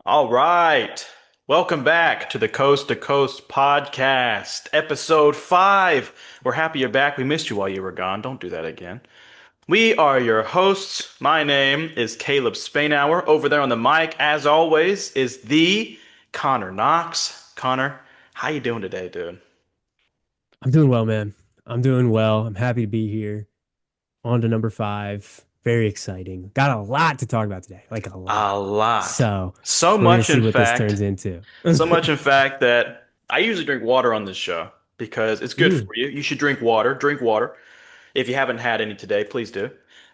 All right. Welcome back to the Coast to Coast podcast, episode 5. We're happy you're back. We missed you while you were gone. Don't do that again. We are your hosts. My name is Caleb Spainhour. Over there on the mic, as always, is the Connor Knox. Connor, how you doing today, dude? I'm doing well, man. I'm doing well. I'm happy to be here. On to number five. Very exciting. Got a lot to talk about today, like a A lot. lot. So So we're gonna much, see in what this fact. turns into. So much, in fact, that I usually drink water on this show because it's good Mm, for you. You should drink water. Drink water. If you haven't had any today, please do.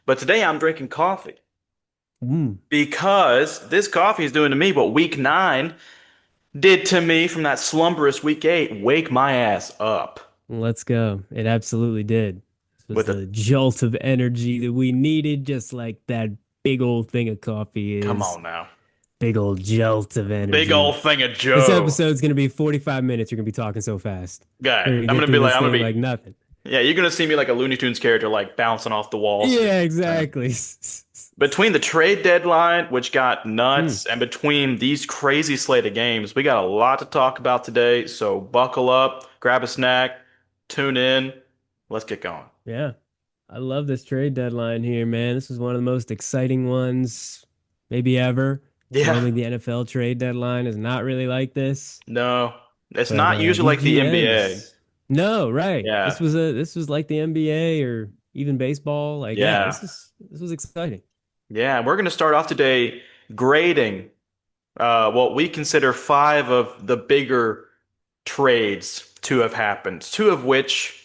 But today I'm drinking coffee mm. because this coffee is doing to me what week 9 did to me from that slumberous week 8. Wake my ass up Let's go. It absolutely did. This was with a the jolt of energy that we needed, just like that big old thing of coffee come is. on now. Big old jolt of Big energy. old thing of This Joe. episode's gonna be 45 minutes. You're gonna be talking so fast. Guy, We're gonna I'm get gonna be through like, this I'm gonna thing be, like nothing. yeah, you're gonna see me like a Looney Tunes character, like bouncing off the walls. Yeah, Uh, exactly. Between the trade deadline, which got Mm. nuts, and between these crazy slate of games, we got a lot to talk about today. So buckle up, grab a snack, tune in. Let's get going. Yeah. I love this trade deadline here, man. This was one of the most exciting ones maybe ever. Yeah, Normally the NFL trade deadline is not really like this, no, it's but not usually these like the NBA. GMs. No, right. Yeah, This was like the NBA or even baseball. Like, yeah, yeah, this was exciting. yeah. We're gonna start off today grading what we consider 5 of the bigger trades to have happened, 2 of which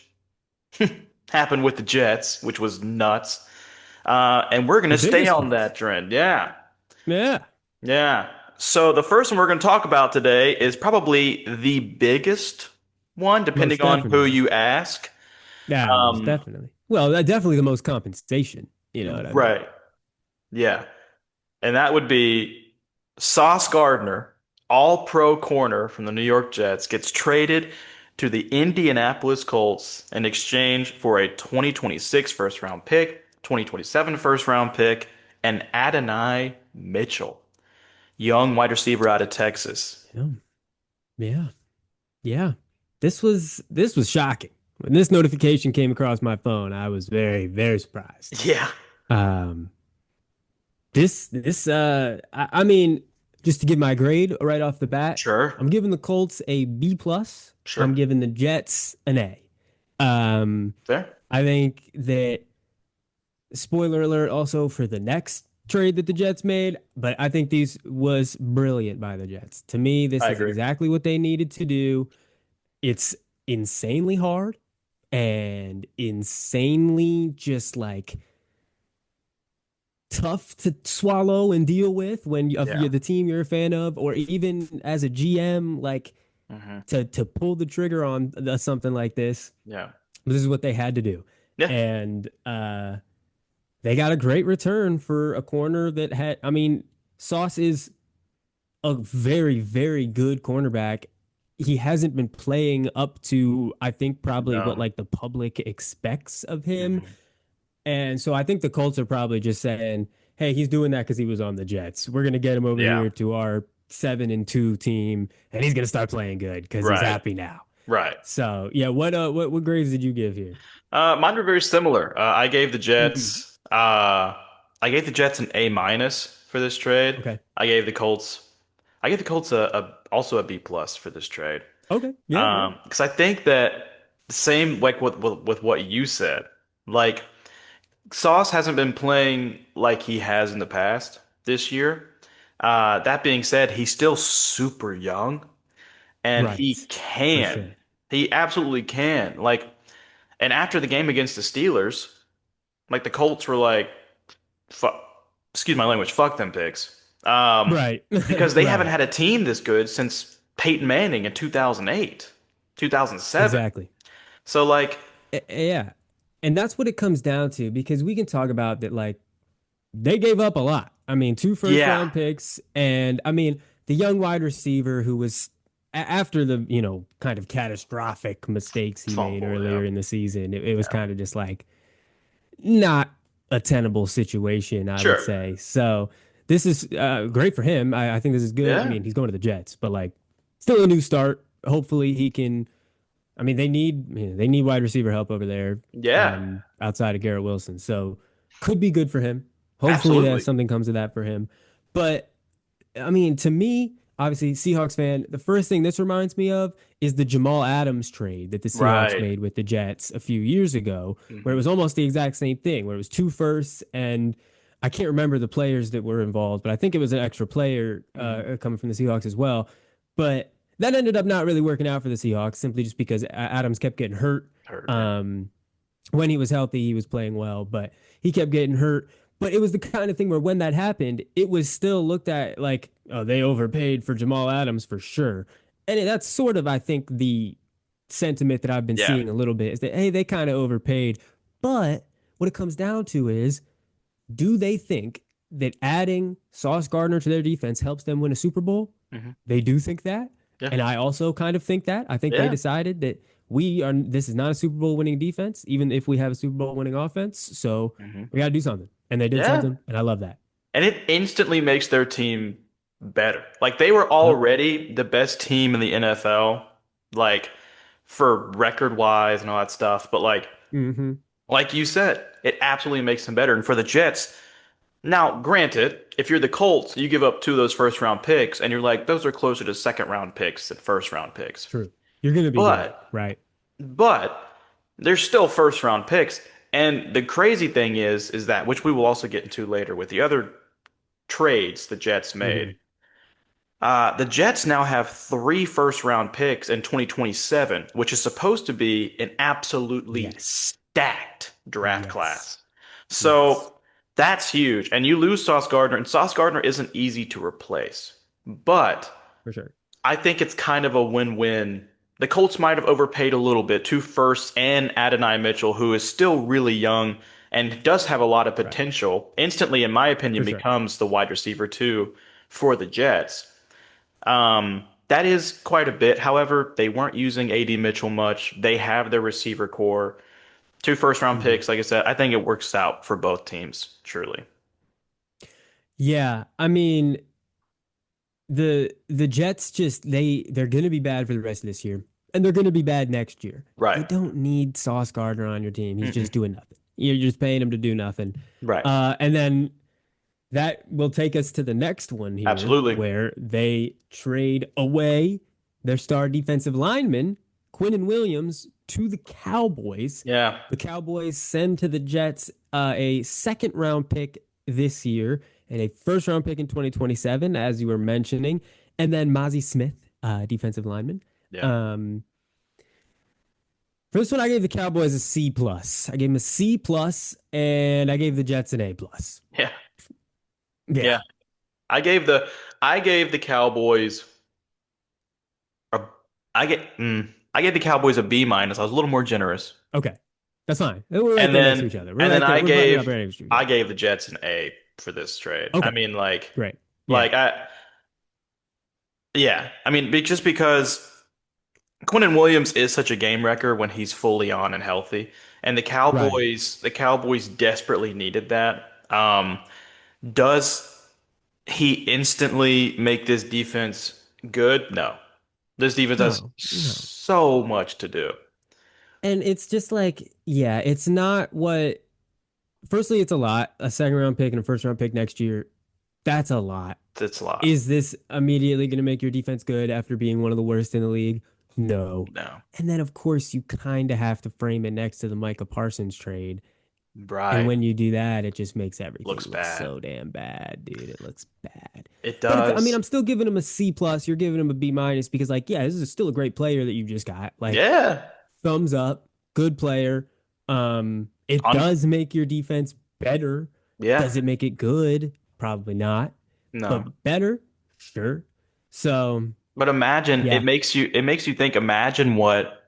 happened with the Jets, which was nuts. And we're going The to stay biggest on ones. that trend. Yeah. Yeah, Yeah. So the first one we're going to talk about today is probably the biggest one, depending most on who definitely. you ask. Yeah, most Um, definitely. Well, definitely the most compensation. You know what I mean? right. Yeah. And that would be Sauce Gardner, all pro corner from the New York Jets, gets traded to the Indianapolis Colts in exchange for a 2026 first round pick, 2027 first round pick, and Adonai Mitchell, young wide receiver out of Texas. Yeah. Yeah. Yeah. This was shocking. When this notification came across my phone, I was very, very surprised. Yeah, Um, I mean, just to give my grade right off the bat, sure, I'm giving the Colts a B plus. I'm sure. giving the Jets an A. Um, Fair. I think that spoiler alert also for the next trade that the Jets made, but I think these was brilliant by the Jets. To me, this I is agree. exactly what they needed to do. It's insanely hard and insanely just like tough to swallow and deal with when Yeah. you're the team you're a fan of, or even as a GM, like Hmm. to pull the trigger on something like this. Yeah. This is what they had to do, Yeah. and they got a great return for a corner that had. I mean, Sauce is a very, very good cornerback. He hasn't been playing up to, I think, probably what No. like the public expects of him. Hmm. And so I think the Colts are probably just saying, hey, he's doing that because he was on the Jets. We're gonna get him over Yeah. here to our 7-2 team, and he's gonna start playing good because he's Right. happy now. Right. So yeah, what grades did you give here? Mine were very similar. Mhm. I gave the Jets an A minus for this trade. Okay. I gave the Colts, I gave the Colts also a B plus for this trade. Okay. Yeah. Yeah. Because I think that the same like with what you said, like Sauce hasn't been playing like he has in the past this year. That being said, he's still super young and he Right. For can. sure. He absolutely can. Like, and after the game against the Steelers, like the Colts were like, fuck, excuse my language, fuck them picks. Right. Because they haven't Right. had a team this good since Peyton Manning in 2008, 2007. Exactly. So like, Yeah. And that's what it comes down to because we can talk about that like they gave up a lot. I mean, two first yeah, round picks and I mean, the young wide receiver who was after the, kind of catastrophic mistakes he made fumble, yeah, earlier in the season, it was kind of just like not a tenable situation, I would sure, say. So this is great for him. I think this is good. I Yeah. mean, he's going to the Jets, but like still a new start. Hopefully he can. I mean, they need wide receiver help over there Yeah. outside of Garrett Wilson. So could be good for him. Hopefully that Absolutely. something comes of that for him. But I mean, to me, obviously, Seahawks fan, the first thing this reminds me of is the Jamal Adams trade that the Seahawks Right. made with the Jets a few years ago, where it Hmm. was almost the exact same thing, where it was two firsts, and I can't remember the players that were involved, but I think it was an extra player Hmm. coming from the Seahawks as well. But that ended up not really working out for the Seahawks simply just because Adams kept getting hurt. Heard. Yeah. Um, when he was healthy, he was playing well, but he kept getting hurt. But it was the kind of thing where when that happened, it was still looked at like, oh, they overpaid for Jamal Adams for sure. And that's sort of, I think, the sentiment that I've been Yeah. seeing a little bit is that, hey, they kind of overpaid. But what it comes down to is, do they think that adding Sauce Gardner to their defense helps them win a Super Bowl? Hmm. They do think that. Yeah. And I also kind of think that. I think they Yeah. decided that this is not a Super Bowl winning defense, even if we have a Super Bowl winning offense. So Hmm. we got to do something. And they did Yeah. something. And I love that. And it instantly makes their team better. Like they were Yep. already the best team in the NFL, like for record wise and all that stuff. But Mm-hmm. like you said, it absolutely makes them better. And for the Jets, now granted, if you're the Colts, you give up two of those first round picks, and you're like, those are closer to second round picks than first round picks. True. You're going to be good. But Right. but they're still first round picks. And the crazy thing is that, which we will also get into later with the other trades the Jets Mm-hmm. made. The Jets now have three first round picks in 2027, which is supposed to be an absolutely Yes. stacked draft Yes. class. Yes. So that's huge. And you lose Sauce Gardner, and Sauce Gardner isn't easy to replace. But For sure. I think it's kind of a win-win. The Colts might have overpaid a little bit, two firsts and Adonai Mitchell, who is still really young and does have a lot of Right. potential. Instantly, in my opinion, For sure. becomes the wide receiver two for the Jets. That is quite a bit. However, they weren't using AD Mitchell much. They have their receiver core. Two first round Mm-hmm. picks, like I said, I think it works out for both teams, truly. Yeah. I mean, the Jets just they're going to be bad for the rest of this year, and they're going to be bad next year. Right. You don't need Sauce Gardner on your team. He's Mm-mm. just doing nothing. You're just paying him to do nothing. Right. And then that will take us to the next one here, Absolutely. where they trade away their star defensive lineman, Quinnen Williams, to the Cowboys. Yeah. The Cowboys send to the Jets a second round pick this year and a first round pick in 2027, as you were mentioning, and then Mozzie Smith, defensive lineman. Yeah. Um, for this one, I gave the Cowboys a C plus. I gave them a C plus, and I gave the Jets an A plus. Yeah. Yeah. Yeah. I gave the I gave the Cowboys a I gave the Cowboys a B minus. I was a little more generous. Okay. That's fine. We're right And there next to then each other. We're and then right there. We're buttoning up right next to each I other. gave the Jets an A for this trade. I Okay. mean Great. Yeah. like I yeah, I mean just because Quinnen Williams is such a game wrecker when he's fully on and healthy, and Right. The Cowboys desperately needed that. Does he instantly make this defense good? No. This defense has No. No. so much to do. And it's just like, yeah, it's not what. Firstly, it's a lot. A second round pick and a first round pick next year. That's a lot. It's a lot. Is this immediately going to make your defense good after being one of the worst in the league? No. No. And then, of course, you kind of have to frame it next to the Micah Parsons trade. And Right. when you do that, it just makes everything Looks look bad. so damn bad, dude. It looks bad. It But if I mean, does. I'm still giving him a C plus. You're giving him a B minus because, like, yeah, this is still a great player that you just got. Like, Yeah. thumbs up, good player. It On does make your defense better. yeah. Does it make it good? Probably not, No. but better, sure. So But imagine yeah, it makes you think, imagine what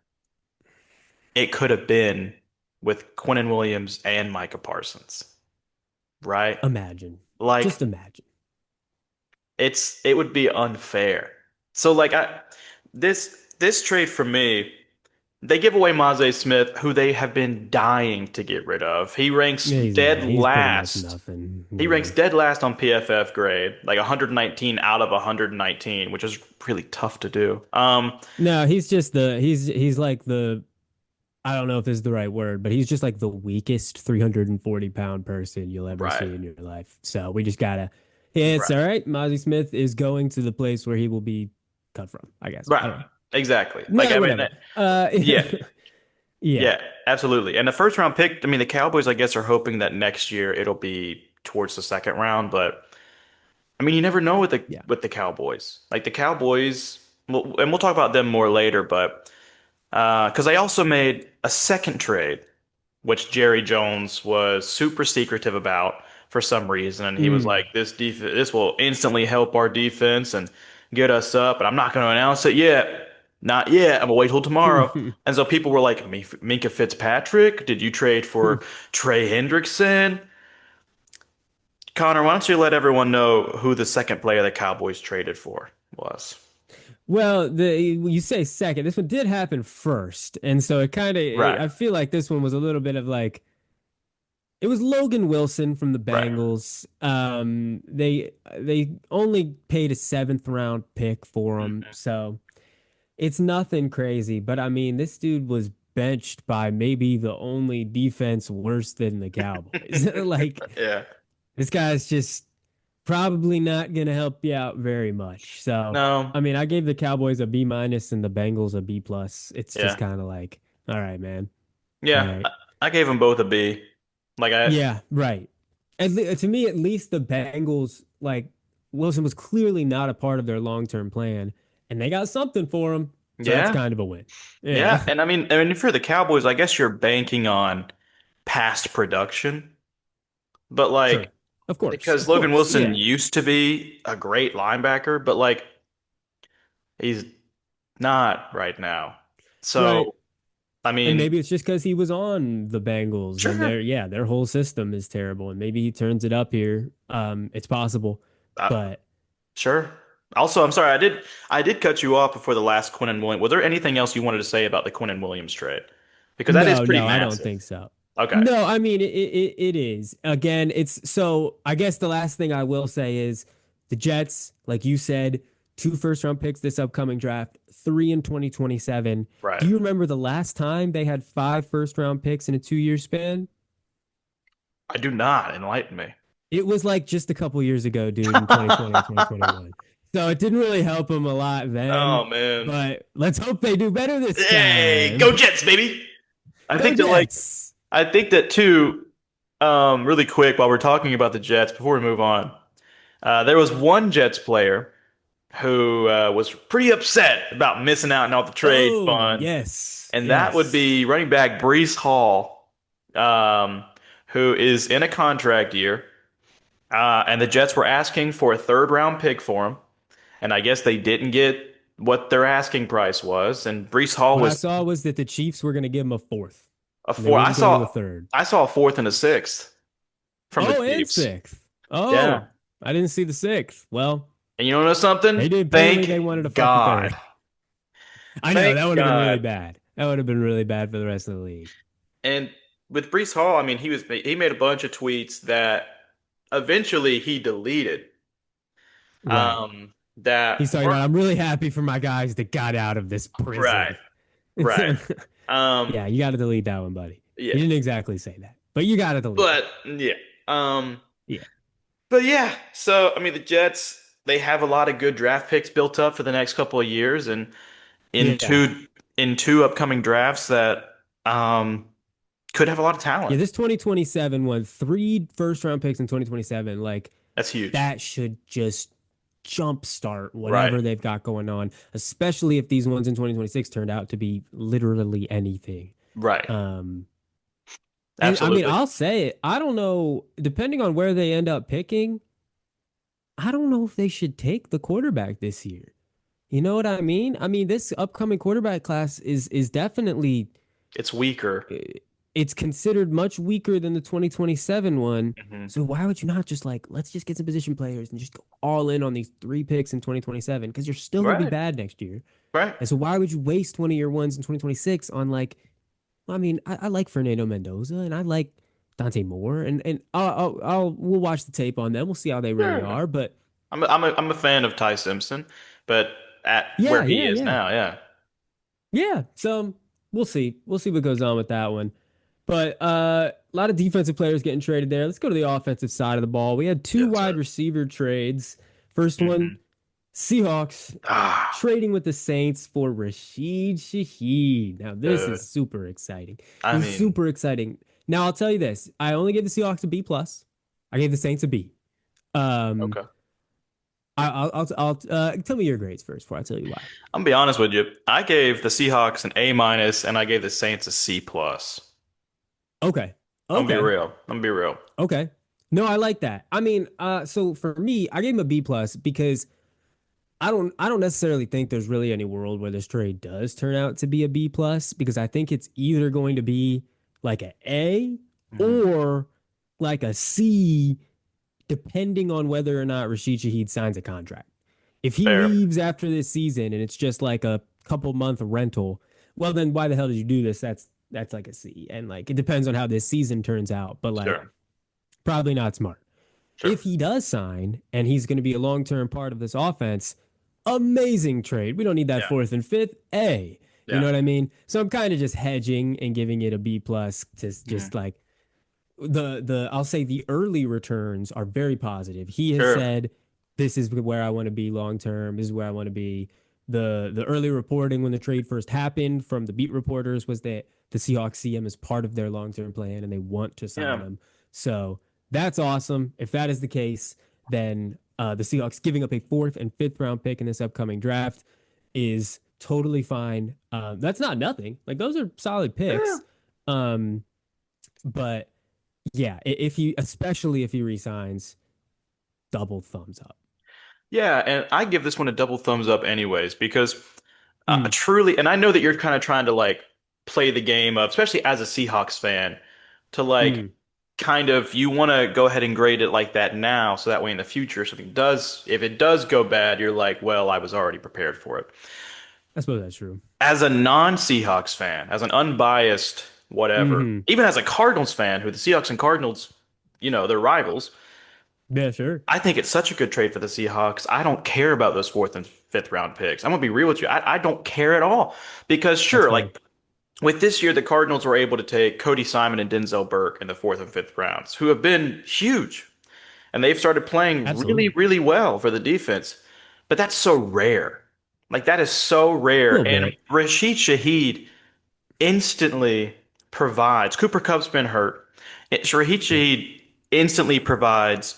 it could have been with Quinnen Williams and Micah Parsons, right? imagine, Like just imagine. it would be unfair. So like I this trade for me they give away Maze Smith, who they have been dying to get rid of. He ranks dead He's pretty much last. nothing. He ranks Yeah. dead last on PFF grade, like 119 out of 119, which is really tough to do. No, he's like the I don't know if this is the right word, but he's just like the weakest 340-pound person you'll ever Right, see in your life. So we just gotta, yeah, it's right, all right. Mozzie Smith is going to the place where he will be cut from, I guess. I right. don't know. Exactly. Like No, I mean, whatever. yeah, Yeah, yeah, absolutely. And the first round pick, I mean, the Cowboys, I guess, are hoping that next year it'll be towards the second round, but I mean, you never know with yeah. the Cowboys. Like the Cowboys, and we'll talk about them more later, but because I also made a second trade, which Jerry Jones was super secretive about for some reason, and he was Mm. like, this will instantly help our defense and get us up, and I'm not going to announce it yet. Not yet. I'm gonna wait till tomorrow. And so people were like, Minka Fitzpatrick, did you trade for Trey Hendrickson? Connor, why don't you let everyone know who the second player the Cowboys traded for was? Well, the you say second. This one did happen first, and so it kind of Right, I feel like this one was a little bit of like it was Logan Wilson from the right. Bengals. They only paid a seventh round pick for him, Mhm. so it's nothing crazy. But I mean, this dude was benched by maybe the only defense worse than the Cowboys. Like Yeah. this guy's just probably not gonna help you out very much. So No. I mean, I gave the Cowboys a B minus and the Bengals a B plus. It's just Yeah. kind of like, all right, man. All Yeah. right. I gave them both a B. Like I Yeah, right. To me, at least the Bengals, like Wilson was clearly not a part of their long-term plan, and they got something for him. So that's yeah. kind of a win. Yeah. Yeah, And I mean if you're the Cowboys, I guess you're banking on past production. But like sure. Of course. because Of Logan course. Wilson Yeah. used to be a great linebacker, but like he's not right now. Right. So, I And mean, maybe it's just because he was on the Bengals and sure. their whole system is terrible. And maybe he turns it up here. It's possible. Uh, But sure. Also, I'm sorry, I did cut you off before the last Quinn and Williams. Was there anything else you wanted to say about the Quinn and Williams trade? Because that is no, pretty no, I don't massive. think so. Okay. No, I mean it is. Again, it's so I guess the last thing I will say is the Jets, like you said, two first round picks this upcoming draft, three in 2027. Do Right. you remember the last time they had five first round picks in a 2 year span? I do not. Enlighten me. It was like just a couple years ago, dude, in 2020 or 2021. So it didn't really help them a lot then, Oh man. but let's hope they do better this Hey, time. go Jets, baby. I Go think that like Jets. I think that too, really quick while we're talking about the Jets before we move on. There was one Jets player who was pretty upset about missing out on all the trade Oh, fun, yes. and that would Yes. be running back Brees Hall, um, who is in a contract year. And the Jets were asking for a third round pick for him, and I guess they didn't get what their asking price was. And Brees Hall What I was saw was that the Chiefs were going to give him a fourth, a and they four. I wouldn't give him a saw third. I saw a fourth and a sixth from the Oh, and Chiefs. sixth. Yeah, Oh, I didn't see the sixth. Well, and you know something? they did. Apparently, they wanted a Thank fucking God. third. I know Thank that would have been really God. bad. That would have been really bad for the rest of the league. And with Brees Hall, I mean, he made a bunch of tweets that eventually he deleted. Right. He's That talking weren't about, I'm really happy for my guys that got out of this right, prison. right. Yeah, you got to delete that one, buddy. Yeah, He didn't exactly say that, but you got to delete but that. yeah, um, Yeah. but yeah. So I mean, the Jets they have a lot of good draft picks built up for the next couple of years, and in Yeah. two upcoming drafts that could have a lot of Yeah. talent. This 2027 one, three first round picks in 2027. Like, That's huge. that should just jumpstart Right, whatever they've got going on, especially if these ones in 2026 turned out to be literally anything. right. Um, and I mean, Absolutely. I'll say it. I don't know, depending on where they end up picking, I don't know if they should take the quarterback this year. You know what I mean? I mean, this upcoming quarterback class is definitely It's weaker. it's considered much weaker than the 2027 one. Hmm. So why would you not just like, let's just get some position players and just go all in on these three picks in 2027? Because you're still going to be Right. bad next year. Right. And so why would you waste one of your ones in 2026 on like, I mean, I like Fernando Mendoza and I like Dante Moore and we'll watch the tape on them. We'll see how they really Sure. are. But I'm a fan of Ty Simpson, but at where yeah, he yeah, is yeah. now, yeah. Yeah. So we'll see. We'll see what goes on with that one. But a lot of defensive players getting traded there. Let's go to the offensive side of the ball. We had two Yes, sir. wide receiver trades. First one, Hmm. Seahawks Ah, trading with the Saints for Rashid Shaheed. Now, this dude. is super exciting. I This is mean, super exciting. Now, I'll tell you this. I only gave the Seahawks a B plus. I gave the Saints a B. Um, okay. I'll tell me your grades first before I tell you why. I'm gonna be honest with you. I gave the Seahawks an A minus, and I gave the Saints a C plus. Okay. I'm gonna be Okay. real. I'm gonna be real. Okay. No, I like that. I mean, so for me, I gave him a B plus because I don't necessarily think there's really any world where this trade does turn out to be a B plus because I think it's either going to be like an A Hmm. or like a C, depending on whether or not Rashid Shaheed signs a contract. If he Fair. leaves after this season and it's just like a couple month rental, well then why the hell did you do this? That's like a C. And like it depends on how this season turns out, but like Sure. probably not smart. Sure. If he does sign and he's going to be a long term part of this offense, amazing trade. We don't need that Yeah. fourth and fifth. A, you know Yeah. what I mean? So I'm kind of just hedging and giving it a B plus to Hmm. just like the I'll say the early returns are very positive. He has Sure. said this is where I want to be long term. This is where I want to be. The early reporting when the trade first happened from the beat reporters was that the Seahawks see him as part of their long term plan and they want to sign Yeah. him. So that's awesome. If that is the case, then the Seahawks giving up a fourth and fifth round pick in this upcoming draft is totally fine. That's not nothing. Like those are solid Yeah. picks. Um, but yeah, if he, especially if he resigns, double thumbs up. Yeah, and I give this one a double thumbs up anyways because Mm, truly, and I know that you're kind of trying to like play the game up, especially as a Seahawks fan, to like mm, kind of you want to go ahead and grade it like that now, so that way in the future, if it does go bad, you're like, well, I was already prepared for it. I suppose that's true. As a non-Seahawks fan, as an unbiased whatever, Hmm. even as a Cardinals fan, who the Seahawks and Cardinals, they're rivals. Yeah, sure. I think it's such a good trade for the Seahawks. I don't care about those fourth and fifth round picks. I'm gonna be real with you. I don't care at all because That's sure, fair. like with this year, the Cardinals were able to take Cody Simon and Denzel Burke in the fourth and fifth rounds, who have been huge, and they've started playing really, Absolutely. really well for the defense. But that's so rare. Like that is so A rare. little And bit. Rashid Shaheed instantly provides. Cooper Kupp's been hurt. Rashid Yep. Shaheed instantly provides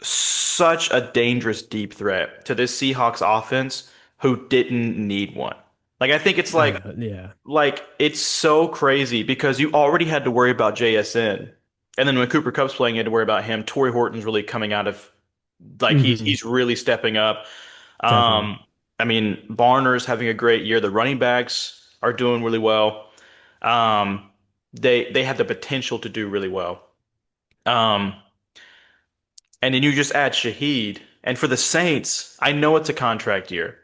such a dangerous deep threat to this Seahawks offense who didn't need one. Like I think it's I like know. Yeah. like it's so crazy because you already had to worry about JSN. And then when Cooper Kupp's playing, you had to worry about him. Torrey Horton's really coming out of like Hmm. he's really stepping up. Definitely. Um, I mean, Barner's having a great year. The running backs are doing really well. Um, they have the potential to do really well. Um, and then you just add Shaheed. And for the Saints, I know it's a contract year,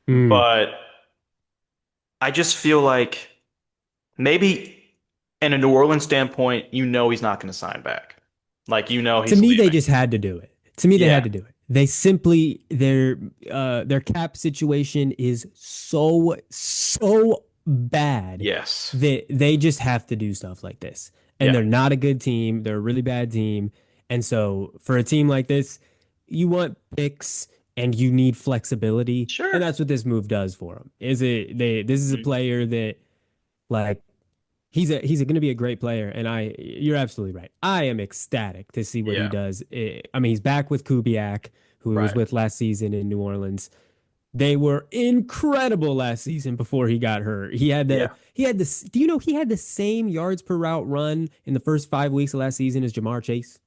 Mm. but I just feel like maybe in a New Orleans standpoint, he's not going to sign back. Like To he's me, they leaving. just had to do it. To me, they Yeah. had to do it. They simply their cap situation is so bad Yes. that they just have to do stuff like this. And Yeah. they're not a good team. They're a really bad team. And so for a team like this, you want picks and you need flexibility. And Sure. that's what this move does for them. Is it they this is a Mhm. player that like he's going to be a great player, and you're absolutely right. I am ecstatic to see what he Yeah. does. I mean, he's back with Kubiak, who he was Right. with last season in New Orleans. They were incredible last season before he got hurt. Yeah. He had this. Do you know he had the same yards per route run in the first 5 weeks of last season as Jamar Chase?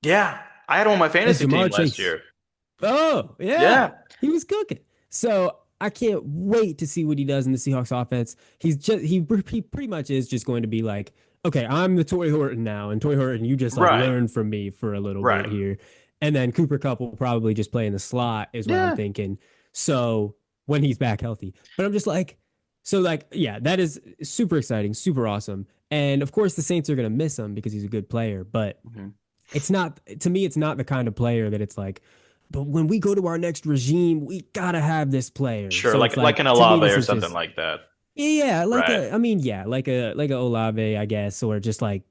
Yeah. I had him on my That's fantasy team Jamar last Chase. year. Oh, yeah. Yeah. He was cooking. So I can't wait to see what he does in the Seahawks offense. He pretty much is just going to be like okay, I'm the Toy Horton now, and Toy Horton, you just like Right. learned from me for a little bit Right. here. And then Cooper Cup will probably just play in the slot, is what I'm Yeah. thinking. So when he's back healthy. But I'm just like, so like, yeah, that is super exciting, super awesome. And of course, the Saints are going to miss him because he's a good player. But Mhm. it's not, to me, it's not the kind of player that it's like, but when we go to our next regime, we gotta have this player. Sure. So it's Like like an to me, Olave this or is something just like that. yeah, like Right. a, I mean, yeah, like a Olave, I guess, or just like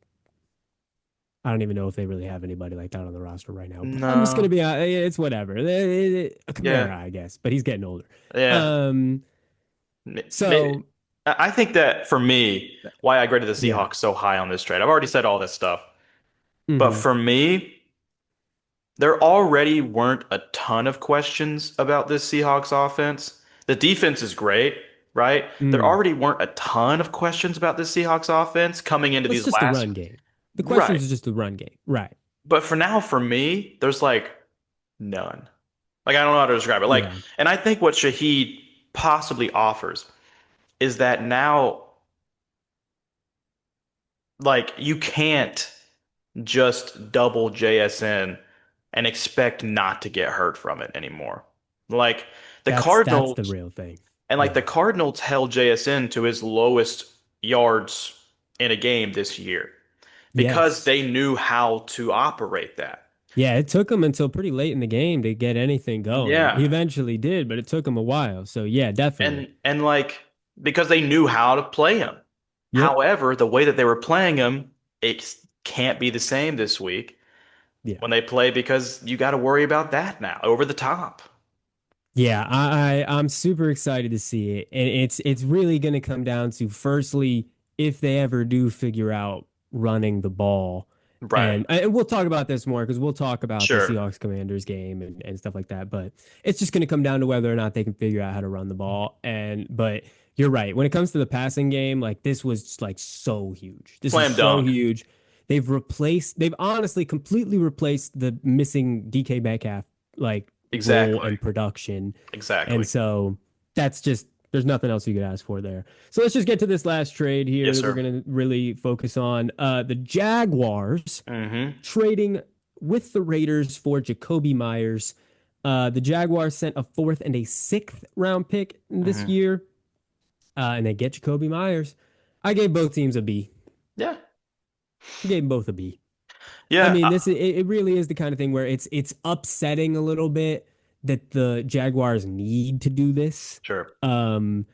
I don't even know if they really have anybody like that on the roster right now. But I'm just gonna No. be, it's whatever. A Yeah. Kamara, I guess, but he's getting older. Yeah. Um, May- so I think that for me, why I graded the yeah, Seahawks so high on this trade, I've already said all this stuff. But hmm for me, there already weren't a ton of questions about this Seahawks offense. The defense is great, right? There mm. already weren't a ton of questions about this Seahawks offense coming into It's these just the last. run game. The Right. questions is just the run game, right? But for now, for me, there's like none. Like I don't know how to describe it. Like, Yeah, and I think what Shaheed possibly offers is that now, like, you can't just double JSN and expect not to get hurt from it anymore. Like the that's the Cardinals real thing. and like the Yeah. Cardinals held JSN to his lowest yards in a game this year because Yes. they knew how to operate that. Yeah, it took him until pretty late in the game to get anything going. He Yeah. eventually did, but it took him a while. So yeah, definitely. And like because they knew how to play him. Yep. However, the way that they were playing him, it can't be the same this week Yeah. when they play because you got to worry about that now over the top. Yeah, I'm super excited to see it. And it's really going to come down to firstly if they ever do figure out running the ball. Right. And we'll talk about this more because we'll talk about the Sure. Seahawks Commanders game and stuff like that. But it's just going to come down to whether or not they can figure out how to run the ball. And but you're right. When it comes to the passing game, like this was like so huge. This is Slam so dunk. huge. They've honestly completely replaced the missing DK Metcalf like role Exactly. and production. And Exactly. so that's just there's nothing else you could ask for there. So let's just get to this last trade here Yes, that we're sir. going to really focus on. The Jaguars Mm-hmm. trading with the Raiders for Jacoby Myers. The Jaguars sent a fourth and a sixth round pick this Mm-hmm. year, and they get Jacoby Myers. I gave both teams a B. Yeah. I gave them both a B. I Yeah. mean, it really is the kind of thing where it's upsetting a little bit that the Jaguars need to do this. Sure. Um,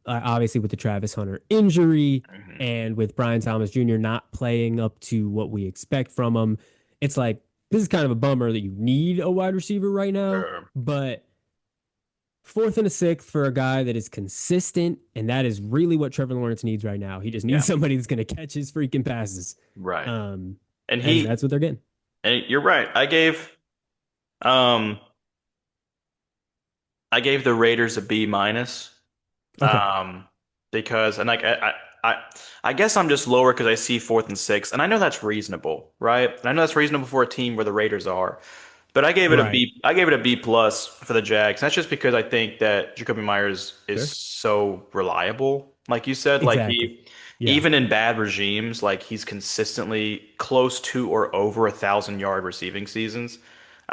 Obviously with the Travis Hunter injury Hmm. and with Brian Thomas Jr. not playing up to what we expect from him, it's like this is kind of a bummer that you need a wide receiver right now, Sure. but fourth and a sixth for a guy that is consistent, and that is really what Trevor Lawrence needs right now. He just Yeah. needs somebody that's going to catch his freaking passes. Right. Um, And and that's he, what they're getting. and you're right. Um, I gave the Raiders a B minus. Okay. Um, because and like I I guess I'm just lower because I see fourth and six, and I know that's reasonable, right? And I know that's reasonable for a team where the Raiders are. But I gave it a Right. B. I gave it a B plus for the Jags. That's just because I think that Jacoby Myers is Sure. so reliable. Like you said, like Exactly. even Yeah. in bad regimes, like he's consistently close to or over 1,000 yard receiving seasons.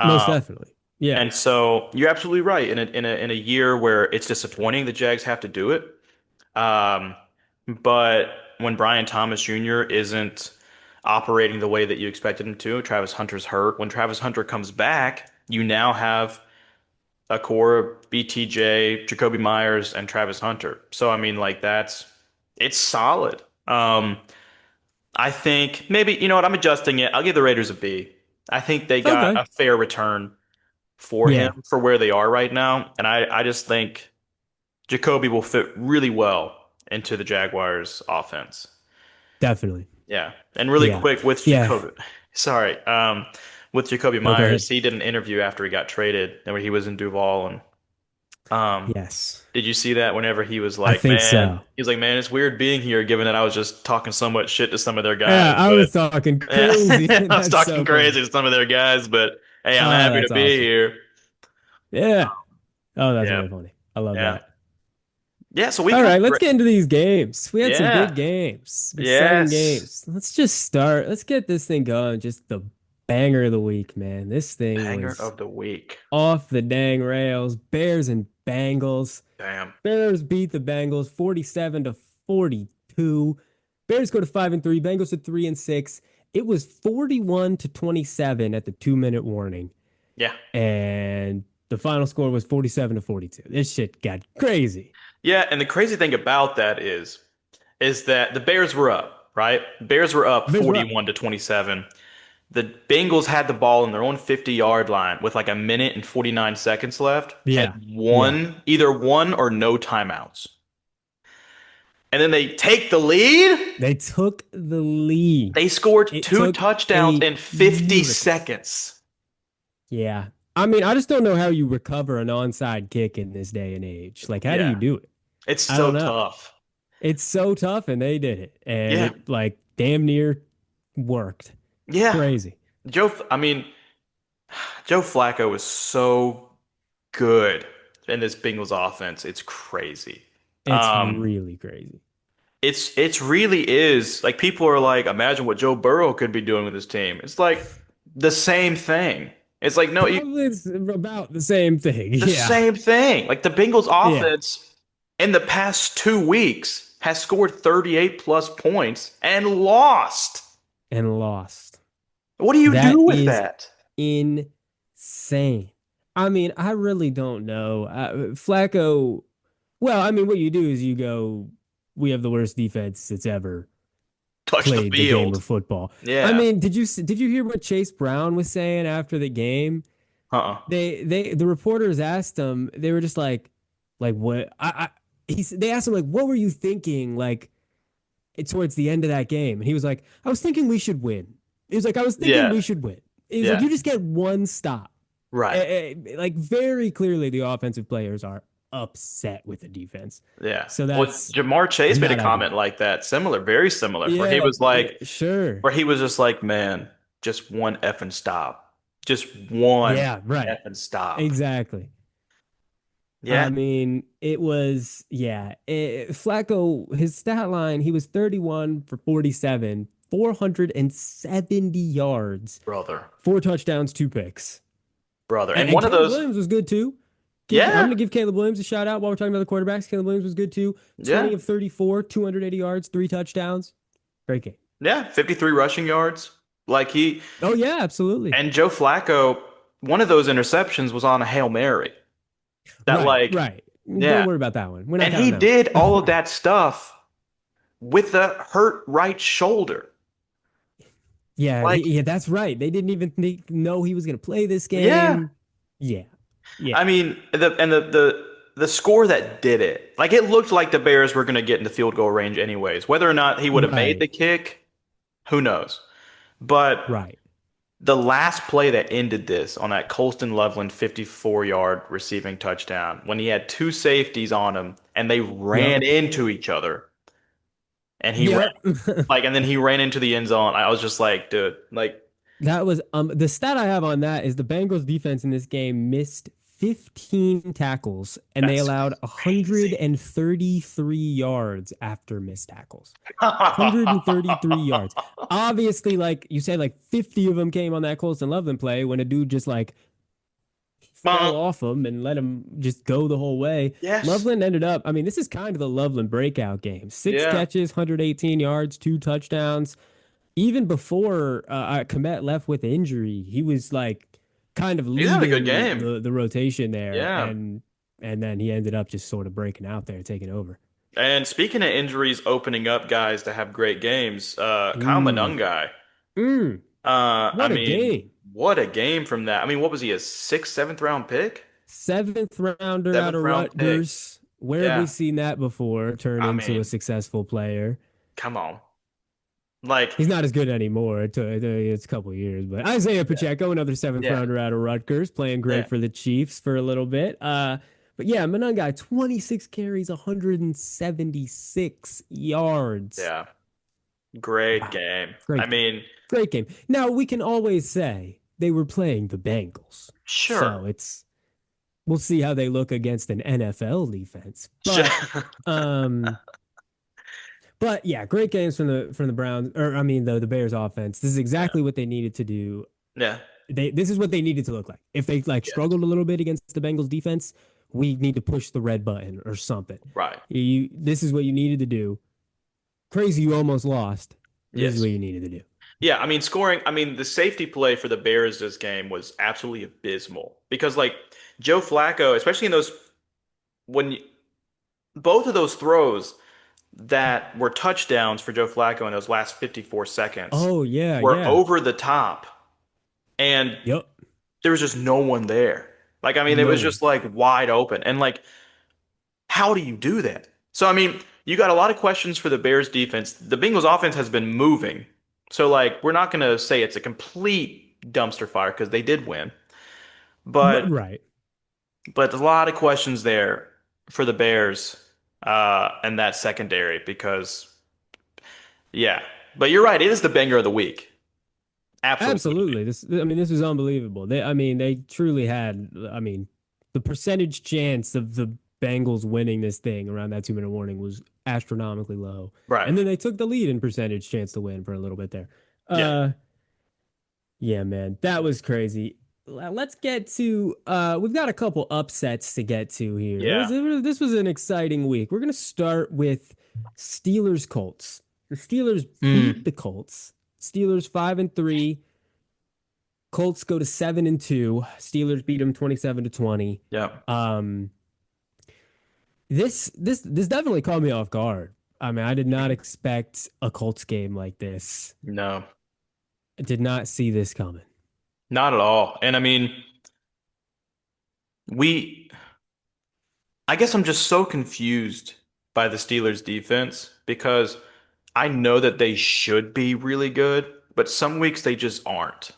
Most Um, definitely. Yeah. and so you're absolutely right. In a year where it's disappointing, the Jags have to do it. Um, but when Brian Thomas Jr. isn't operating the way that you expected him to, Travis Hunter's hurt. When Travis Hunter comes back, you now have a core of BTJ, Jacoby Myers, and Travis Hunter. So I mean, like it's solid. I think maybe you know what, I'm adjusting it. I'll give the Raiders a B. I think they got Okay. a fair return for him Yeah. for where they are right now, and I just think Jacoby will fit really well into the Jaguars offense. Definitely. Yeah. And really Yeah. quick with Yeah. Jacoby, sorry, with Jacoby No, go Myers, ahead. he did an interview after he got traded and when he was in Duval and Yes. did you see that whenever he was I like, think man, so. he's like, man, it's weird being here given that I was just talking so much shit to some of their Yeah, guys, I but was talking yeah, crazy. I was That's talking so funny. crazy to some of their guys, but hey, I'm Oh, happy to that's be awesome. here. Yeah. Oh, that's Yeah. really funny. I love Yeah. that. Yeah, so we've All got right, let's great. get into these games. We had some Yeah. big games, some exciting Yes. games. Let's just start. Let's get this thing going. Just the banger of the week, man. This thing Banger was of the week. off the dang rails. Bears and Bengals. Damn. Bears beat the Bengals 47 to 42. Bears go to 5-3, Bengals to 3-6. It was 41 to 27 at the 2-minute warning. Yeah. And the final score was 47 to 42. This shit got crazy. Yeah, and the crazy thing about that is that the Bears were up, right? Bears were up The Bears were up. 41 to 27. The Bengals had the ball in their own 50-yard line with like a minute and 49 seconds left and Yeah. Yeah. either one or no timeouts. And then they take the lead. They took the lead. They scored It two took touchdowns a in 50 miracle. seconds. Yeah. I mean, I just don't know how you recover an onside kick in this day and age. Like, how do you Yeah, do it? it's I so don't know. tough. It's so tough, and they did it. And Yeah, it, like, damn near worked. yeah. Crazy. I mean, Joe Flacco is so good in this Bengals offense. It's crazy. It's Um, really crazy. it's really is like people are like, imagine what Joe Burrow could be doing with his team. It's like the same thing. It's like no, you Probably it's about the same thing. the Yeah. same thing. Like the Bengals Yeah. offense in the past 2 weeks has scored 38 plus points and lost. And lost. What do you That do with is that? insane. I mean, I really don't know. Flacco, well, I mean, what you do is you go, we have the worst defense that's ever Touch the played the game field. of football. I Yeah. mean, did you hear what Chase Brown was saying after the game? Uh-uh. The reporters asked him, they were just like what they asked him like, what were you thinking like towards the end of that game? And he was like, I was thinking we should win. He was like, I was thinking Yeah. we should win. He was like, Yeah. you just get one stop. Right. Like very clearly, the offensive players are upset with the defense. Yeah. So Well, that's Jamar Chase made a not comment ideal. like that, similar, very similar, Yeah, sure. where he was just like, man, just one effing stop. Just one Yeah, right. effing stop. Exactly. Yeah, I mean, it was, yeah. Flacco, his stat line, he was 31 for 47, 470 yards, brother. four touchdowns, two picks. Brother. And, And and one of Caleb those, Williams was good too. I'm yeah, going to give Caleb Williams a shout out while we're talking about the quarterbacks. Caleb Williams was good too. 20 yeah, of 34, 280 yards, three touchdowns. Great game. yeah, 53 rushing yards. Like he Oh, yeah, absolutely. and Joe Flacco, one of those interceptions was on a Hail Mary. That Right, like, right. Don't yeah. worry about that one. We're not And he counting that did all of one. that stuff with a hurt right shoulder. Yeah, Like, yeah, that's right. They didn't even know he was going to play this yeah. game. Yeah, yeah, I mean, the score that did it, like it looked like the Bears were going to get in the field goal range anyways. Whether or not he would have made the right, kick, who knows? But right. the last play that ended this on that Colston Loveland 54-yard receiving touchdown, when he had two safeties on him and they ran Yep, into each other, and he ran yep. and then he ran into the end zone. I was just like, dude, like, That was the stat I have on that is the Bengals defense in this game missed 15 tackles and they that's allowed crazy. 133 yards after missed tackles. 133 yards. Obviously, like you said, like 50 of them came on that Colston Loveland play when a dude just like fell off him and let him just go the whole way. Yes. Loveland ended up, I mean, this is kind of the Loveland breakout game. Six Yeah. catches, 118 yards, two touchdowns. Even before Komet left with injury, he was like kind of He's had a good leading game. the rotation there, Yeah. and then he ended up just sort of breaking out there, taking over. And speaking of injuries opening up guys to have great games, Kyle Mm, Monungai. mm, I what a mean, game! what a game from that. I mean, what was he, a sixth, seventh round pick? Seventh rounder out Seventh of round pick. Rutgers. Where have we Yeah. seen that before? Turn I into a mean, successful player. come on. Like, He's not as good anymore. It's a couple of years, but Isaiah yeah, Pacheco, another seventh yeah, rounder out of Rutgers, playing great yeah, for the Chiefs for a little bit. But yeah, Monungai, 26 carries, 176 yards. yeah. Great Wow, game. I great game, mean, great game. Now we can always say they were playing the Bengals, sure. so we'll see how they look against an NFL defense. Um, but yeah, great games from the Browns, or I mean the Bears offense. This is Yeah. exactly what they needed to do. Yeah. This is what they needed to look like. If they like Yes. struggled a little bit against the Bengals defense, we need to push the red button or something. Right. This is what you needed to do. Crazy, you almost lost. This is Yes. what you needed to do. Yeah, I mean scoring, I mean the safety play for the Bears this game was absolutely abysmal because like Joe Flacco, especially in those when you- both of those throws that were touchdowns for Joe Flacco in those last 54 seconds Oh yeah, were yeah. over the top and Yep. there was just no one there. Like I mean it No was one. just like wide open and like how do you do that? So, I mean, you got a lot of questions for the Bears defense. The Bengals offense has been moving. So, like, we're not going to say it's a complete dumpster fire because they did win. But, Right. but a lot of questions there for the Bears and that secondary because, yeah. But you're right. It is the banger of the week. Absolutely. Absolutely. I mean, this is unbelievable. I mean, they truly had, I mean, the percentage chance of the Bengals winning this thing around that 2 minute warning was astronomically low. Right. And then they took the lead in percentage chance to win for a little bit there. Yeah. Uh, yeah, man, that was crazy. Let's get to, we've got a couple upsets to get to here. Yeah. This was an exciting week. We're going to start with Steelers Colts. The Steelers beat Mm. the Colts. Steelers 5-3. Colts go to 7-2. Steelers beat them 27-20. Yeah. Um, this definitely caught me off guard. I mean, I did not expect a Colts game like this. No, I did not see this coming. not at all. And I mean, we I guess I'm just so confused by the Steelers defense because I know that they should be really good, but some weeks they just aren't.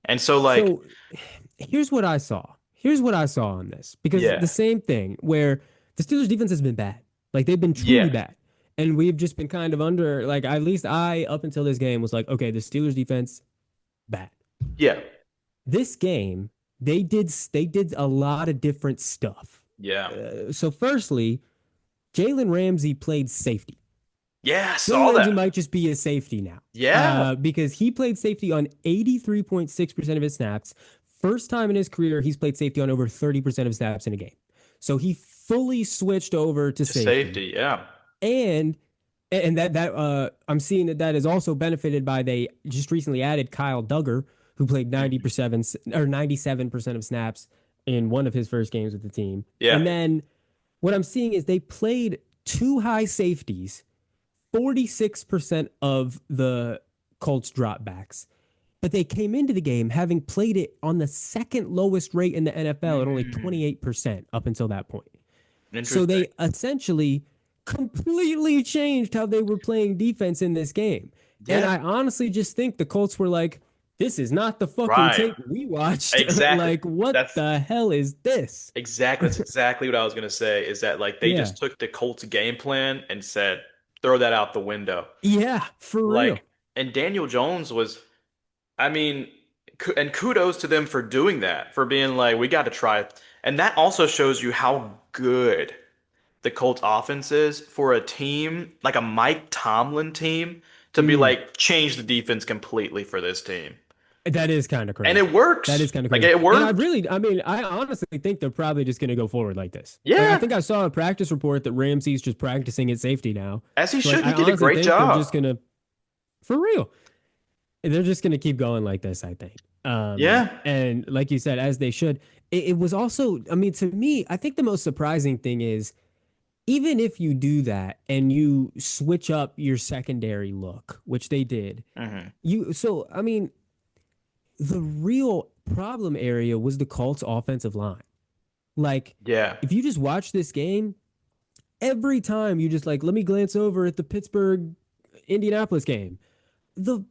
And so like, So here's what I saw. Here's what I saw on this because the yeah. same thing where the Steelers defense has been bad. Like they've been truly Yeah. bad. And we've just been kind of under, like, at least I, up until this game, was like, okay, the Steelers defense, bad. Yeah. This game, they did a lot of different stuff. Yeah. So firstly, Jalen Ramsey played safety. Yeah, I Jalen saw Ramsey that. might just be a safety now, Yeah. because he played safety on 83.6% of his snaps. First time in his career, he's played safety on over 30% of snaps in a game. So he fully switched over to To safety, safety. Yeah. and that I'm seeing that is also benefited by they just recently added Kyle Duggar, who played Mhm. 90% or 97% of snaps in one of his first games with the team. Yeah. And then what I'm seeing is they played two high safeties, 46% of the Colts dropbacks. But they came into the game having played it on the second lowest rate in the NFL at only Mm. 28% up until that point. So Interesting. they essentially completely changed how they were playing defense in this game. And Yeah. I honestly just think the Colts were like, this is not the fucking Right. tape we watched. Exactly. Like, what That's the hell is this? That's exactly what I was gonna say is that like they Yeah. just took the Colts game plan and said, throw that out the window. Yeah, for real. Like, and Daniel Jones was, I mean, and kudos to them for doing that, for being like, we got to try it. And that also shows you how good the Colts offense is for a team, like a Mike Tomlin team, to be Mm, like, change the defense completely for this team. that is kind of And crazy. it That works. is kind of Like, crazy. it And worked. I mean, I honestly think they're probably just going to go forward like this. Like, I Yeah, think I saw a practice report that Ramsey's just practicing at safety now. as he So, like, should. He I did a honestly great think they're just job. going to, for real, they're just going to keep going like this, I think. Yeah. And like you said, as they should. It was also, I mean, to me, I think the most surprising thing is even if you do that and you switch up your secondary look, which they did, Hmm. so, I mean, the real problem area was the Colts offensive line. Like, Yeah. if you just watch this game, every time you just like, let me glance over at the Pittsburgh Indianapolis game. The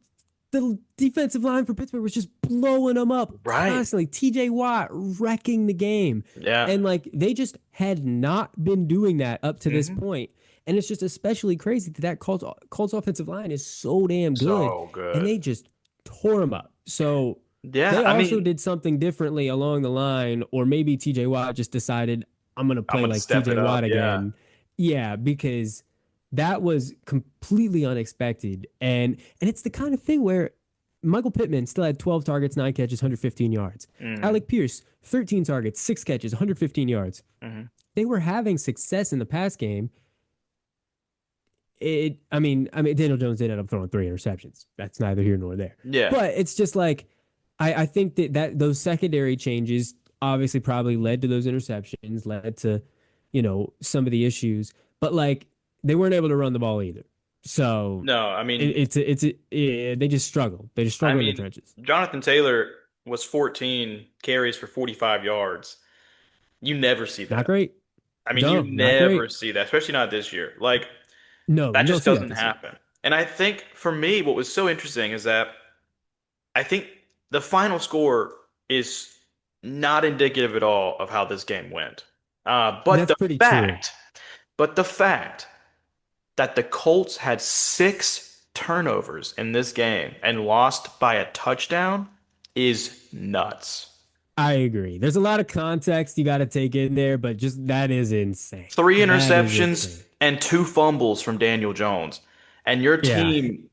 defensive line for Pittsburgh was just blowing them up Right. constantly. TJ Watt wrecking the game. Yeah. And like they just had not been doing that up to this Hmm. point. And it's just especially crazy that Colts offensive line is so damn good. So And good. they just tore them up. So Yeah, They I also mean, did something differently along the line, or maybe TJ Watt just decided I'm gonna I'm play gonna like step it TJ up. Watt Yeah. again. Yeah, because that was completely unexpected. And it's the kind of thing where Michael Pittman still had 12 targets, 9 catches, 115 yards. Mm, Alec Pierce, 13 targets, 6 catches, 115 yards. hmm. They were having success in the pass game. I mean, Daniel Jones did end up throwing 3 interceptions. That's neither here nor there. Yeah. But it's just like I think that those secondary changes obviously probably led to those interceptions, led to, some of the issues. But like they weren't able to run the ball either. So No, they just struggle. They just I struggle in the mean, trenches. Jonathan Taylor was 14 carries for 45 yards. You never see Not that. great. I mean, you No, not never great. see that, especially not this year. Like, No, that you don't just see that doesn't this year. happen. And I think for me, what was so interesting is that I think the final score is not indicative at all of how this game went. Uh, but That's the pretty true. fact, but the fact that the Colts had 6 turnovers in this game and lost by a touchdown is nuts. I agree. There's a lot of context you got to take in there, but just that is insane. Three That is interceptions insane. and 2 fumbles from Daniel Jones. And your Yeah, team,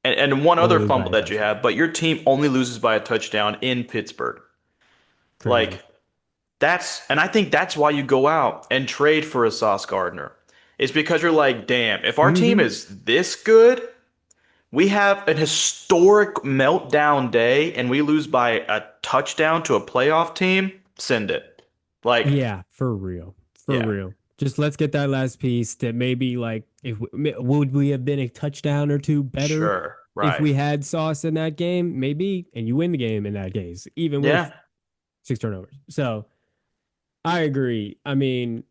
and one only other lose by fumble a that you touchdown. have, but your team only loses by a touchdown in Pittsburgh. Crazy. Like, and I think that's why you go out and trade for a Sauce Gardner. It's because you're like, damn, if our team Hmm. is this good, we have an historic meltdown day and we lose by a touchdown to a playoff team, send it. Like, Yeah, for real. For yeah, real. Just let's get that last piece that maybe like if would we have been a touchdown or two better sure, if right. we had Sauce in that game? Maybe, and you win the game in that case, even with Yeah. 6 turnovers. So I agree. I mean,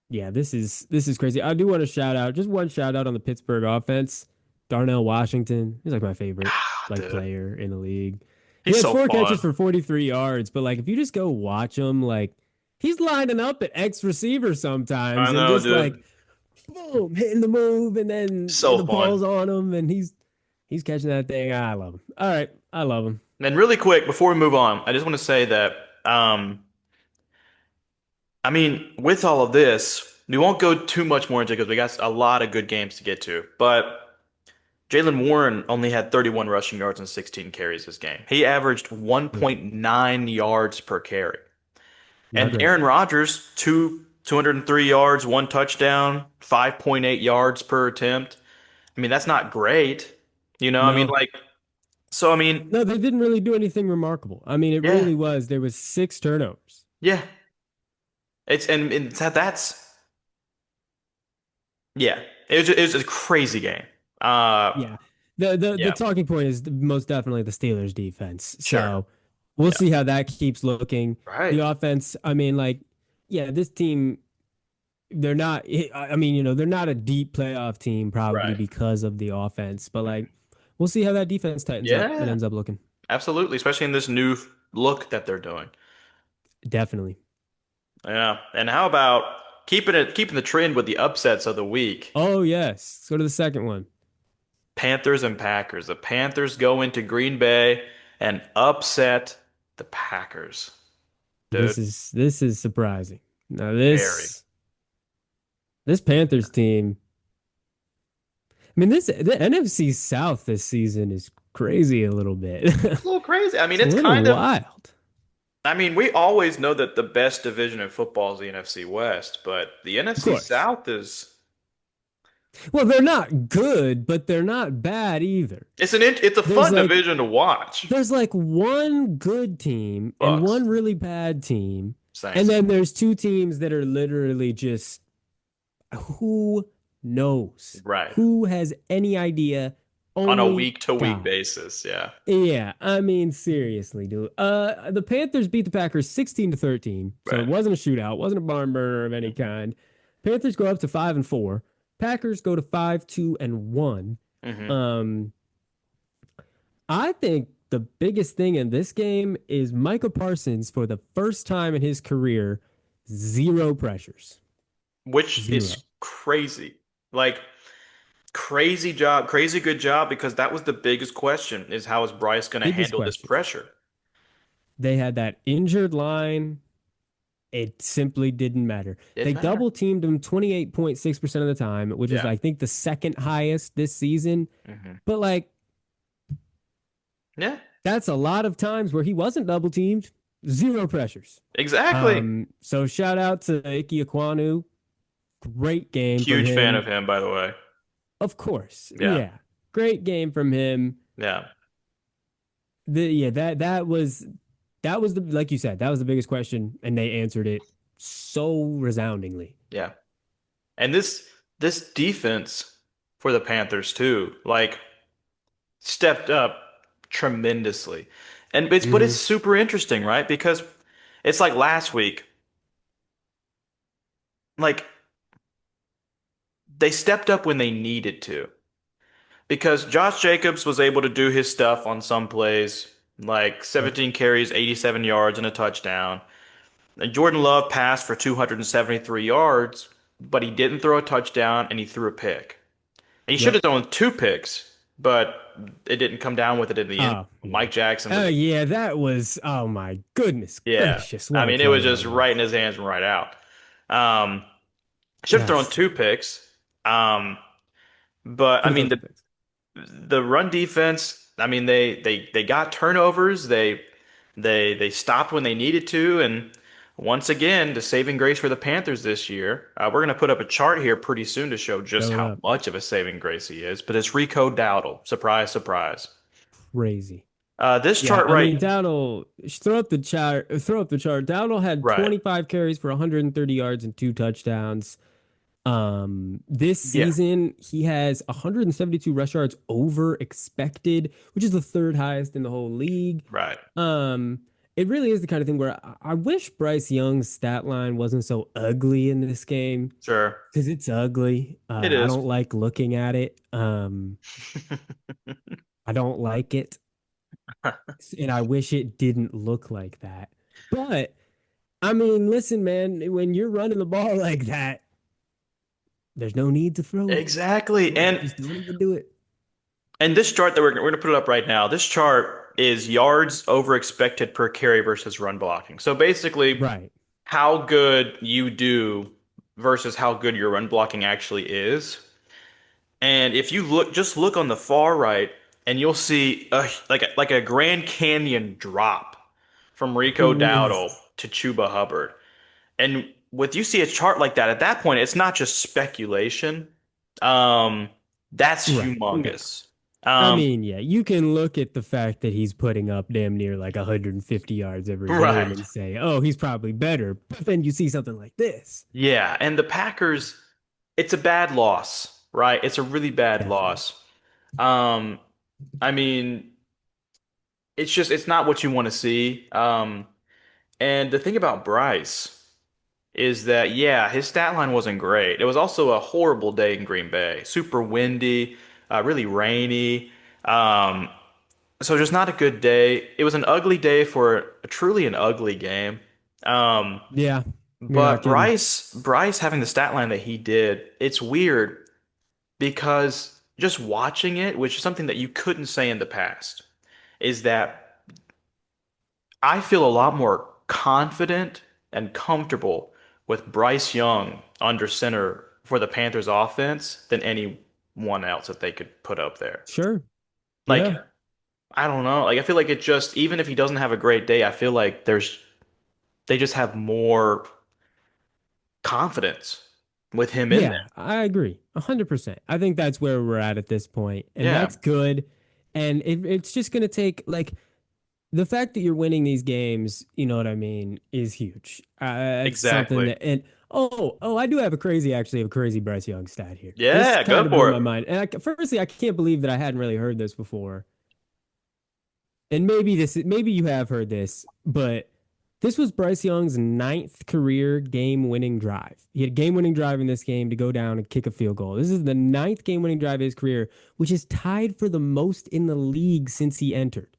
yeah, this is crazy. I do want to shout out just one shout out on the Pittsburgh offense. Darnell Washington, he's like my favorite Ah, like dude, player in the league. He he's had so 4 catches fun. for 43 yards, but like if you just go watch him, like he's lining up at X receiver I sometimes and know, just like dude. boom, hitting the move, and then So the fun. ball's on him, and he's catching that thing. I love him. All right, I love him. And really quick, before we move on, I just want to say that, I mean, with all of this, we won't go too much more into it because we got a lot of good games to get to. But Jalen Warren only had 31 rushing yards and 16 carries this game. He averaged Yeah, 1.9 yards per carry. not And great. Aaron Rodgers, 203 yards, 1 touchdown, 5.8 yards per attempt. I mean, that's not great. I mean, No, like, so I mean, no, they didn't really do anything remarkable. I mean, it yeah, really was. There was 6 turnovers. yeah. And that's yeah. It was a crazy game. Uh, Yeah. The yeah, talking point is most definitely the Steelers defense. sure. So we'll Yeah. see how that keeps looking. The Right. offense, I mean, like, yeah, this team, they're not, I mean, they're not a deep playoff team probably Right. because of the offense, but like, we'll see how that defense tightens up and Yeah, ends up looking. absolutely. Especially in this new look that they're doing. Definitely. Yeah. And how about keeping the trend with the upsets of the week? Oh, yes. Let's go to the second one. Panthers and Packers. The Panthers go into Green Bay and upset the Packers. Dude, This is surprising. Now very. this Panthers team, I mean, the NFC South this season is crazy a little bit. It's a little crazy. I mean, It's a it's little kind of wild. I mean, we always know that the best division in football is the NFC West, but the Of NFC course. South is Well, they're not good, but they're not bad either. it's a There's fun like division to watch. there's like one good team and Bucks, one really bad team, and Saints. then there's two teams that are literally just who knows? Right. Who has any idea? On a Only week to week God. basis, yeah. Yeah, I mean seriously, dude. The Panthers beat the Packers 16-13, so it Right. wasn't a shootout, wasn't a barn burner of any kind. Panthers go up to 5-4. Packers go to 5-2-1. Hmm. Um, I think the biggest thing in this game is Micah Parsons for the first time in his career, zero pressures. Which Zero. is crazy. Like crazy job, crazy good job because that was the biggest question is how is Bryce going to Biggest handle this question. pressure? They had that injured line. It simply didn't matter. Didn't They matter. double teamed him 28.6% of the time, which is, Yeah. I think, the second highest this season. Hmm. But like, Yeah. that's a lot of times where he wasn't double teamed, zero pressures. Exactly. So shout out to Ike Ekwonu. Great game from Huge fan him. of him, by the way. Of course. Yeah. Yeah. Great game from him. Yeah. Yeah, that was the, like you said, that was the biggest question, and they answered it so resoundingly. Yeah. And this defense for the Panthers too, like stepped up tremendously. And it's Hmm. super interesting, right? Because it's like last week, like they stepped up when they needed to. Because Josh Jacobs was able to do his stuff on some plays, like Yep. 17 carries, 87 yards and a touchdown. And Jordan Love passed for 273 yards, but he didn't throw a touchdown and he threw a pick. And he should have Yep. thrown two picks, but it didn't come down with it in the end. Oh, yeah. Mike Jackson Oh, was, yeah, that was, oh my goodness yeah. gracious, I what a mean, it play was that just right was. in his hands and right out. Um, should have thrown Yes. two picks. Um, but I Could have mean, thrown two picks. the run defense, I mean, they got turnovers. They stopped when they needed to, and once again, the saving grace for the Panthers this year. We're gonna put up a chart here pretty soon to show just Throw it how up. much of a saving grace he is. But it's Rico Dowdle. Surprise, surprise. Crazy. This Yeah, chart I mean, right, Dowdle, throw up the chart, throw up the chart. Dowdle had right, 25 carries for 130 yards and two touchdowns. This yeah, season he has 172 rush yards over expected, which is the third highest in the whole league. right, Um, it really is the kind of thing where I wish Bryce Young's stat line wasn't so ugly in this game sure, because it's ugly. it I is. don't like looking at it. I don't like it, and I wish it didn't look like that. But I mean, listen, man, when you're running the ball like that, there's no need to throw it. Exactly, Just don't even do it. and this chart that we're gonna put it up right now. This chart is yards over expected per carry versus run blocking. So basically, Right. how good you do versus how good your run blocking actually is. And if you just look on the far right, and you'll see like a Grand Canyon drop from Rico Dowdle Crazy. to Chuba Hubbard. And with you see a chart like that, at that point, it's not just speculation. Um, that's Right. No. humongous. I Um, mean, yeah, you can look at the fact that he's putting up damn near like 150 yards every game right. and say, oh, he's probably better. But then you see something like this. Yeah, and the Packers, it's a bad loss, right? It's a really bad Definitely. loss. Um, I mean, it's not what you want to see. And the thing about Bryce is that yeah, his stat line wasn't great. It was also a horrible day in Green Bay. Super windy, really rainy. Um, so just not a good day. It was an ugly day for truly an ugly game. Um, Yeah, you're not but kidding. Bryce having the stat line that he did, it's weird because just watching it, which is something that you couldn't say in the past, is that I feel a lot more confident and comfortable with Bryce Young under center for the Panthers offense than anyone else that they could put up there. Sure. Like, Yeah. I don't know. Like, I feel like it just, even if he doesn't have a great day, I feel like they just have more confidence with him in there. Yeah, I agree. 100%. I think that's where we're at this point, and Yeah, that's good. And it's just going to take like the fact that you're winning these games, you know what I mean, is huge. It's something exactly. that, and I do have a crazy Bryce Young stat here. This Yeah, kind go of blew for my it. mind. And firstly, I can't believe that I hadn't really heard this before. And maybe you have heard this, but this was Bryce Young's ninth career game-winning drive. He had a game-winning drive in this game to go down and kick a field goal. This is the ninth game-winning drive of his career, which is tied for the most in the league since he entered.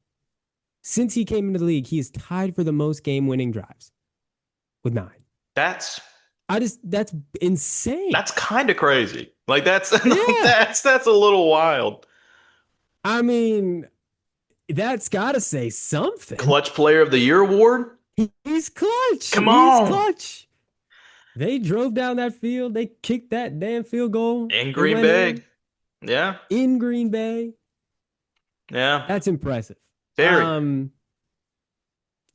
Since he came into the league, he is tied for the most game-winning drives with nine. That's That's insane. that's kind of crazy. Like that's like Yeah. that's a little wild. I mean, That's got to say something. Clutch Player of the Year award? He's clutch. Come He's on. clutch. They drove down that field. They kicked that damn field goal. In It Green went Bay. in Yeah. in Green Bay. Yeah. That's impressive. Very. Um,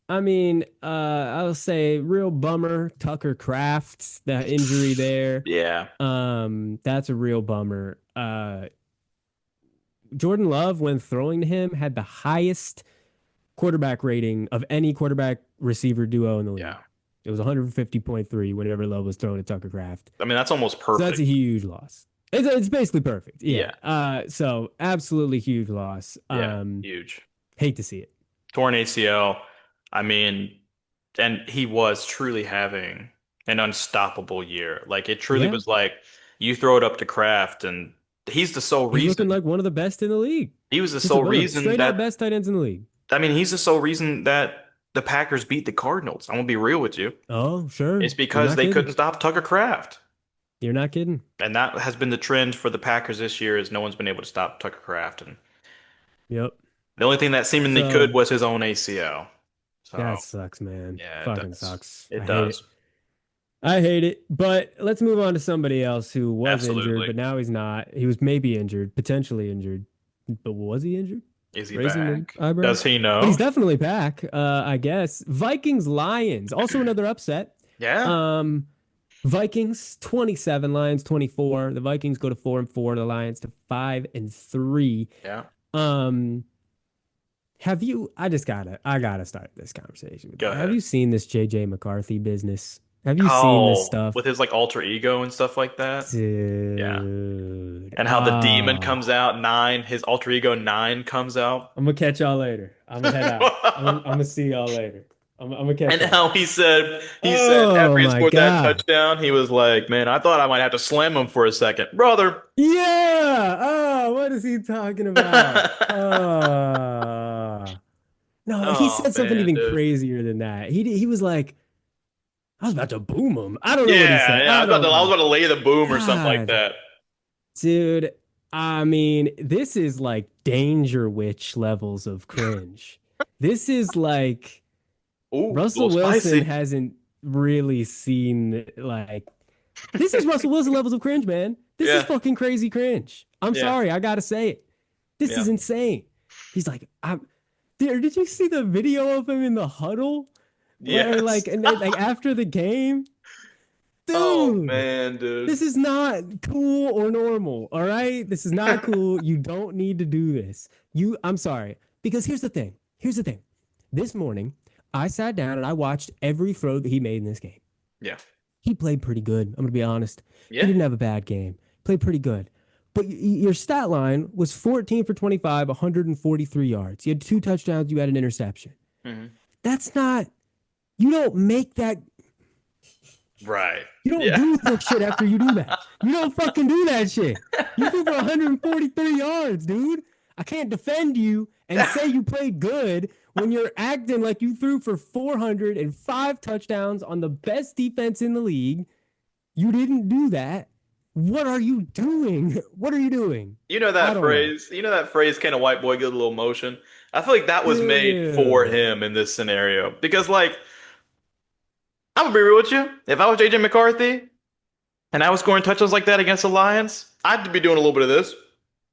I mean, I'll say real bummer. Tucker Kraft, that injury there. Yeah. That's a real bummer. Jordan Love, when throwing to him, had the highest quarterback rating of any quarterback receiver duo in the league. Yeah. It was 150.3 whenever Love was throwing to Tucker Kraft. I mean, that's almost So that's a perfect. huge loss. It's basically perfect. Yeah. Yeah. So absolutely huge loss. Yeah. Huge. Hate to see it. Torn ACL. I mean, and he was truly having an unstoppable year. Like it truly Yeah. was like you throw it up to Kraft and he's the sole He's looking reason. like one of the best in the league. He was the Just sole one of the reason straight out that best tight ends in the league. I mean, he's the sole reason that the Packers beat the Cardinals. I'm gonna be real with you. Oh, sure. It's You're because not they kidding. couldn't stop Tucker Kraft. You're not kidding. And that has been the trend for the Packers this year is no one's been able to stop Tucker Kraft. And Yep. the only thing that seemingly could So was his own ACL. So that sucks, man. yeah, it Fucking does. sucks. It I hate does. it. I hate it. But let's move on to somebody else who was injured, Absolutely. but now he's not. He was maybe injured, potentially injured. But was he injured? Is he Raising the back? Does eyebrows. he But he's know? definitely back, I guess. Vikings Lions, also another upset. Yeah. Um, Vikings 27, Lions 24. The Vikings go to 4-4, the Lions to 5-3. Yeah. Um, I gotta start this conversation with Go you. Have ahead. you seen this JJ McCarthy business? Have you seen this Oh, stuff? with his like alter ego and stuff like that. Yeah. Dude. And how the demon comes out, nine, his alter ego nine comes out. I'm gonna catch y'all later. I'm gonna head out. I'm gonna see y'all later. I'm gonna catch And y'all. how he said Oh after he my scored that God. touchdown, he was like, "Man, I thought I might have to slam him for a second, brother." Yeah. Oh, what is he talking about? No, he Oh said something man, even dude. crazier than that. He was like, I was about to boom him. I don't know what he Yeah, said. yeah. I I was about to, don't I was know. about to lay the boom or something like God, that. dude. I mean, this is like Danger Witch levels of cringe. This is like Ooh, a Russell little Wilson spicy. hasn't really seen like this is Russell Wilson levels of cringe, man. This is Yeah, fucking crazy cringe. I'm yeah, sorry, I gotta say it. This yeah, is insane. He's like, did you see the video of him in the huddle? Where like yes. and then, like after the game? Oh Dude, man, this dude. is not cool or normal. All right? This is not cool. You don't need to do this. I'm sorry. Because here's the thing. Here's the thing. This morning, I sat down and I watched every throw that he made in this game. Yeah, He played pretty good. I'm going to be honest. He yeah. didn't have a bad game. Played pretty good. But your stat line was 14 for 25, 143 yards. You had two touchdowns, you had an interception. Hmm. That's not, you don't make that, Right. you don't Yeah. do that shit after you do that. You don't fucking do that shit. You threw for 143 yards, dude. I can't defend you and say you played good when you're acting like you threw for 405 touchdowns on the best defense in the league. You didn't do that. What are you doing? What are you doing? You know I that don't know. phrase? You know that phrase, can a white boy get a little motion? I feel like that was made for Dude. him in this scenario. Because, like, I'm gonna be real with you. If I was JJ McCarthy and I was scoring touchdowns like that against the Lions, I'd be doing a little bit of this.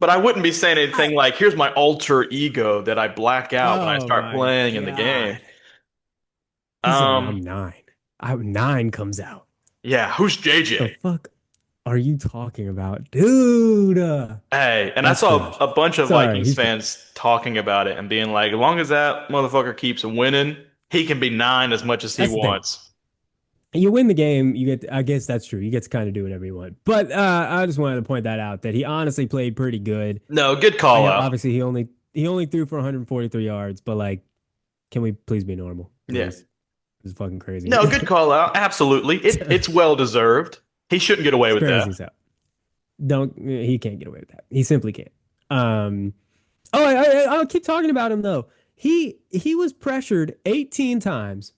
But I wouldn't be saying I, anything like, here's my alter ego that I black out when I oh start my playing in the game. God. He said, Um, I'm nine. Nine comes out. yeah, who's The JJ? fuck are you talking about? Dude. Hey, and I That's saw cringe. a bunch of Sorry. Vikings He's cringe. fans talking about it and being like, as long as that motherfucker keeps winning, he can be nine as much as he That's the thing. wants. You win the game, you get, I guess that's true. You get to kind of do whatever you want. But I just wanted to point that out that he honestly played pretty good. No, good I call know out. obviously he only threw for 143 yards, but like, can we please be normal? Yeah. Please. This is fucking crazy. No, good call out. Absolutely. It's well deserved. He shouldn't get away It's with crazy that. so. He can't get away with that. He simply can't. Um I'll keep talking about him though. He was pressured 18 times,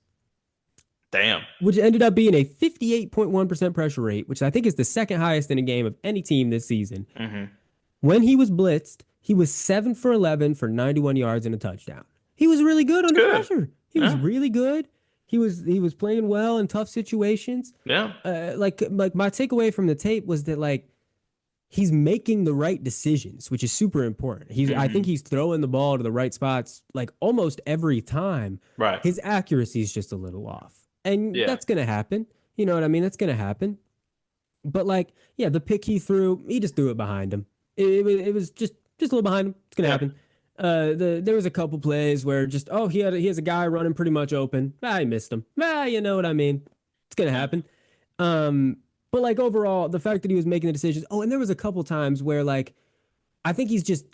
Damn. which ended up being a 58.1% pressure rate, which I think is the second highest in a game of any team this season. Hmm. When he was blitzed, He was 7 for 11 for 91 yards and a touchdown. He was really good It's under good. pressure. He was Yeah. really good. He was playing well in tough situations. Yeah. Like my takeaway from the tape was that like he's making the right decisions, which is super important. I think Hmm. he's throwing the ball to the right spots like almost every time. Right. His accuracy is just a little off. And Yeah. that's going to happen. You know what I mean? That's going to happen. But like, yeah, the pick he just threw it behind him. It was just a little behind him. It's gonna Yeah. happen. There was a couple plays where just he has a guy running pretty much open. I missed him. You know what I mean? It's gonna Yeah. happen. Um, but like overall, the fact that he was making the decisions. Oh, and there was a couple times where like I think he's just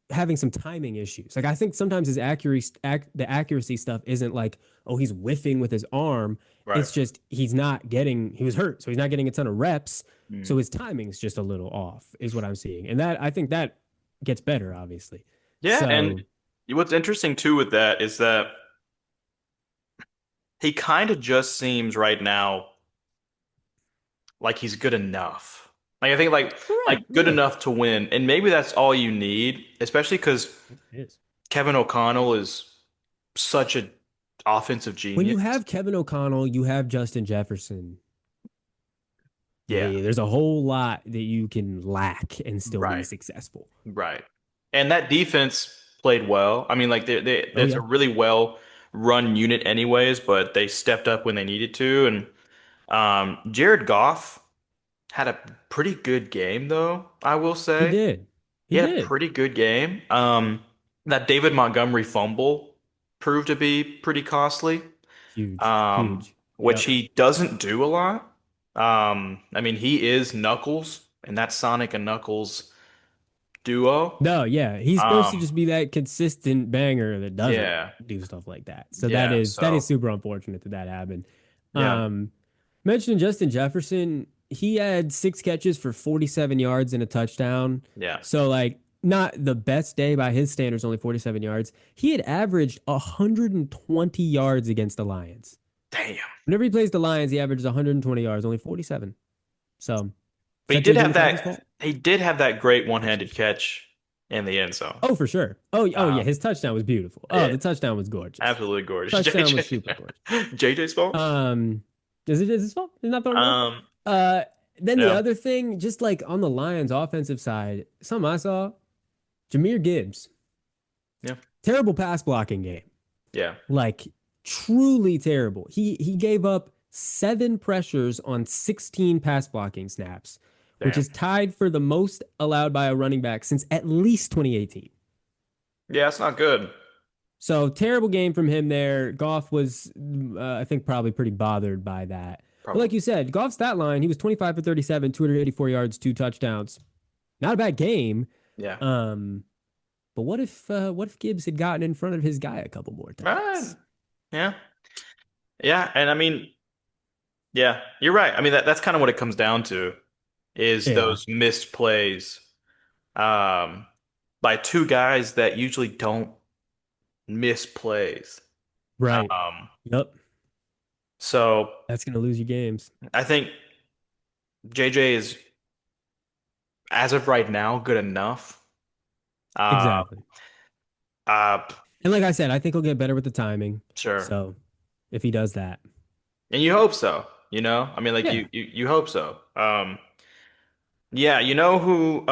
having some timing issues. Like I think sometimes the accuracy stuff isn't like, oh, he's whiffing with his arm. Right. It's just he was hurt, so he's not getting a ton of reps. So Mm. his timing's just a little off, is what I'm seeing. And that I think that gets better, obviously. Yeah. And So what's interesting too with that is that he kind of just seems right now like he's good enough. Like I think like right, good yeah, enough to win. And maybe that's all you need, especially because it is. Kevin O'Connell is such an offensive When you genius. have Kevin O'Connell, you have Justin Jefferson. Yeah. There's a whole lot that you can lack and still be Right. successful. Right. And that defense played well. I mean, like Oh that's yeah, a really well run unit anyways, but they stepped up when they needed to. And Jared Goff had a pretty good game though, I will he say. did. He He had a did. pretty good game. That David Montgomery fumble proved to be pretty costly. Huge, Um, huge. which Yep. he doesn't do a lot. I mean, he is Knuckles, and that Sonic and Knuckles duo. No, yeah, he's supposed to Um, just be that consistent banger that doesn't yeah, do stuff like that. So yeah. that is So super unfortunate that that happened. yeah, Um, mentioning Justin Jefferson, he had 6 catches for 47 yards and a touchdown. yeah. So like not the best day by his standards, only 47 yards. He had averaged 120 yards against the Lions. Damn. Whenever he plays the Lions, he averages 120 yards, only 47. So is But that J.J. McCarthy's fault? he did have that great one-handed catch in the end zone. Oh, for sure. Oh yeah, Um, his touchdown was beautiful. Oh, yeah, the touchdown was gorgeous. absolutely gorgeous. Touchdown was JJ, super gorgeous. JJ's fault. Um, is his fault? He's not throwing the ball. Um, Uh, then the yeah, other thing, just like on the Lions' offensive side, something I saw, Jahmyr Gibbs, yeah, terrible pass blocking game, yeah. like truly terrible. He gave up 7 pressures on 16 pass blocking snaps, which Damn. is tied for the most allowed by a running back since at least 2018. Yeah, it's not good. So terrible game from him there. Goff was, I think, probably pretty bothered by that. But Probably. like you said, Goff's stat line, he was 25 for 37, 284 yards, 2 touchdowns. Not a bad game. Yeah. Um, but what if Gibbs had gotten in front of his guy a couple more Right. times? Yeah. Yeah. And I mean, yeah, you're right. I mean, that's kind of what it comes down to is Yeah, those missed plays um, by two guys that usually don't miss plays. right. Um, Yep. so That's gonna lose you games. I think JJ is, as of right now, good enough. Uh, Exactly. uh, And like I said, I think he'll get better with the timing. sure. So if he does that, And you hope so, you know? I mean, like yeah. you hope so. Yeah, you know who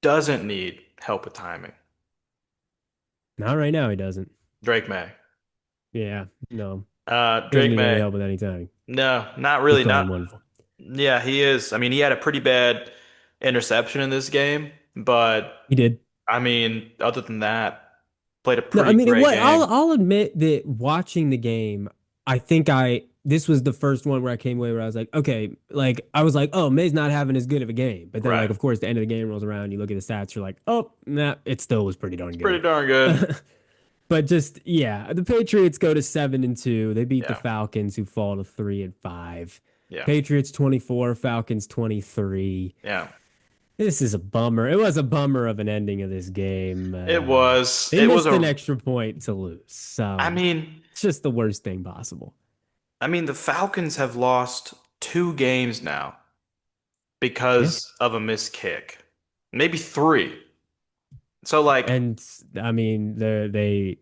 doesn't need help with timing? Not right now, he doesn't. Drake May. Yeah, no. He doesn't Drake need any May. help with any timing. No, not He's really. playing Not. wonderful. Yeah, he is. I mean, he had a pretty bad interception in this game, but He did. I mean, other than that, played a No, I pretty mean, great game. I'll admit that watching the game, I think this was the first one where I came away where I was like, okay, like I was like, oh, May's not having as good of a game. But then, like, Right. of course, the end of the game rolls around, you look at the stats, you're like, oh, nah, it still was pretty darn It's pretty good. darn good. But just yeah, the Patriots go to 7-2. They beat the Yeah. Falcons, who fall to 3-5. Yeah. Patriots 24, Falcons 23. Yeah. This is a bummer. It was a bummer of an ending of this game. It was. They It was missed an a. extra point to lose. I So mean, it's just the worst thing possible. the Falcons have lost 2 games now Yeah. because of a missed kick. Maybe 3. So like And I mean, I'd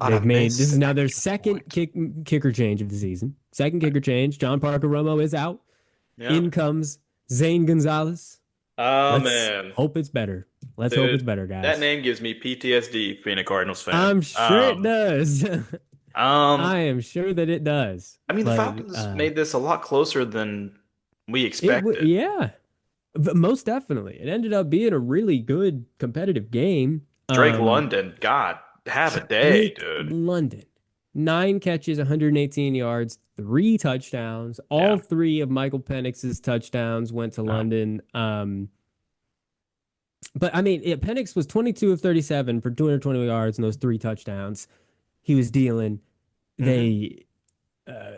have they've made this missed is an now their extra second point. kicker change of the season. Second kicker change. John Parker Romo is out. Yeah. In comes Zane Gonzalez. Oh Let's man, hope it's better. Let's hope it's dude, better, that guys. name gives me PTSD being a Cardinals fan. I'm sure it does. Um, I am sure that it does. I mean the But Falcons made this a lot closer than we it expected. yeah, most definitely. It ended up being a really good competitive game. Drake London, God, have a day, Drake dude. London, 9 catches, 118 yards, 3 touchdowns. All Yeah. three of Michael Penix's touchdowns went to Yeah. London. But I mean, Penix was 22 of 37 for 220 yards and those 3 touchdowns. He was dealing. Hmm. They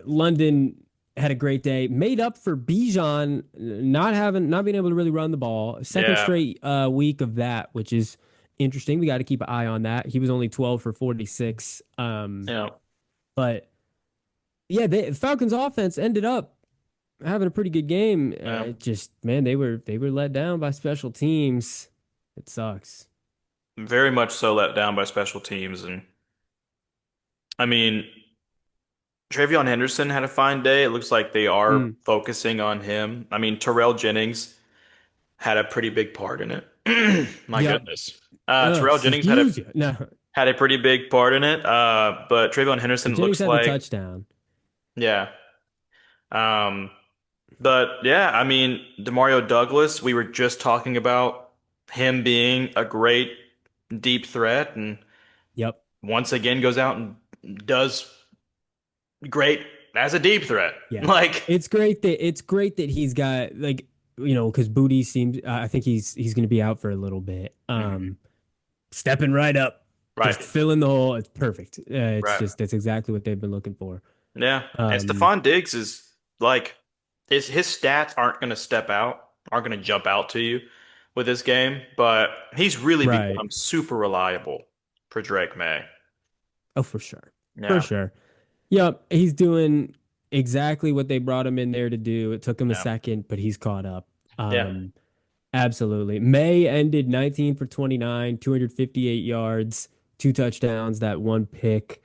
London had a great day, made up for Bijan not being able to really run the ball. Second Yeah. straight week of that, which is interesting. We got to keep an eye on that. He was only 12 for 46. Yeah. But yeah, the Falcons offense ended up having a pretty good game. Yeah. Just man, they were let down by special teams. It sucks. Very much so let down by special teams. And I mean, Travion Henderson had a fine day. It looks like they are Mm, focusing on him. I mean, Terrell Jennings had a pretty big part in it. My yep. goodness. Oh, Terrell Jennings had excuse you. No, a pretty big part in it. But Travion Henderson Jennings looks had the like, touchdown. yeah. Um, but yeah, I mean, Demario Douglas, we were just talking about him being a great deep threat, and Yep. once again goes out and does great as a deep threat. Yeah. Like, It's great that he's got like because Booty seems I think he's going to be out for a little bit. mhm. Stepping right up, Right, just filling the hole. It's perfect. It's right. just that's exactly what they've been looking for. Yeah. And Um, Stephon Diggs is like his stats aren't gonna jump out to you with this game, but he's really right. become super reliable for Drake May. Oh, for sure. For Yeah. sure. Yep. He's doing exactly what they brought him in there to do. It took him a Yeah. second, but he's caught up. Yeah. Absolutely. May ended 19 for 29, 258 yards, 2 touchdowns, that one pick.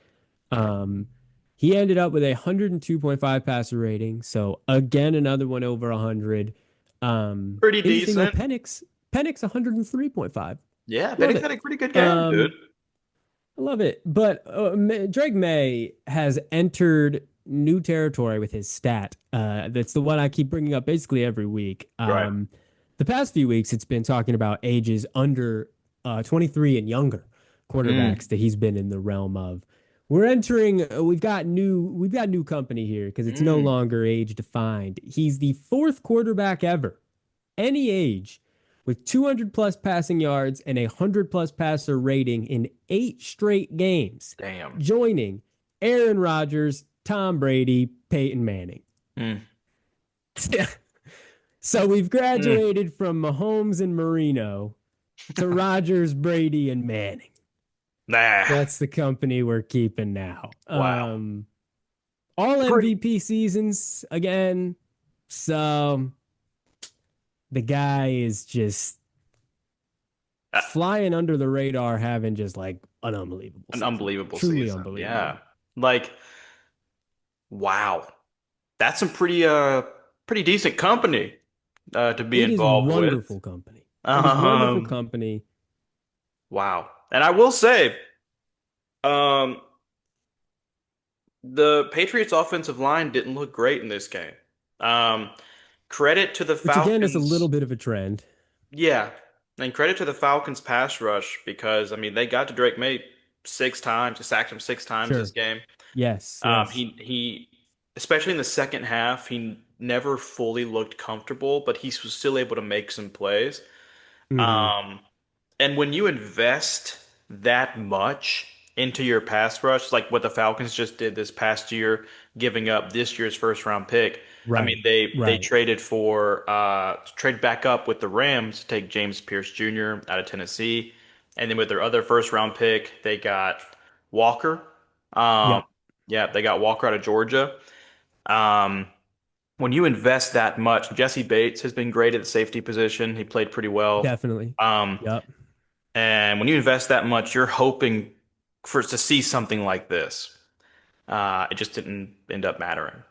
Um, he ended up with a 102.5 passer rating. So again, another one over 100. Pretty Interesting though, decent. Penix 103.5. Yeah, Love Penny's had it. a pretty good game, dude. Um, I love it. But Drake May has entered new territory with his stat. That's the one I keep bringing up basically every week. Right. The past few weeks, it's been talking about ages under 23 and younger Mm, quarterbacks that he's been in the realm of. We're entering. We've got new company here because it's no mm, longer age defined. He's the fourth quarterback ever, any age, with 200 plus passing yards and a 100 plus passer rating in 8 straight games, damn. joining Aaron Rodgers, Tom Brady, Peyton Manning. Mm, So we've mm. graduated from Mahomes and Marino to Rodgers, Brady, and Manning. Nah. That's the company we're keeping now. Wow. All Pretty. MVP seasons again. So the guy is just uh, flying under the radar, having just like an unbelievable an season. unbelievable Truly season. unbelievable. Yeah. Like, wow. That's some pretty decent company to be It is involved with. wonderful company. It is wonderful Um, company. wow. And I will say, um, the Patriots offensive line didn't look great in this game. Um, credit to the Which again is a little Falcons. bit of a trend. Yeah. And credit to the Falcons pass rush because I mean they got to Drake May 6 times, they sacked him 6 times this Sure. game. Yes, yes. He especially in the second half, he never fully looked comfortable, but he was still able to make some plays. Hmm. Um, and when you invest that much into your pass rush, like what the Falcons just did this past year, giving up this year's first round pick, I mean Right. they Right. trade back up with the Rams to take James Pierce Jr. out of Tennessee, and then with their other first round pick, they got Walker. Um, Yep. yeah, they got Walker out of Georgia. Um, when you invest that much, Jesse Bates has been great at the safety position. He played pretty well. Definitely. Um, Yep. And when you invest that much, you're hoping for to see something like this. It just didn't end up mattering.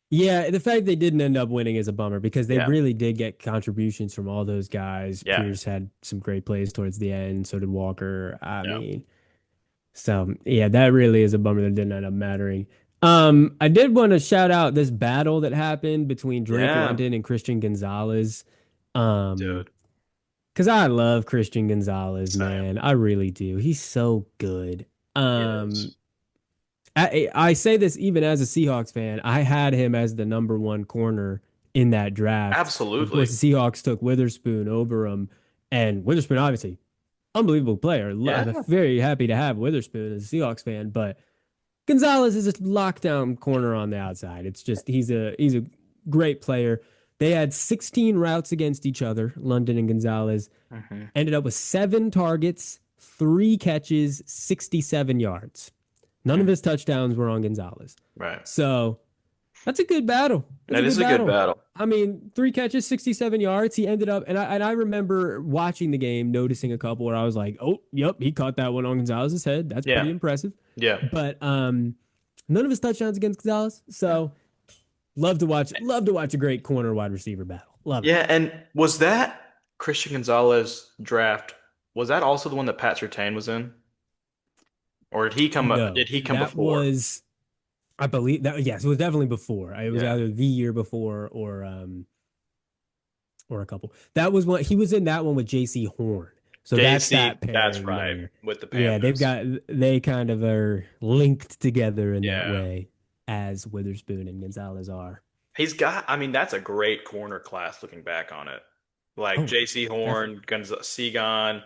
Yeah, the fact they didn't end up winning is a bummer because they Yeah. really did get contributions from all those guys. Yeah. Pierce had some great plays towards the end, so did Walker. I Yeah. mean, so yeah, that really is a bummer that didn't end up mattering. I did want to shout out this battle that happened between Drake Yeah. London and Christian Gonzalez. Um, Dude. because I love Christian Gonzalez, Same. man. I really do. He's so good. He Um, is. I say this even as a Seahawks fan. I had him as the number one corner in that draft. Of Absolutely. course, the Seahawks took Witherspoon over him, and Witherspoon, obviously, unbelievable player. I'm Yeah. very happy to have Witherspoon as a Seahawks fan, but Gonzalez is a lockdown corner on the outside. It's just he's a great player. They had 16 routes against each other, London and Gonzalez. Hmm. Ended up with 7 targets, 3 catches, 67 yards. None of Mm. his touchdowns were on Gonzalez. Right. So that's a good battle. That's a That good is a good battle. battle. I mean, 3 catches, 67 yards. He ended up, and I remember watching the game, noticing a couple where I was like, oh, yep, he caught that one on Gonzalez's head. That's Yeah. pretty impressive. Yeah. But none of his touchdowns against Gonzalez. So love to watch a great corner wide receiver battle. Love it. Yeah. And was that Christian Gonzalez draft? Was that also the one that Pat Surtain was in? Or did he come up? No, Did he come that before? was I believe that yes, it was definitely before. It was Yeah. either the year before or a couple. That was what he was in that one with JC Horn. So that's JC, that that's pairing right, there. with the Yeah, Panthers. they kind of are linked together in that Yeah. way as Witherspoon and Gonzalez are. He's got, I mean, that's a great corner class looking back on it. Like Oh, JC definitely. Horn, Gonz Segon,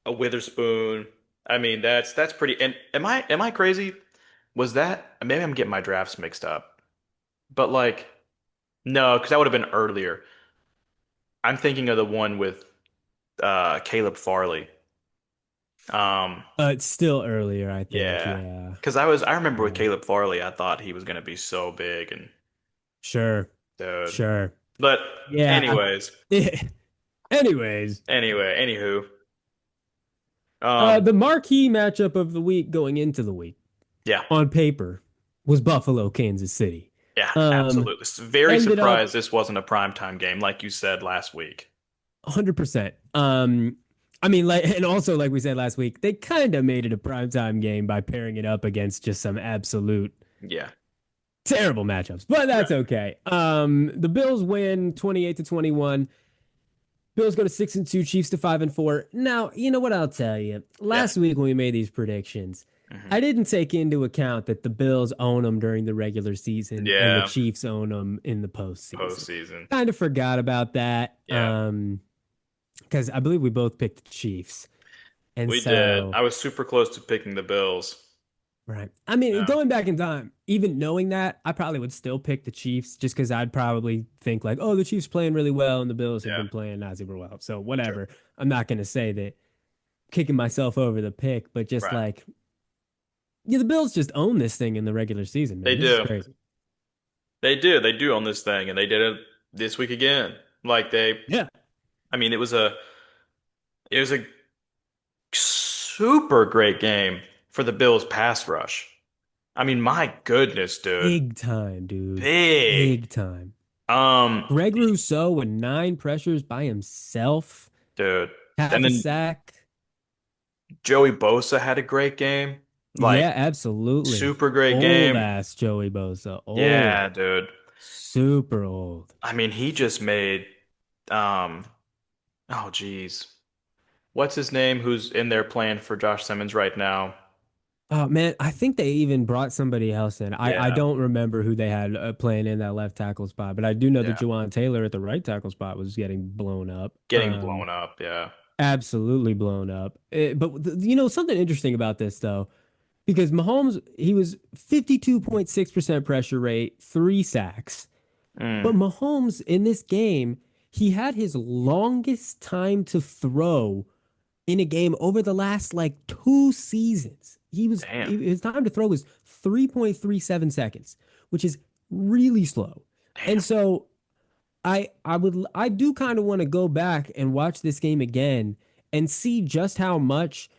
a Witherspoon. I mean, that's pretty. And am I crazy? Was that maybe I'm getting my drafts mixed up? But like, no, because that would have been earlier. I'm thinking of the one with Caleb Farley. Um, It's still earlier, I think. yeah, Yeah. because I remember with Yeah. Caleb Farley, I thought he was gonna be so big and Sure. dude. Sure. But Yeah. anyways, Anyways, anywho, um, the marquee matchup of the week going into the week yeah, on paper was Buffalo, Kansas City. yeah, Um, absolutely. Very ended up surprised this wasn't a primetime game, like you said last week. 100%. I mean, like, and also like we said last week, they kind of made it a primetime game by pairing it up against just some absolute Yeah, terrible matchups, but right. that's okay. The Bills win 28-21. Bills go to 6-2, Chiefs to 5-4. Now, you know what I'll tell you. Yeah. Last week when we made these predictions, Hmm. I didn't take into account that the Bills own them during the regular season and the Yeah, Chiefs own them in the postseason. postseason. Kind of forgot about that. Yeah, Because I believe we both picked the Chiefs. And we did. so, I was super close to picking the Bills. right. I mean, Yeah, going back in time, even knowing that, I probably would still pick the Chiefs just because I'd probably think like, oh, the Chiefs playing really well and the Bills have yeah, been playing not super well. So true. whatever. I'm not going to say that kicking myself over the pick, but just Right. like, yeah, the Bills just own this thing in the regular season, They man. This is do. crazy. They do. They do on this thing, and they did it this week again. Like Yeah. I mean, it was a super great game for the Bills pass rush. I mean, my goodness, dude. Big time, dude. Big. Big time. Um, Greg Rousseau with 9 pressures by himself, dude. And half a then sack. Joey Bosa had a great game. Like, Yeah, absolutely. super great Old game. ass Joey Bosa. Yeah, Old. dude. Super old. I mean, he just made um oh geez. What's his name who's in there playing for Josh Simmons right now? Oh man, I think they even brought somebody else in. I Yeah. don't remember who they had playing in that left tackle spot, but I do know that Yeah. Jawan Taylor at the right tackle spot was getting blown up. Getting blown up, yeah. Absolutely blown up. But something interesting about this though, because Mahomes he was 52.6% pressure rate, 3 sacks. But Mm, Mahomes in this game, he had his longest time to throw in a game over the last like 2 seasons. damn. His time to throw was 3.37 seconds, which is really slow. And Damn. so I do kind of want to go back and watch this game again and see just how much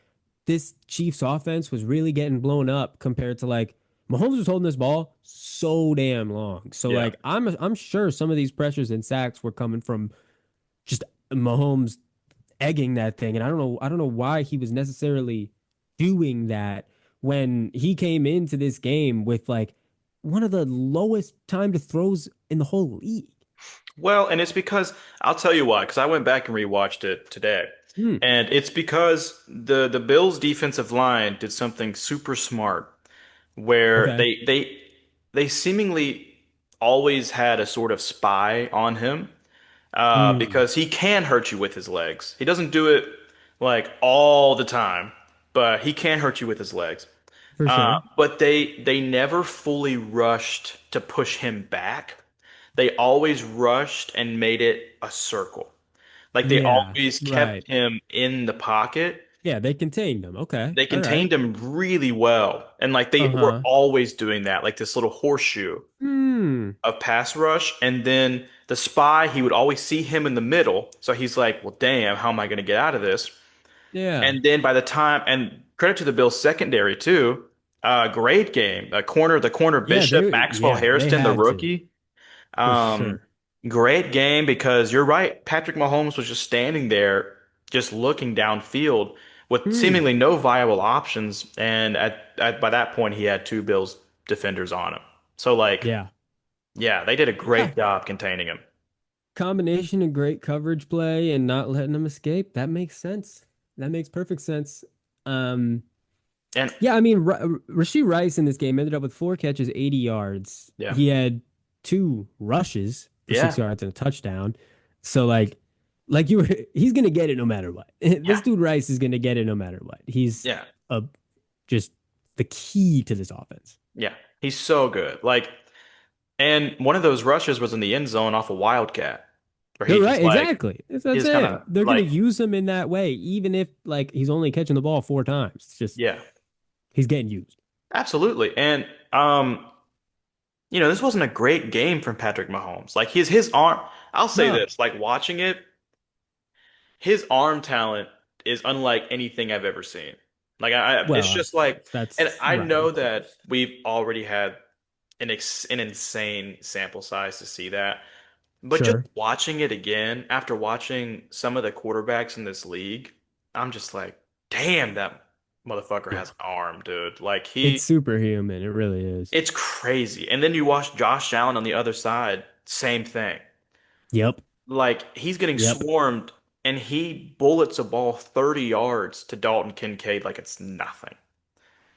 this Chiefs offense was really getting blown up compared to like Mahomes was holding this ball so damn long. So Yeah. like I'm sure some of these pressures and sacks were coming from just Mahomes egging that thing. And I don't know why he was necessarily doing that when he came into this game with like one of the lowest time to throws in the whole league. Well, and it's because I'll tell you why, because I went back and rewatched it today. Hmm. And it's because the Bills defensive line did something super smart where Okay. they seemingly always had a sort of spy on him Hmm. because he can hurt you with his legs. He doesn't do it like all the time, but he can hurt you with his legs. For sure. But they never fully rushed to push him back. They always rushed and made it a circle. Like they Yeah. always kept Right. him in the pocket. Yeah, they contained him. Okay. They All right. contained him really well. And like they were Uh-huh. always doing that, like this little horseshoe Hmm. of pass rush. And then the spy, he would always see him in the middle. So he's like, well, damn, how am I going to get out of this? Yeah. And then by the time, and credit to the Bills secondary too, great game. The corner Bishop, Maxwell They Hairston, the had to, rookie. for Um, sure. Great game because you're right. Patrick Mahomes was just standing there, just looking downfield with Hmm. seemingly no viable options. And by that point, he had two Bills defenders on him. So like, Yeah. yeah, they did a Yeah. great job containing him. Combination of great coverage play and not letting them escape. That makes sense. That makes perfect sense. Um, And yeah, I mean, Rashee Rice in this game ended up with 4 catches, 80 yards. yeah, He had 2 rushes for yeah, 6 yards and a touchdown. So like you were, he's gonna get it no matter what. yeah, This dude Rice is gonna get it no matter what. He's yeah, a just the key to this offense. yeah. He's so good. Like, and one of those rushes was in the end zone off a wildcat, where They're he right, just like exactly. That's he what I'm just kind saying. of They're gonna like use him in that way, even if like he's only catching the ball 4 times. It's just yeah, he's getting used. absolutely. And this wasn't a great game from Patrick Mahomes. Like his arm, I'll say No. this, like watching it, his arm talent is unlike anything I've ever seen. Like it's Well, just like, and that's I right, know of that course. we've already had an insane sample size to see that, but just Sure. watching it again after watching some of the quarterbacks in this league, I'm just like, damn, that motherfucker Yeah. has an arm, dude. Like It's superhuman. It really is. it's crazy. And then you watch Josh Allen on the other side, same thing. Yep. Like he's getting Yep. swarmed and he bullets a ball 30 yards to Dalton Kincaid like it's nothing.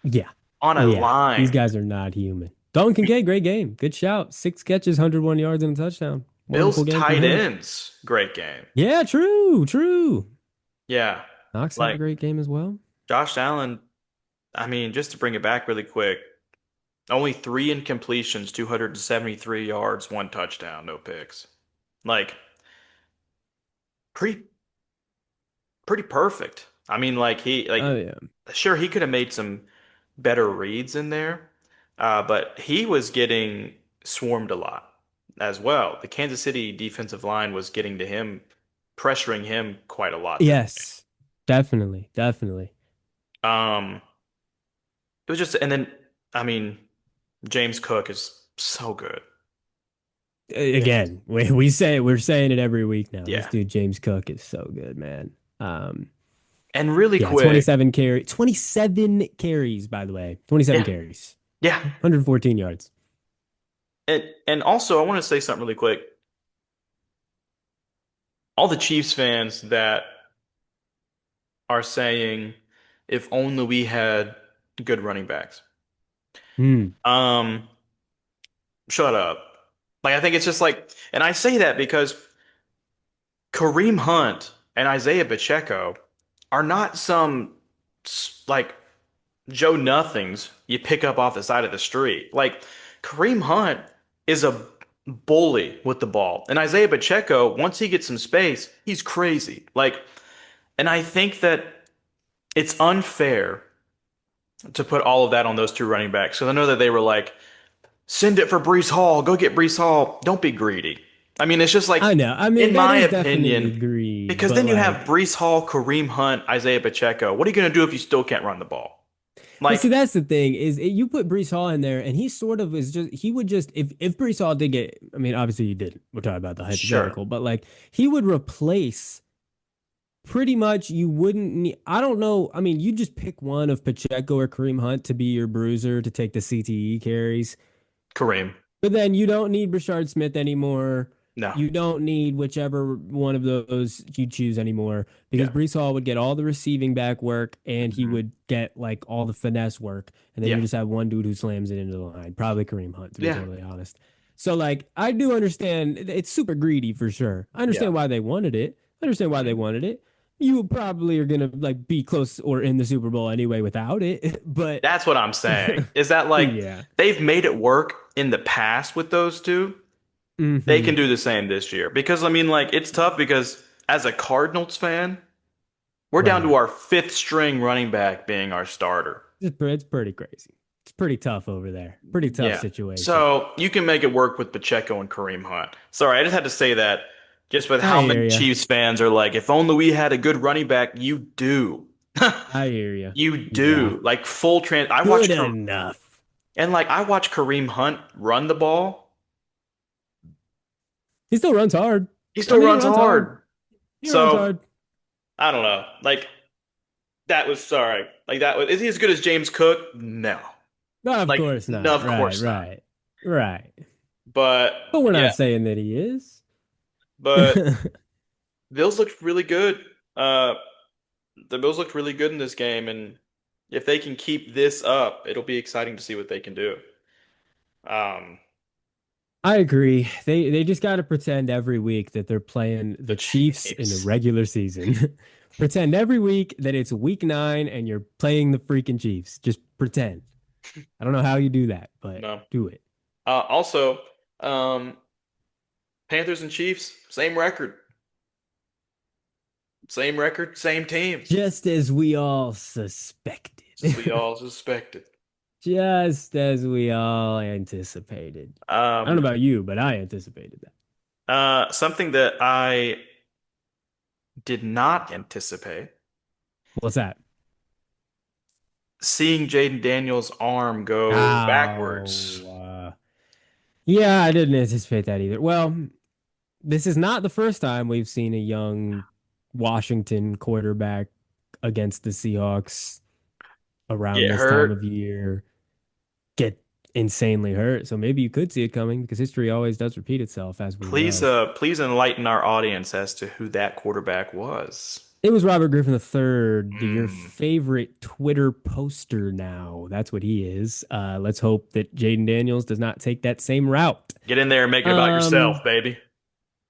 Yeah. On a Yeah. These line. guys are not human. Dalton Kincaid, great game. Good shout. 6 catches, 101 yards and a touchdown. Bills Wonderful game from tight him. ends. Great game. Yeah, true. True. Yeah. Knox had a Like great game as well. Josh Allen, I mean, just to bring it back really quick, only three incompletions, 273 yards, one touchdown, no picks. Like pretty pretty perfect. I mean, like Oh yeah. sure he could have made some better reads in there, but he was getting swarmed a lot as well. The Kansas City defensive line was getting to him, pressuring him quite a lot today. Yes. Definitely. Definitely. Um, it was just, and then I mean, James Cook is so good. It's just, Again, we're saying it every week now. This yeah, dude James Cook is so good, man. and really Yeah, quick, 27 carries, by the way. 27 yeah, carries. yeah, 114 yards. and also I want to say something really quick. All the Chiefs fans that are saying, if only we had good running backs. Hmm. Um, Shut up. Like I think it's just like, and I say that because Kareem Hunt and Isaiah Pacheco are not some like Joe Nothings you pick up off the side of the street. Like Kareem Hunt is a bully with the ball, and Isaiah Pacheco, once he gets some space, he's crazy. Like, and I think that it's unfair to put all of that on those two running backs because I know that they were like, send it for Brees Hall, go get Brees Hall. Don't be greedy. I mean, it's just like, I know. I mean, in that my is definitely opinion, greed, because but then you have like, Brees Hall, Kareem Hunt, Isaiah Pacheco. What are you going to do if you still can't run the ball? but see, Like, that's the thing is you put Brees Hall in there, and he sort of is just he would just if Brees Hall did get, I mean, obviously he didn't. We're talking about the sure, hypothetical, but like he would replace pretty much. You wouldn't need. I don't know. I mean, you just pick one of Pacheco or Kareem Hunt to be your bruiser to take the CTE carries. Kareem. But then you don't need Brashard Smith anymore. No. You don't need whichever one of those you choose anymore because Yeah. Brees Hall would get all the receiving back work and he Mhm. would get like all the finesse work. And then you Yeah. just have one dude who slams it into the line. Probably Kareem Hunt, to be Yeah. totally honest. So, like, I do understand it's super greedy for sure. I Yeah. understand why they wanted it. I understand why they Mhm. wanted it. You probably are gonna like be close or in the Super Bowl anyway without it. But That's what I'm saying. Is that like yeah. they've made it work in the past with those two? They can Hmm. do the same this year. Because I mean, like, it's tough because as a Cardinals fan, we're down to Right. our fifth string running back being our starter. It's pretty crazy. It's pretty tough over there. Pretty tough Yeah. situation. So you can make it work with Pacheco and Kareem Hunt. Sorry, I just had to say that just with I how hear many you. Chiefs fans are like, if only we had a good running back, you do. I hear you. You Yeah. do. Like full trans I watch Good enough. I watch Kareem Hunt run the ball. He still runs hard. He I still mean, he runs runs hard. hard. He runs So hard. I don't know. Like that was sorry. Like that was is he as good as James Cook? No. No, of Like course no, not. of Right, course not. right, right. But But we're yeah, not saying that he is. but Bills looked really good. The Bills looked really good in this game, and if they can keep this up, it'll be exciting to see what they can do. Um, I agree. They just got to pretend every week that they're playing the the Chiefs in the Chiefs. regular season. Pretend every week that it's week 9 and you're playing the freaking Chiefs. Just pretend. I don't know how you do that, but No. do it. Also, um, Panthers and Chiefs, same record. Same record, same team. Just as we all suspected. As we all suspected. Just as we all anticipated. I don't know Um, about you, but I anticipated that. Something that I did not anticipate, What's that? seeing Jaden Daniels' arm go backwards. Oh, yeah, I didn't anticipate that either. Well, this is not the first time we've seen a young Washington quarterback against the Seahawks around Get this time hurt. of year get insanely hurt. So maybe you could see it coming because history always does repeat itself, as we Please, know. please enlighten our audience as to who that quarterback was. It was Robert Griffin III, your Mm. favorite Twitter poster now. That's what he is. Let's hope that Jaden Daniels does not take that same route. Get in there and make it about yourself, Um, baby.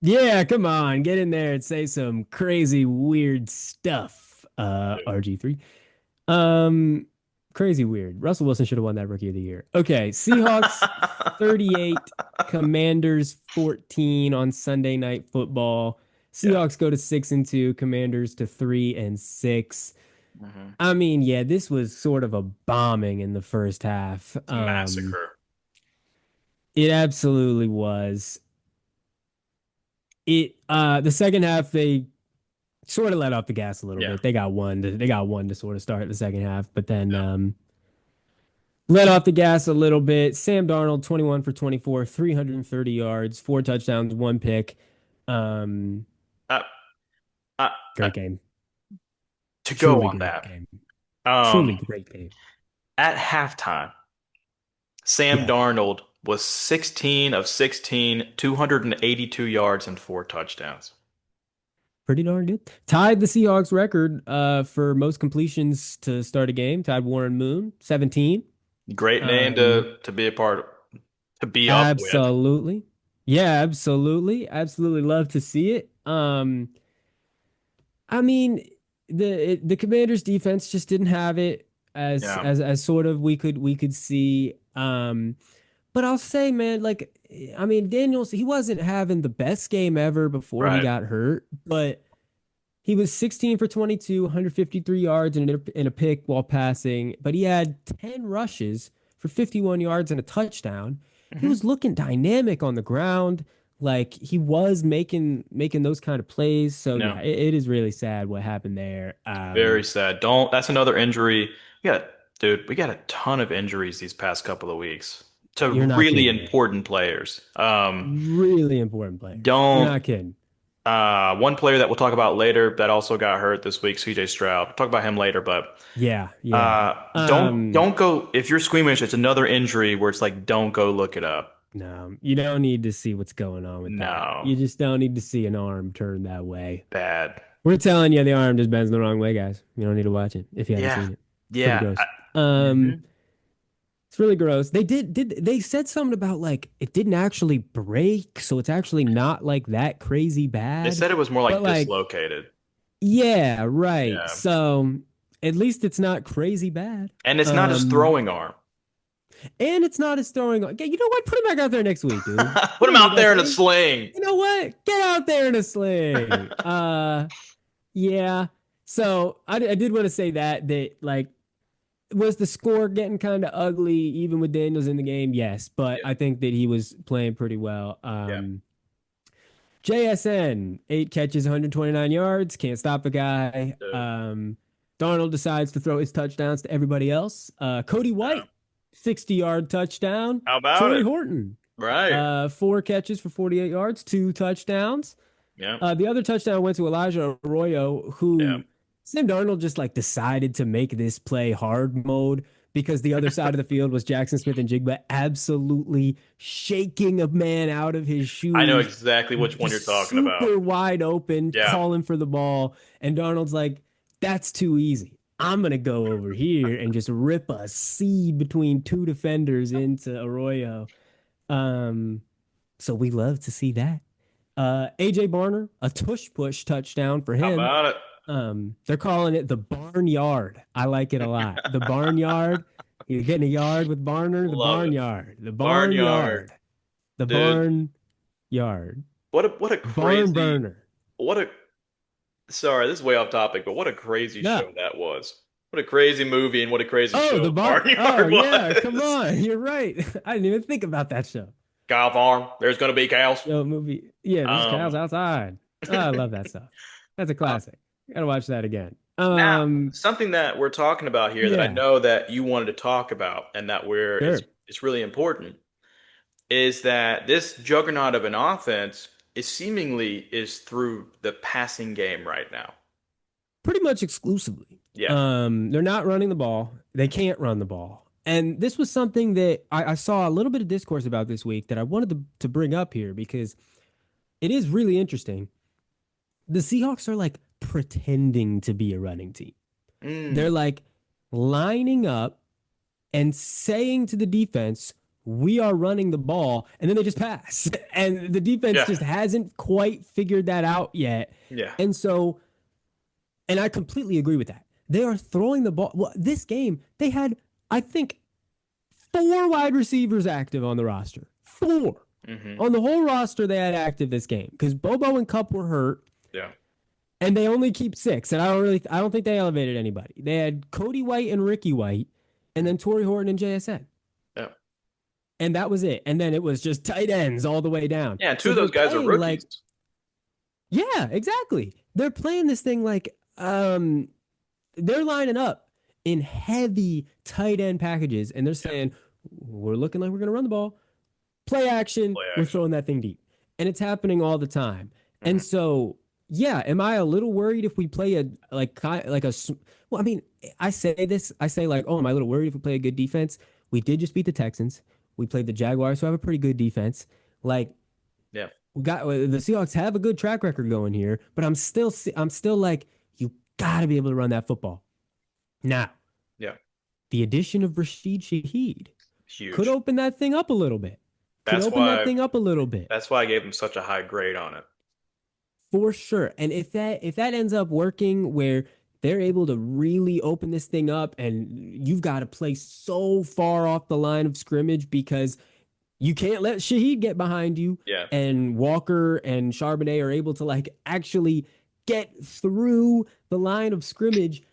yeah, come on, get in there and say some crazy weird stuff. RG3. Um, Crazy weird. Russell Wilson should have won that Rookie of the Year. Okay, Seahawks 38, Commanders 14 on Sunday Night Football. Yeah. Seahawks go to 6-2, Commanders to 3-6. Hmm. I mean, yeah, this was sort of a bombing in the first half. It's a massacre. It absolutely was. The second half they sort of let off the gas a little Yeah. bit. They got one to sort of start the second half, but then Yeah. let off the gas a little bit. Sam Darnold, 21 for 24, 330 yards, 4 touchdowns, 1 pick. Um, Uh, uh, uh, Great game. to go Truly on great that, game. Truly um, great game. at halftime, Sam Yeah. Darnold was 16 of 16, 282 yards and four touchdowns. Pretty darn good. Tied the Seahawks record for most completions to start a game. Tied Warren Moon, 17. Great name Um, to be a part of, to be up with. Absolutely. Yeah, absolutely. Absolutely love to see it. I mean, the Commanders defense just didn't have it Yeah. as sort of we could see. But I'll say, man, like I mean, Daniels, he wasn't having the best game ever before he Right. got hurt, but he was 16 for 22, 153 yards and a pick while passing, but he had 10 rushes for 51 yards and a touchdown. He Hmm. was looking dynamic on the ground. Like he was making those kind of plays. So No, yeah, it is really sad what happened there. very sad. Don't. That's another injury. Dude, we got a ton of injuries these past couple of weeks to You're not really kidding, man. important players. Really important players. You're Don't. not kidding. One player that we'll talk about later that also got hurt this week, CJ Stroud. We'll talk about him later, but Yeah, yeah. don't go if you're squeamish. It's another injury where it's like don't go look it up. No, you don't need to see what's going on with that. No, You just don't need to see an arm turn that way. bad. We're telling you the arm just bends the wrong way, guys. You don't need to watch it if you haven't Yeah, seen it. It's pretty yeah. gross. Um, Mhm. it's really gross. They they said something about like it didn't actually break, so it's actually not like that crazy They bad. said it was more But like like, dislocated. yeah, right. Yeah, So at least it's not crazy bad. and it's not his Um, throwing arm. and it's not as throwing. Okay, you know what? Put him back out there next week, dude. Put We him don't need out that there in a thing. sling. You know what? Get out there in a sling. Yeah. So I did want to say that like was the score getting kind of ugly even with Daniels in the game? Yes, but Yeah, I think that he was playing pretty well. yeah, JSN, 8 catches, 129 yards, can't stop the guy. dude. Darnold decides to throw his touchdowns to everybody else. Cody Yeah. White, 60-yard touchdown. How about Torrey it? Horton, Right. 4 catches for 48 yards, 2 touchdowns. Yeah, The other touchdown went to Elijah Arroyo, yeah. who Sam Darnold just like decided to make this play hard mode because the other side of the field was Jackson Smith and Jigba absolutely shaking a man out of his I know shoes, exactly which one you're just talking about. super wide open, Yeah. calling for the ball. And Darnold's like, that's too easy. I'm going to go over here and just rip a C between two defenders into Arroyo. Um, so we love to see that. AJ Barner, a tush push touchdown for How him. about it? They're calling it the barnyard. I like it a lot. The barnyard. You're getting a yard with Barner. The Love it. barnyard. The Barnyard, barnyard. The dude. barn yard. What a Barn crazy burner. what a sorry, this is way off topic, but what a crazy No. show that was. What a crazy movie and what a crazy Oh, the show barn. Oh, Barnyard yeah. Come was. on. You're right. I didn't even think about that show. Cow farm. There's gonna be cows. Yo, movie. Yeah, there's cows Um, outside. Oh, I love that stuff. That's a uh, classic. Gotta watch that again. now something that we're talking about here that I Yeah, know that you wanted to talk about and that we're sure. it's really important is that this juggernaut of an offense is through the passing game right now. Pretty much exclusively. Yeah. They're not running the ball. They can't run the ball. And this was something that I saw a little bit of discourse about this week that I wanted to bring up here because it is really interesting. The Seahawks are like pretending to be a running team. They're Mm, like lining up and saying to the defense, we are running the ball, and then they just pass. And the defense yeah. just hasn't quite figured that out yet. Yeah. And so and I completely agree with that. They are throwing the ball. Well, this game, they had, I think, 4 wide receivers active on the roster. Four. Hmm. On the whole roster, they had active this game because Bobo and Cup were hurt, Yeah. and they only keep 6. And I don't think they elevated anybody. They had Cody White and Ricky White, and then Torrey Horton and JSN. Yeah. And that was it. And then it was just tight ends all the way down. Yeah. Two So of they're those guys are playing like, rookies. yeah, exactly. They're playing this thing like, they're lining up in heavy tight end packages and they're Yeah. saying, we're looking like we're going to run the ball. Play action, Play we're action. throwing that thing deep. And it's happening all the time. And Hmm. so, yeah, am I a little worried if we play a well, I mean, I say like, oh, am I a little worried if we play a good defense? We did just beat the Texans. We played the Jaguars, who have a pretty good defense. Like, Yeah. we got the Seahawks have a good track record going here, but I'm still like, you got to be able to run that football. Now, Yeah. the addition of Rashid Shaheed could Huge. open that thing up a little bit. Could That's open that why thing up a little bit that's why I gave him such a high grade on it. for sure. And if that ends up working where they're able to really open this thing up and you've got to play so far off the line of scrimmage because you can't let Shaheed get behind you Yeah. and Walker and Charbonnet are able to like actually get through the line of scrimmage.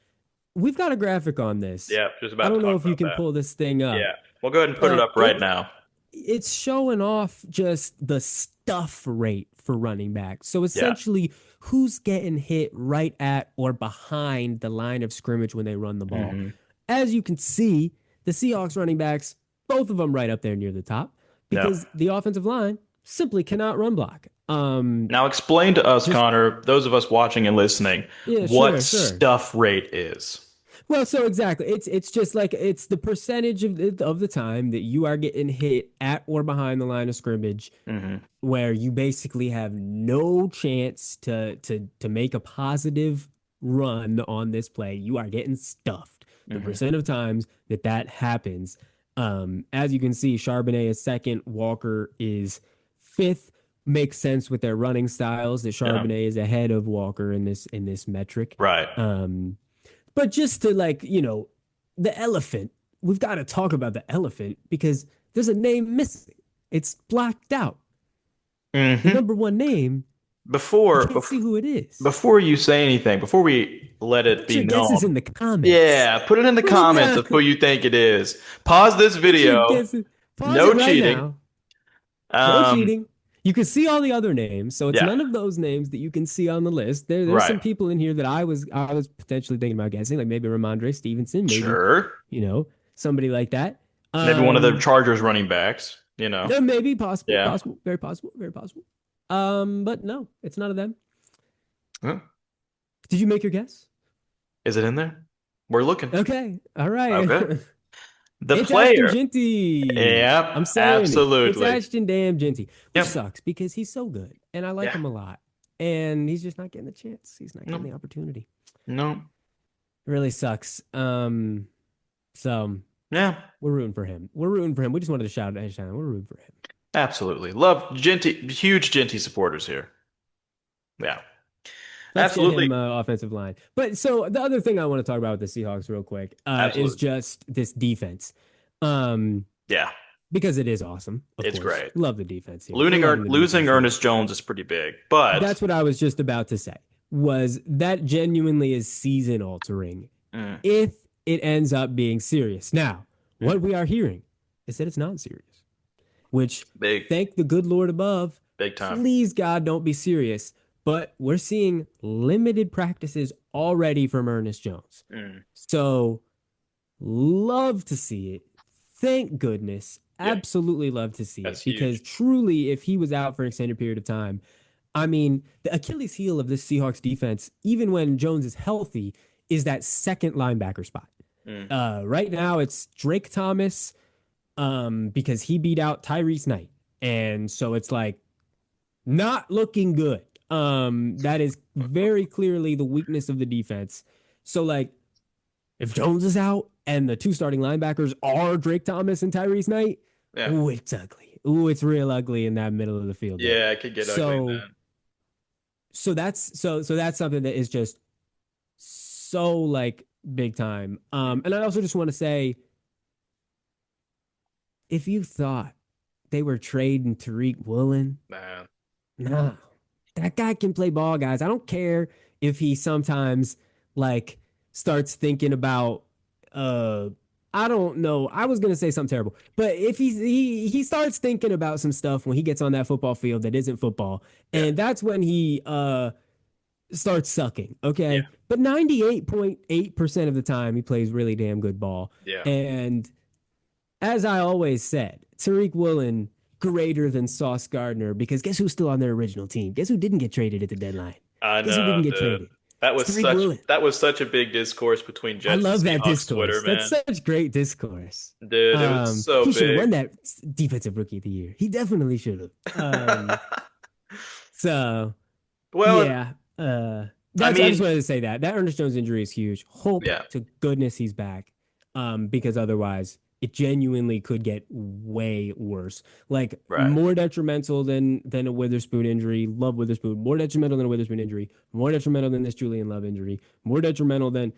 We've got a graphic on this. Yeah. Just I about to don't know talk if you about can that. pull this thing up, Yeah. We'll go ahead and put it but up right now. it's showing off just the stuff rate for running backs. So Yeah. essentially, who's getting hit right at or behind the line of scrimmage when they run the ball. Hmm. As you can see, the Seahawks running backs, both of them right up there near the top Yeah. because the offensive line simply cannot run block. Now explain to us, Just Connor, those of us watching and listening, yeah, what sure, sure. stuff rate is. Well, so exactly, it's just like it's the percentage of the time that you are getting hit at or behind the line of scrimmage Hmm. where you basically have no chance to make a positive run on this play. You are getting stuffed. The Hmm. percent of times that that happens, as you can see, Charbonnet is second, Walker is fifth. Makes sense with their running styles that Yeah. Charbonnet is ahead of Walker in this metric. Right. Um, but just to like, the elephant, we've got to talk about the elephant because there's a name missing. It's blacked out. The Hmm. number one name, you Before, can't see bef who it is. before you say anything, before we let it Put be your guesses in known, the comments. yeah, put it in the Put it comments of who down. you think it is. Pause this Put your video. guesses. Pause No it right cheating. now. No Um, cheating. You can see all the other names, so it's yeah, none of those names that you can see on the list. There's right. some people in here that I was potentially thinking about guessing, like maybe Ramondre Stevenson, maybe Sure. you know somebody like that. Maybe one of the Um, Chargers running backs, you know. Yeah, maybe possible, Yeah. possible, very possible, very possible. But no, it's none of them. Huh. Did you make your guess? Is it in there? We're looking. Okay, all right. Okay. The It's Ashton player. Ginty. I'm Yep, saying it. It's absolutely. Ashton damn Ginty, which Yep. sucks because he's so good and I like Yeah. him a lot. And he's just not getting the chance. He's not getting No. the opportunity. No. It really sucks. So Yeah. we're rooting for him. We're rooting for him. We just wanted to shout out. We're rooting for him. Absolutely. Love Genty, huge Genty supporters here. Yeah. Let's get Absolutely. him offensive line. But so the other thing I want to talk about with the Seahawks real quick is Absolutely. just this defense. Um, Yeah. because it is awesome, of It's course. great. Love the defense here. We're loving the Losing defense here. Ernest Jones is pretty big, but That's what I was just about to say. Was that genuinely is season altering mm, if it ends up being serious. Now, mm, what we are hearing is that it's not serious, which big, thank the good Lord above, big time. please God don't be serious. But we're seeing limited practices already from Ernest Jones. Mm, So love to see it. Thank goodness. yeah, Absolutely love to see that's it because huge. truly, if he was out for an extended period of time, I mean, the Achilles heel of this Seahawks defense, even when Jones is healthy, is that second linebacker spot. Mm, Right now, it's Drake Thomas because he beat out Tyrese Knight. And so it's like not looking good. That is very clearly the weakness of the defense. So, like, if Jones is out and the two starting linebackers are Drake Thomas and Tyrese Knight, yeah, ooh, it's ugly. Ooh, it's real ugly in that middle of the field there. yeah, it could get ugly So, then. that's something that is just so like big time. And I also just want to say, if you thought they were trading Tariq Woolen, Man, nah, that guy can play ball, guys. I don't care if he sometimes like starts thinking about I don't know. I was gonna say something terrible, but if he starts thinking about some stuff when he gets on that football field that isn't football, yeah, and that's when he starts sucking. yeah, Okay, but 98.8% of the time he plays really damn good ball, yeah. and as I always said, Tariq Woolen greater than Sauce Gardner because guess who's still on their original team? Guess who didn't get traded at the deadline? I Guess who didn't know, get dude. traded? It's Tariq Woolen. That was such a big discourse between I Jets and love that Seahawks Twitter, discourse. That's man. such great discourse. Dude, it was so He should have big. won that defensive rookie of the year. He definitely should have. So Well, yeah, I I just mean, wanted to say that Ernest Jones injury is huge. Hope yeah, to goodness he's back, because otherwise it genuinely could get way worse. Like right. more detrimental than a Witherspoon injury. Love Witherspoon. More detrimental than a Witherspoon injury. More detrimental than this Julian Love injury. More detrimental than.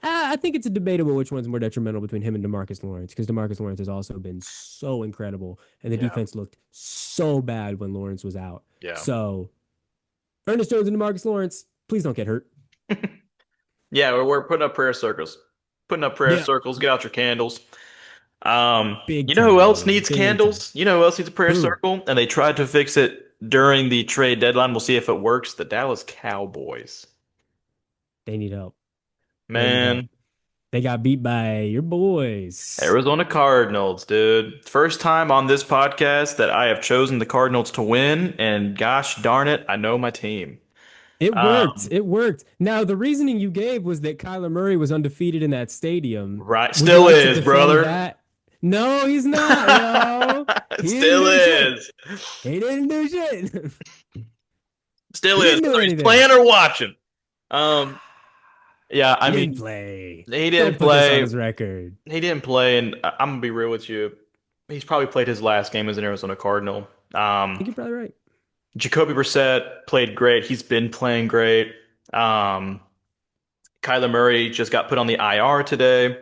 I think it's a debatable which one's more detrimental between him and Demarcus Lawrence because Demarcus Lawrence has also been so incredible and the Yeah, defense looked so bad when Lawrence was out. yeah. So Ernest Jones and Demarcus Lawrence, please don't get hurt. Yeah, we're putting up prayer circles. Putting up prayer Yeah. circles. Get out your candles. Big You know who else time. needs Big time. candles? You know who else needs a prayer Who? circle? And they tried to fix it during the trade deadline. We'll see if it works. The Dallas Cowboys. They need help. They need help. Man, They got beat by your boys. Arizona Cardinals, dude. First time on this podcast that I have chosen the Cardinals to win, and gosh darn it, I know my team. It worked. Um, It worked. Now, the reasoning you gave was that Kyler Murray was undefeated in that stadium. right, Would you still like to is, defend brother. that? No, he's not, yo. He didn't Still do shit. is. He didn't do shit. Still He is, didn't do whether he's anything. playing or watching. Um, yeah, I He didn't mean, play. he Don't didn't put this on play. his record. He didn't play, and I'm gonna be real with you. He's probably played his last game as an Arizona Cardinal. I think you're probably right. Jacoby Brissett played great. He's been playing great. Um, Kyler Murray just got put on the IR today,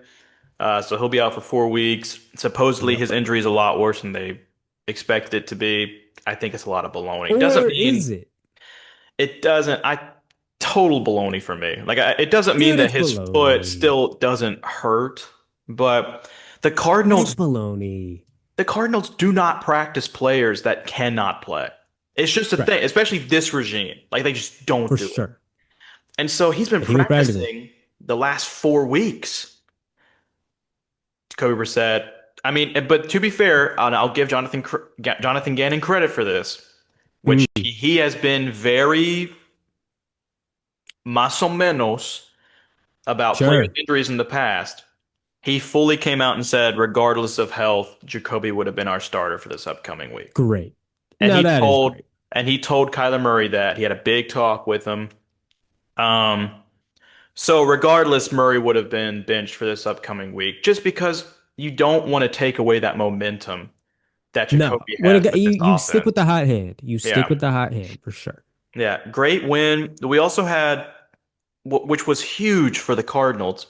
so he'll be out for 4 weeks. Supposedly, his Yep. injury is a lot worse than they expected it to be. I think it's a lot of baloney. Doesn't Or mean is it? it doesn't. Total baloney for me. It doesn't mean Dude, that it's his foot baloney. still doesn't hurt, but the It's Cardinals baloney. the Cardinals do not practice players that cannot play. It's just a Right. thing, especially this regime. Like they just don't For do it. sure. And so he's been But he was practicing. practicing the last 4 weeks. Jacoby Brissett. I mean, but to be fair, and I'll give Jonathan Gannon credit for this, which Mm, he has been very más o menos about players' sure. injuries in the past. He fully came out and said, regardless of health, Jacoby would have been our starter for this upcoming week. Great. And Now he that is told great. and he told Kyler Murray that he had a big talk with him. Um, so regardless, Murray would have been benched for this upcoming week, just because you don't want to take away that momentum that No. Jacoby When a has guy, with this you stick offense. with the hot hand. You stick Yeah, with the hot hand for sure. yeah, great win. We also had, which was huge for the Cardinals.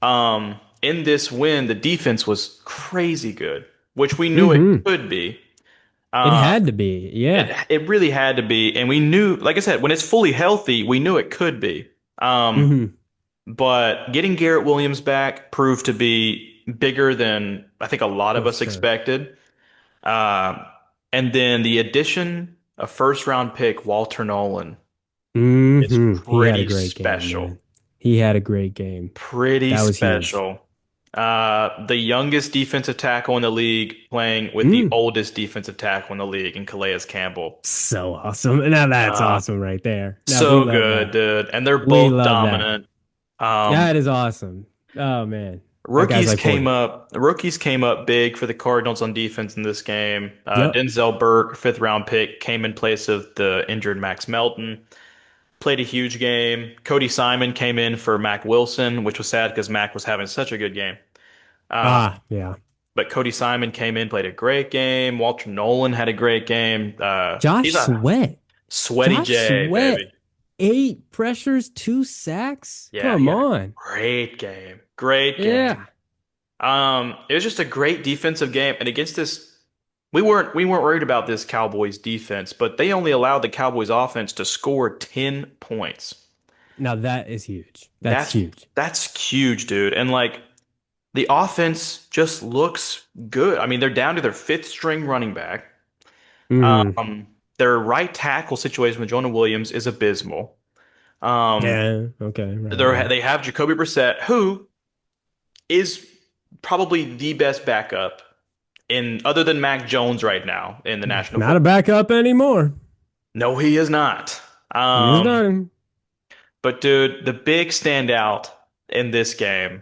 In this win, the defense was crazy good, which we knew it Hmm. could be. It Um, had to be. It Yeah. it really had to be, and we knew, like I said, when it's fully healthy, we knew it could be. Um, Hmm. but getting Garrett Williams back proved to be bigger than I think a lot of For us sure. expected. Um, and then the addition of first round pick Walter Nolan is He had a pretty great game, special. man. He had a great game. Pretty That was huge. special. The youngest defensive tackle in the league playing with the Mm. oldest defensive tackle in the league in Calais Campbell. So awesome. Now that's Uh, awesome right there. Now we So love good, that. dude. And they're We both love that. dominant. Um, That is awesome. Oh man. That guy's like 40. rookies came up big for the Cardinals on defense in this game. Yep. Denzel Burke, fifth round pick, came in place of the injured Max Melton. Played a huge game. Cody Simon came in for Mac Wilson, which was sad because Mac was having such a good game. Uh, Ah, yeah. but Cody Simon came in, played a great game. Walter Nolan had a great game. He's Josh a Sweat. sweaty Josh J, Sweat. baby. 8 pressures, 2 sacks. Yeah, he Come had a on. great game. Great game. Yeah. It was just a great defensive game, and against this, we weren't worried about this Cowboys defense, but they only allowed the Cowboys offense to score 10 points. Now that is huge. That's That's huge. that's huge, dude. And like the offense just looks good. I mean, they're down to their fifth string running back. Hmm. Their right tackle situation with Jonah Williams is abysmal. Um, Yeah. Okay. Right. Yeah. they have Jacoby Brissett, who is probably the best backup in other than Mac Jones right now in the National Not a Football. backup anymore. No, he is not. He is Um, not. but dude, the big standout in this game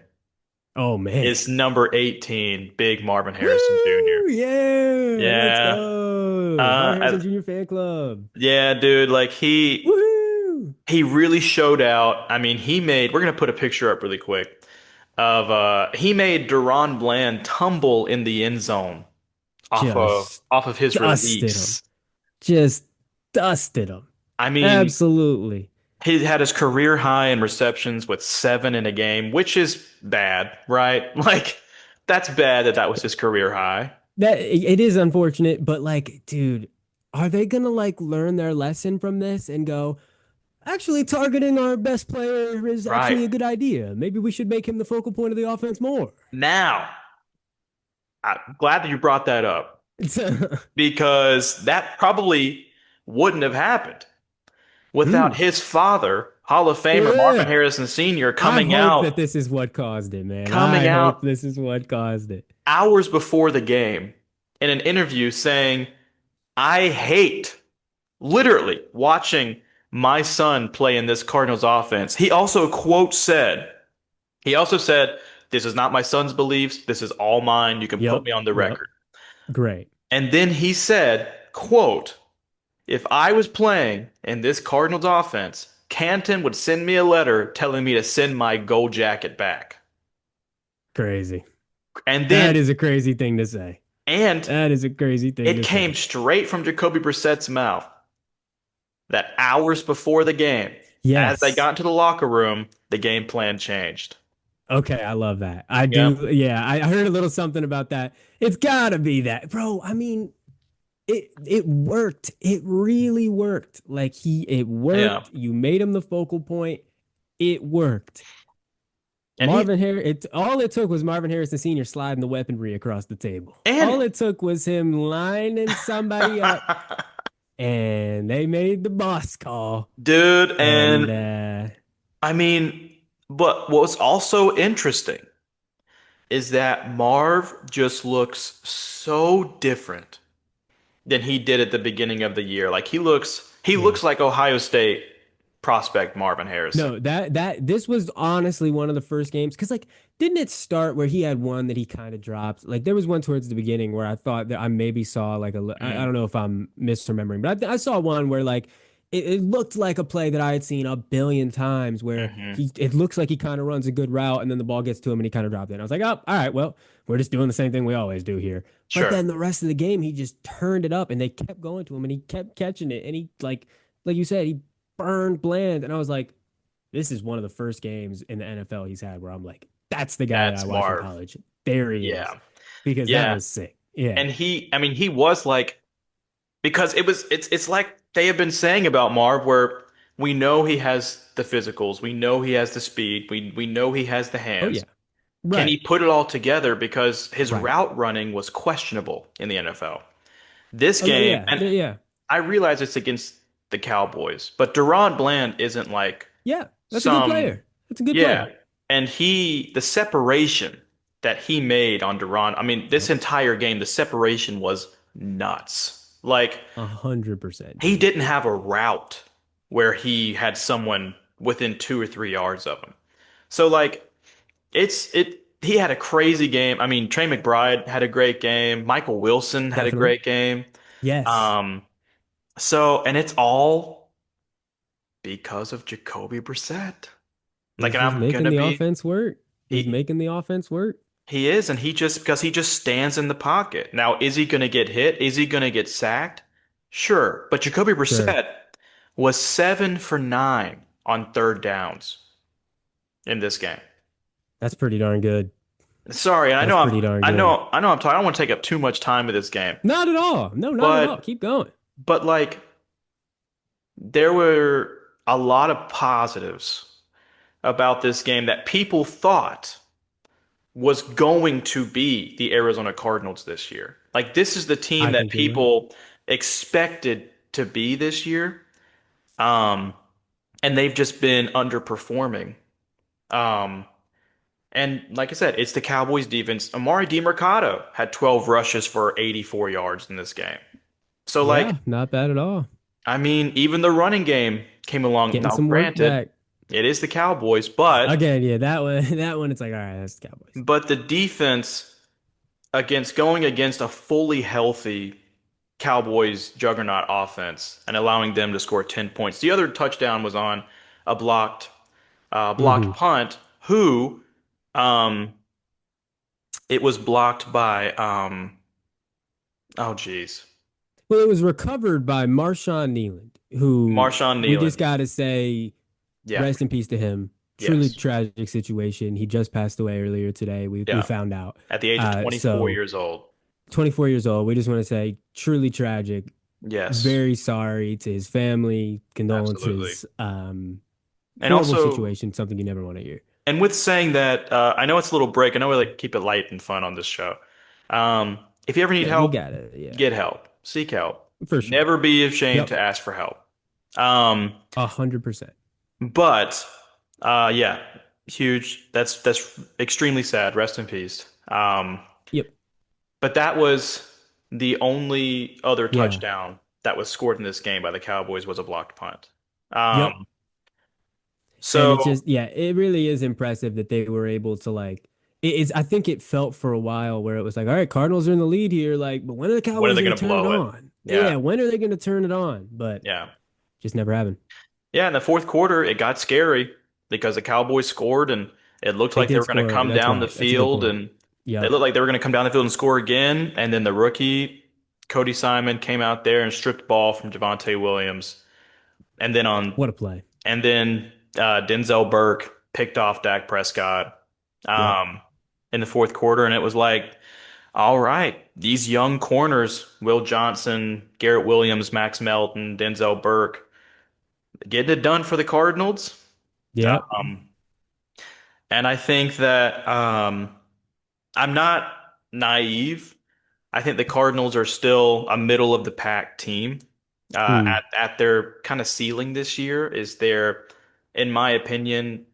Oh man. is number 18, Big Marvin Harrison Jr. Woo! Yeah. Let's Yeah. go. Marvin Uh, Harrison I- Jr. fan club. yeah, dude, like Woohoo! he really showed out. I mean, we're gonna put a picture up really quick of he made Deron Bland tumble in the end zone Just off of his dusted him. release. Just dusted him. I mean, Absolutely. he had his career high in receptions with 7 in a game, which is bad, right? Like that's bad that was his career high. That it is unfortunate, but like, dude, are they gonna like learn their lesson from this and go, actually targeting our best player is Right. actually a good idea. Maybe we should make him the focal point of the offense more. Now, I'm glad that you brought that up because that probably wouldn't have happened without Mm. his father, Hall of Famer Marvin Yeah. Harrison Sr. I coming hope that out this is what caused it, man. coming I hope out this is what caused it. hours before the game in an interview saying, "I hate literally watching my son play in this Cardinals offense." He also said, "This is not my son's beliefs. This is all mine. You can put Yep. me on the Yep. record." Great. And then he said, quote, "If I was playing in this Cardinals offense, Canton would send me a letter telling me to send my gold jacket back." Crazy. And That then, is a crazy thing to say. and That is a crazy thing it to came say. straight from Jacoby Brissett's mouth that hours before the game, as they Yes. got into the locker room, the game plan changed. Okay, I love that. I Yep. do. Yeah, I heard a little something about that. It's gotta be that, bro. I mean, it worked. It really worked. Like it Yeah. worked. You made him the focal point. It worked. And he, All it took was Marvin Harrison Sr. sliding the weaponry across the table. and, All it took was him lining somebody up, and they made the boss call. dude, And and I mean, but what's also interesting is that Marv just looks so different than he did at the beginning of the year. Like he yeah. looks like Ohio State prospect Marvin Harrison. No, that this was honestly one of the first games because like didn't it start where he had one that he kind of dropped? Like there was one towards the beginning where I thought that I maybe saw like I Mm, don't know if I'm misremembering, but I saw one where like it looked like a play that I had seen a billion times where hmm. he it looks like he kind of runs a good route and then the ball gets to him and he kind of dropped it. And I was like, oh, all right, well, we're just doing the same thing we always do here. But Sure. then the rest of the game, he just turned it up and they kept going to him and he kept catching it and he like you said, he burned Bland and I was like this is one of the first games in the NFL he's had where I'm like, that's the guy that I That's watched in Marv. college. There he is. Yeah. Because that Yeah. was sick. Yeah. And I mean, he was like, because it's like they have been saying about Marv, where we know he has the physicals, we know he has the speed, we know he has the Oh, hands. yeah. Can he Right. put it all together? Because his Right. route running was questionable in the NFL. This Oh, game, yeah. and Yeah. I realize it's against the Cowboys, but Deron Bland isn't like Yeah. That's a good some, player. That's a good yeah. player. And the separation that he made on Deron, I mean, this Yep. entire game, the separation was nuts. Like, 100%, he dude. didn't have a route where he had someone within 2 or 3 yards of him. So, like, he had a crazy game. I mean, Trey McBride had a great game. Michael Wilson had a Definitely. great game. Yes. Um, and it's all because of Jacoby Brissett. Like, He's and just I'm making gonna the be offense work. He's he making the offense work. he is, and he just because he just stands in the pocket. Now, is he gonna get hit? Is he gonna get sacked? Sure, but Jacoby Sure. Brissett was 7 for 9 on third downs in this game. That's pretty darn good. Sorry, That's pretty darn good. I know I'm talking. I don't want to take up too much time with this game, Not at all. No, not at all. but Keep going. like there were a lot of positives about this game that people thought was going to be the Arizona Cardinals this year. Like this is the team I that think you're right. people expected to be this year. Um, and they've just been underperforming. Um, and like I said, it's the Cowboys defense. Amari DiMercato had 12 rushes for 84 yards in this game. So like, Yeah, not bad at all. I mean, even the running game came along. Getting Now, some work granted, back. it is the Cowboys, but Again, yeah, that one, that one, it's like, all right, that's the Cowboys. the defense against going against a fully healthy Cowboys juggernaut offense and allowing them to score 10 points. The other touchdown was on a blocked Hmm. punt who um it was blocked by oh geez. Well, it was recovered by Marshawn Nealand, who Marshawn we just Kneeland. got to say, Yeah. rest in peace to him. Truly Yes. tragic situation. He just passed away earlier today. We Yeah. found out. At the age of 24 So years old. 24 years old. We just want to say, truly tragic. Yes. Very sorry to his family. Absolutely. Condolences. And Horrible also, situation. Something you never want to hear. and with saying that, I know it's a little break. I know we like keep it light and fun on this show. If you ever need Yeah, you help, got it. Yeah, get help. Seek help. for sure. Never be ashamed Yep, to ask for help. Um, 100%. but yeah, huge. That's extremely sad. Rest in peace. Yep. But that was the only other Yeah. touchdown that was scored in this game by the Cowboys was a blocked punt. Yep. Um, And so it just, yeah, it really is impressive that they were able to like. I think it felt for a while where it was like, all right, Cardinals are in the lead here, like, but when are the when are Cowboys they going going to to turn it blow it? on? Yeah, Yeah, when are they going to turn it on? But yeah. just never happened. Yeah, in the fourth quarter, it got scary because the Cowboys scored and it looked They like they did were going to score. come That's down the right. That's a good field point. and they Yep. looked like they were going to come down the field and score again. And then the rookie, Cody Simon, came out there and stripped the ball from Javonte Williams. And then What a play. Denzel Burke picked off Dak Prescott Yep. um, in the fourth quarter. And it was like, all right, these young corners, Will Johnson, Garrett Williams, Max Melton, Denzel Burke, getting it done for the Cardinals. Yep. Um, and I think that I'm not naive. I think the Cardinals are still a middle of the pack team. Mm. At their kind of ceiling this year is their, in my opinion,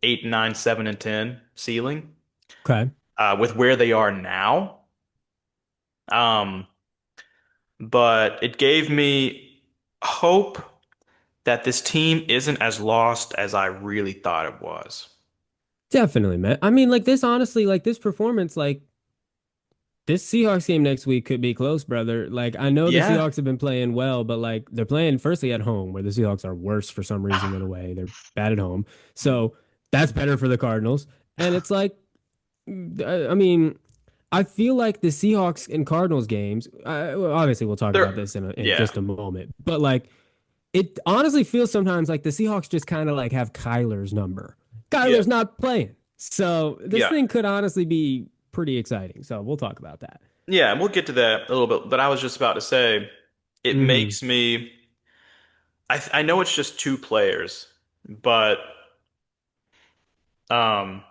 8, 9, 7, and 10 ceiling. Okay. With where they are now. Um, but it gave me hope that this team isn't as lost as I really thought it was. Definitely, man. I mean, like this, honestly, like this performance, like this Seahawks game next week could be close, brother. Like, I know the Yeah. Seahawks have been playing well, but like they're playing firstly at home, where the Seahawks are worse for some reason than away. They're bad at home. So that's better for the Cardinals. And it's like, I mean, I feel like the Seahawks and Cardinals games, well, obviously, we'll talk They're about this in yeah. just a moment, but like, it honestly feels sometimes like the Seahawks just kind of like have Kyler's number. Yeah. Kyler's not playing. So this Yeah. thing could honestly be pretty exciting. So we'll talk about that. Yeah, and we'll get to that a little bit, but I was just about to say it Hmm. makes me I know it's just two players, but um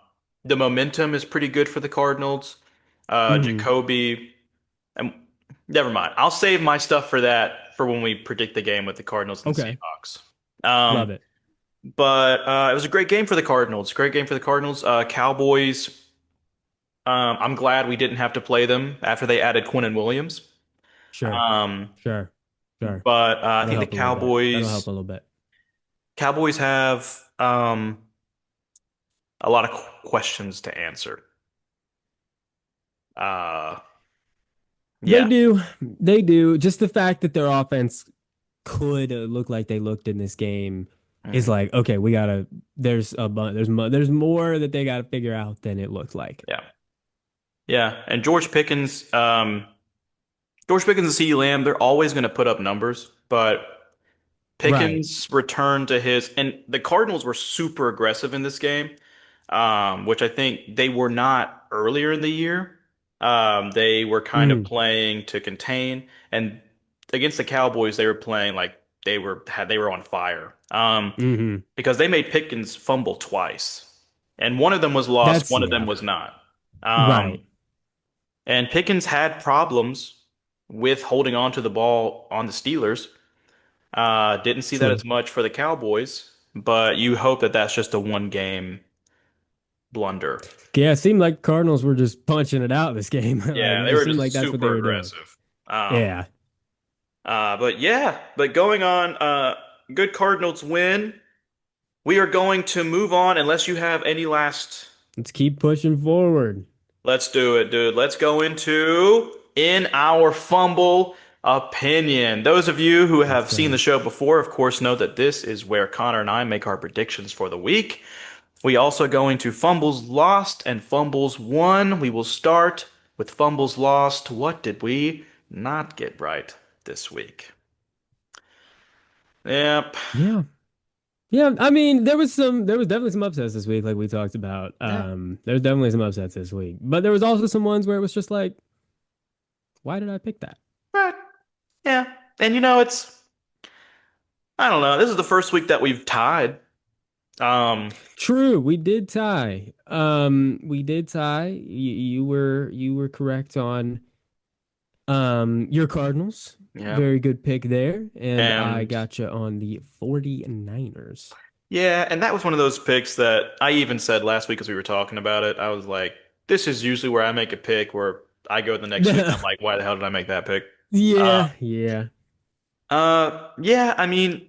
the momentum is pretty good for the Cardinals. Hmm. Jacoby and never mind. I'll save my stuff for that for when we predict the game with the Cardinals and Okay. Seahawks. Um Love it. but it was a great game for the Cardinals. Great game for the Cardinals. Cowboys, I'm glad we didn't have to play them after they added Quinn and Williams. Sure. Um Sure. Sure. But I That'll think the help a little bit. That'll help a little bit. Cowboys have a lot of questions to answer. Uh, They yeah, do. They do. Just the fact that their offense could look like they looked in this game is Mhm. like, okay, we gotta. There's more that they gotta figure out than it looks like. Yeah, yeah. And George Pickens and CeeDee Lamb, they're always going to put up numbers, but Right. Pickens returned to his, and the Cardinals were super aggressive in this game, which I think they were not earlier in the year. They were kind of Mm. playing to contain, and against the Cowboys, they were playing like they were on fire. Hmm. Because they made Pickens fumble twice, and one of them was lost, That's one of them yeah. was not. Right. Um, and Pickens had problems with holding on to the ball on the Steelers. Didn't see that True. as much for the Cowboys, but you hope that that's just a one game blunder. Yeah, it seemed like Cardinals were just punching it out this game. Like Yeah, it they just were seemed just like that's what they super were doing. aggressive. Um, Yeah. but yeah, but going on, good Cardinals win. We are going to move on unless you have any last. Let's keep pushing forward. Let's do it, dude. Let's go into In Our Fumble Opinion. Those of you who Yes, have seen the sir. show before, of course, know that this is where Connor and I make our predictions for the week. We also go into Fumbles Lost and Fumbles Won. We will start with Fumbles Lost. What did we not get right this week? Yep. Yeah. Yeah, I mean, there was definitely some upsets this week, like we talked about. Yeah. There's definitely some upsets this week, but there was also some ones where it was just like, why did I pick that? Right. Yeah. And it's, I don't know. This is the first week that we've tied. Um, True, we did tie. We did tie. You were correct on your Cardinals. yeah. Very good pick there. And I And got you on the 49ers. yeah, and that was one of those picks that I even said last week as we were talking about it. I was like, this is usually where I make a pick where I go the next week and I'm like, why the hell did I make that pick? Uh, Yeah, yeah. yeah, I mean,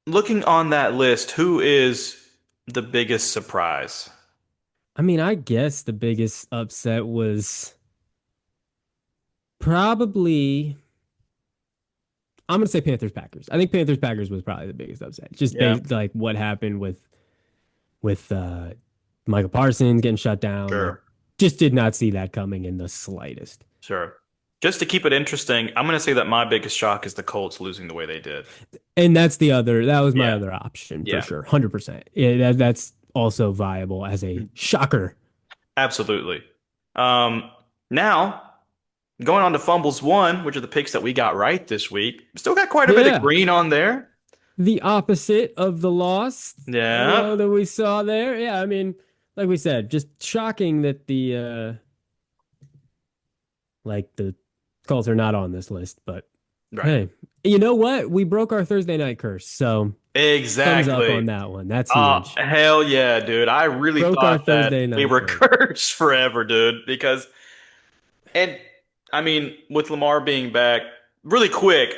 looking on that list, who is the biggest surprise? I mean, I guess the biggest upset was probably I'm gonna say Panthers Packers. I think Panthers Packers was probably the biggest upset. Just Yeah, based like what happened with Michael Parsons getting shut down. Like sure, just did not see that coming in the slightest. sure. Just to keep it interesting, I'm going to say that my biggest shock is the Colts losing the way they did. And that was my Yeah, other option for yeah, sure. 100%. Yeah, that's also viable as a shocker. absolutely. Um, now, going on to Fumbles Won, which are the picks that we got right this week. Still got quite a bit of Yeah. green on there. The opposite of the loss, Yeah, that we saw there. Yeah, I mean, like we said, just shocking that the Colts are not on this list, but right. hey, you know what? We broke our Thursday night curse, so thumbs up on Exactly. that one. That's huge. Hell yeah, dude. I really Broke our thought that Thursday we night were curse. cursed forever, dude, because and I mean, with Lamar being back, really quick,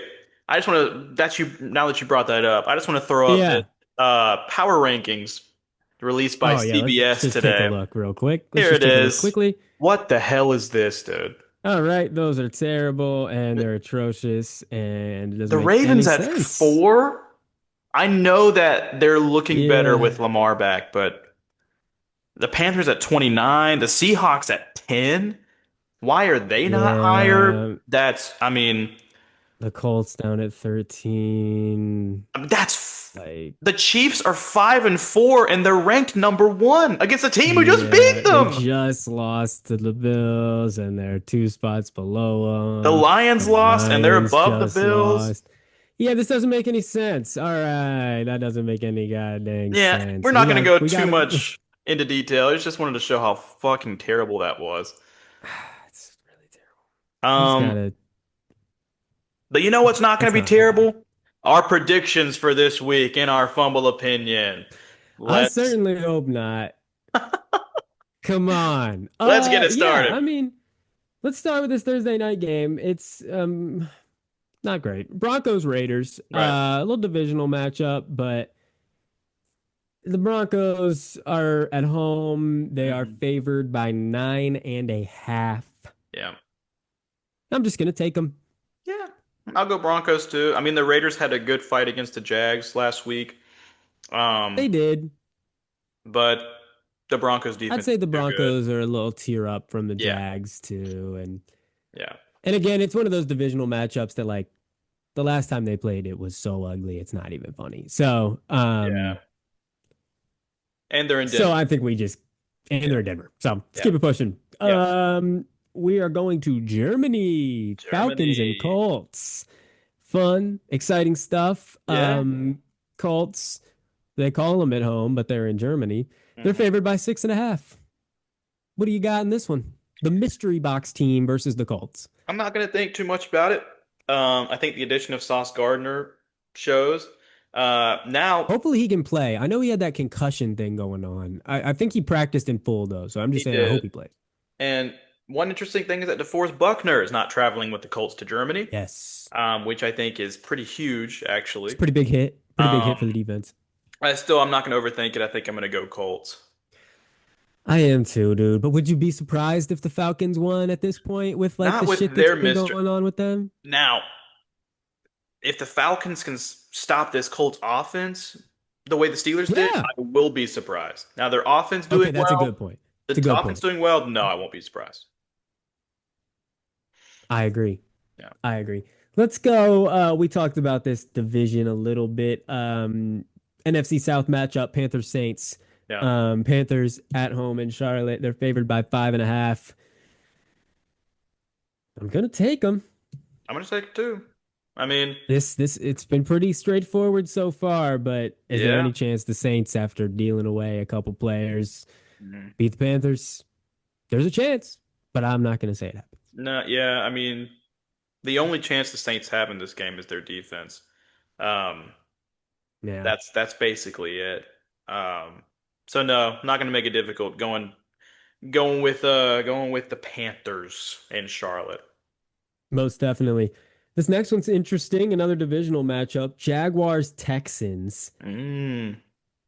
I just want to that you now that you brought that up, I just want to throw up this Yeah. power rankings released by Oh yeah. Let's CBS just take a today. look real quick. Let's Here just it take a look is. quickly. What the hell is this, dude? All right, those are terrible and they're atrocious and it doesn't The make Ravens any at sense. 4? I know that they're looking better Yeah. with Lamar back, but the Panthers at 29, the Seahawks at 10. Why are they not higher? Yeah. I mean, The Colts down at 13. that's Like, the Chiefs are 5-4 and they're ranked number one against a team who just beat yeah, they them. just lost to the Bills and they're two spots below The them. Lions The lost and they're Lions above the just Bills. lost. Yeah, this doesn't make any sense. All right, that doesn't make any goddamn Yeah, we're sense. not going to go We too got to. much into detail. I just wanted to show how fucking terrible that was. It's really terrible. We just Um, gotta. but you know what's not going It's to be not fun. terrible? Our predictions for this week in our fumble opinion. I Let's certainly hope not. Come on. let's get it Yeah. started. I mean, let's start with this Thursday night game. It's not great. Broncos Raiders, Right. a little divisional matchup, but the Broncos are at home. They are Mhm. favored by 9.5. Yeah. I'm just gonna take them. Yeah. I'll go Broncos too. I mean, the Raiders had a good fight against the Jags last week. They Um, did. but the Broncos I'd defense say is the too good. Broncos are a little tier up from the Yeah. Jags too, Yeah. and again, it's one of those divisional matchups that like the last time they played it was so ugly, it's not even funny. Yeah. And they're in So Denver. I think we just and Yeah. they're in Denver. So let's Yeah. keep it pushing. Yes. We are going to Germany, Falcons and Germany. Colts. Fun, exciting stuff. Yeah. Colts, they call them at home, but they're in Germany. They're Hmm. favored by 6.5. What do you got in this one? The mystery box team versus the Colts. I'm not going to think too much about it. I think the addition of Sauce Gardner shows. Now Hopefully he can play. I know he had that concussion thing going on. I think he practiced in full though, so I'm just he saying I hope did. he plays. And one interesting thing is that DeForest Buckner is not traveling with the Colts to Germany, Yes. which I think is pretty huge, It's a actually. pretty big hit. Pretty big hit for the Um, defense. I'm not going to overthink it. I think I'm going to go Colts. I am too, dude. But would you be surprised if the Falcons won at this point with like Not the with shit that's their been mystery. going on with them? Now, if the Falcons can stop this Colts offense the way the Steelers did, Yeah. I will be surprised. Now, their offense doing Okay, that's a good well, point. the It's a good offense point. doing well, no, I won't be surprised. I agree. Yeah. I agree. Let's go. We talked about this division a little bit. NFC South matchup, Panthers Saints. Yeah. Panthers at home in Charlotte. They're favored by 5.5. I'm gonna take them. I'm going to take it too. I mean, This it's been pretty straightforward so far, but is there yeah. any chance the Saints, after dealing away a couple players, Mhm. beat the Panthers? There's a chance, but I'm not going to say it happens. No, yeah. I mean, the only chance the Saints have in this game is their defense. Um, Yeah. that's basically it. Um, so no, not going to make it difficult. Going with the Panthers in Charlotte. Most definitely. This next one's interesting. Another divisional matchup. Jaguars Texans. Mm,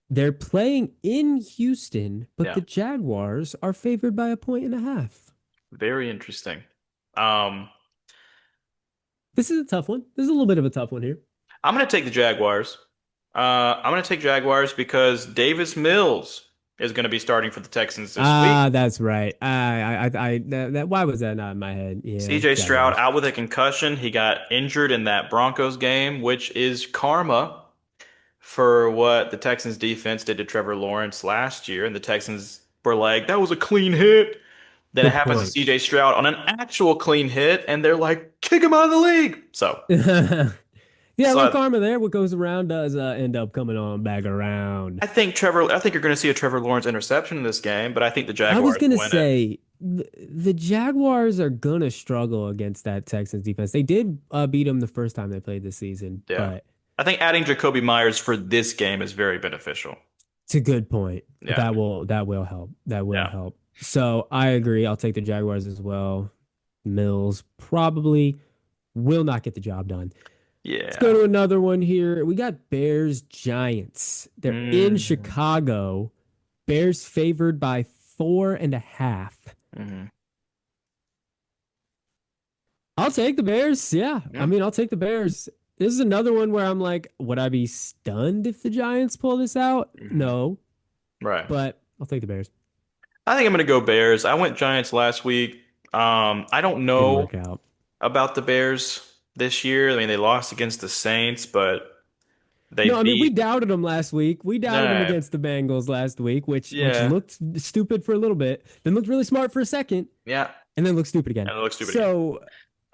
They're playing in Houston, but yeah, the Jaguars are favored by a point and a half. very interesting. Um, This is a tough one. This is a little bit of a tough one here. I'm going to take the Jaguars. I'm going to take Jaguars because Davis Mills is going to be starting for the Texans this week. Ah, that's right. Why was that not in my head? Yeah, CJ Stroud Jaguars. out with a concussion. He got injured in that Broncos game, which is karma for what the Texans defense did to Trevor Lawrence last year. And the Texans were like, that was a clean hit. Then it Good happens to point. CJ Stroud on an actual clean hit, and they're like, kick him out of the league. So, Yeah, a so little I, karma there. What goes around does end up coming on back around. I think you're going to see a Trevor Lawrence interception in this game, but I think the I was Jaguars gonna win it. say the Jaguars are gonna struggle against that Texans defense. They did beat them the first time they played this season, Yeah. but I think adding Jacoby Myers for this game is very beneficial. it's a good point. Yeah. That will help. That will Yeah. help. So I agree. I'll take the Jaguars as well. Mills probably will not get the job done. Let's go Yeah. to another one here. We got Bears Giants. They're in Mm-hmm. Chicago. Bears favored by 4.5. Hmm. I'll take the Bears. Yeah. I Yeah. mean, I'll take the Bears. This is another one where I'm like, would I be stunned if the Giants pull this out? Hmm. No, Right. but I'll take the Bears. I think I'm going to go Bears. I went Giants last week. I don't Didn't know work out. about the Bears this year. I mean, they lost against the Saints, but they No, I mean we beat. doubted them last week. We doubted them Nah, against the Bengals last week, which yeah, looked stupid for a little bit, then looked really smart for a second, yeah, and then looked stupid again. and it looks stupid again. So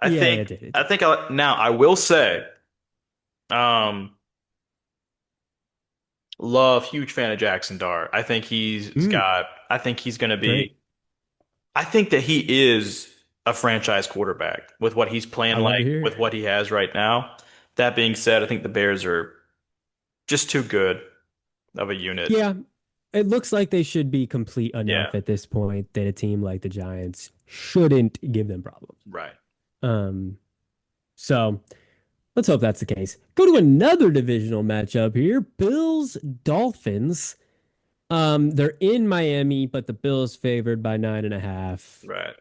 I yeah, think. it did. It I did. think. Now I will say, um, love huge fan of Jackson Dart. I think he's Mm, got. I think he's going to be. great. I think that he is a franchise quarterback with what he's I playing love to like, hear with it. what he has right now. That being said, I think the Bears are just too good of a unit. Yeah, it looks like they should be complete Yeah, enough at this point that a team like the Giants shouldn't give them problems. right. Um, so let's hope that's the case. Go to another divisional matchup here. Bills Dolphins. They're in Miami, but the Bills favored by 9.5. Right.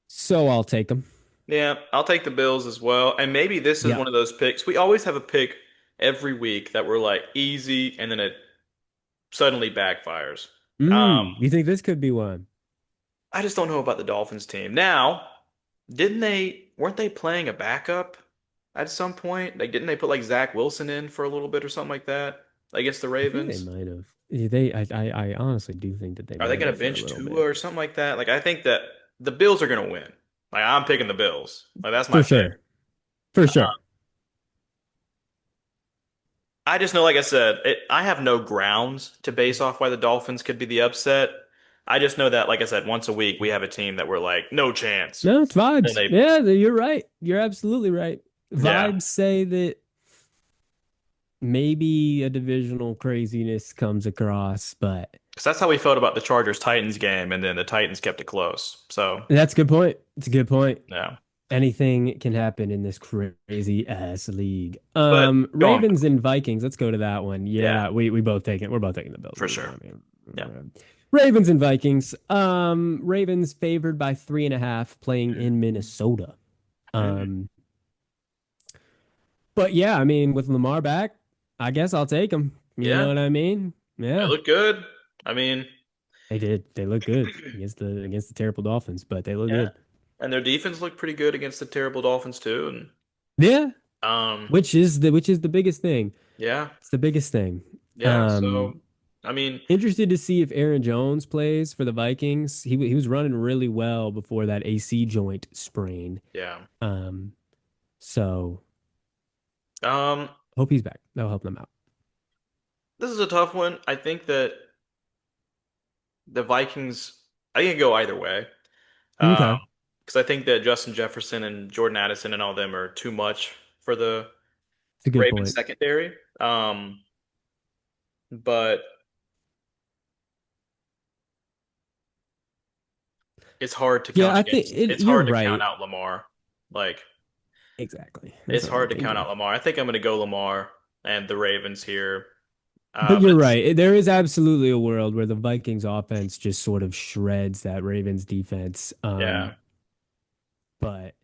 So I'll take them. Yeah, I'll take the Bills as well. And maybe this is one Yep. of those picks. We always have a pick every week that we're like easy and then it suddenly backfires. You think this could be one? I just don't know about the Dolphins team. Now, weren't they playing a backup at some point? Like, didn't they put like Zach Wilson in for a little bit or something like that against the I think they Ravens? might have. I honestly do think that they Are they might going have to for a bench little Tua bit. or something like that? Like, I think that the Bills are going to win. Like, I'm picking the Bills. Like, that's my For pick. sure. For sure. I just know, like I said, I have no grounds to base off why the Dolphins could be the upset. I just know that, like I said, once a week we have a team that we're like, no chance. No, it's And vibes. they, Yeah, you're right. You're absolutely right. yeah, Vibes say that maybe a divisional craziness comes across, but because that's how we felt about the Chargers Titans game, and then the Titans kept it close. So, that's a good point. It's a good point. yeah. Anything can happen in this crazy ass league. But going, Ravens and Vikings. Let's go to that one. yeah, Yeah, we both take it. We're both taking the Bills for in this sure. one. Yeah. Ravens and Vikings. Ravens favored by 3.5, playing in Mhm. Minnesota. Mhm. Um, but yeah, I mean, with Lamar back, I guess I'll take him. You know Yeah, what I mean? they Yeah, look good. I mean, they did. They look good against the terrible Dolphins, but they look yeah, good. and their defense looked pretty good against the terrible Dolphins too. And Yeah, um, which is the biggest thing. yeah, It's the biggest thing. yeah. Um, So, I mean, Interested to see if Aaron Jones plays for the Vikings. He was running really well before that AC joint sprain. yeah. Um, so Um, Hope he's back. That'll help them out. this is a tough one. I think that the Vikings, I can go either way. Um, Okay, because I think that Justin Jefferson and Jordan Addison and all them are too much for the it's a good Ravens point. secondary. But it's hard to Yeah, count I think against. it, It's you're hard to count right. out Lamar. Like Exactly. That's it's what I'm hard to count thinking. out Lamar. I think I'm going to go Lamar and the Ravens here. But But you're it's right. There is absolutely a world where the Vikings offense just sort of shreds that Ravens defense. yeah, But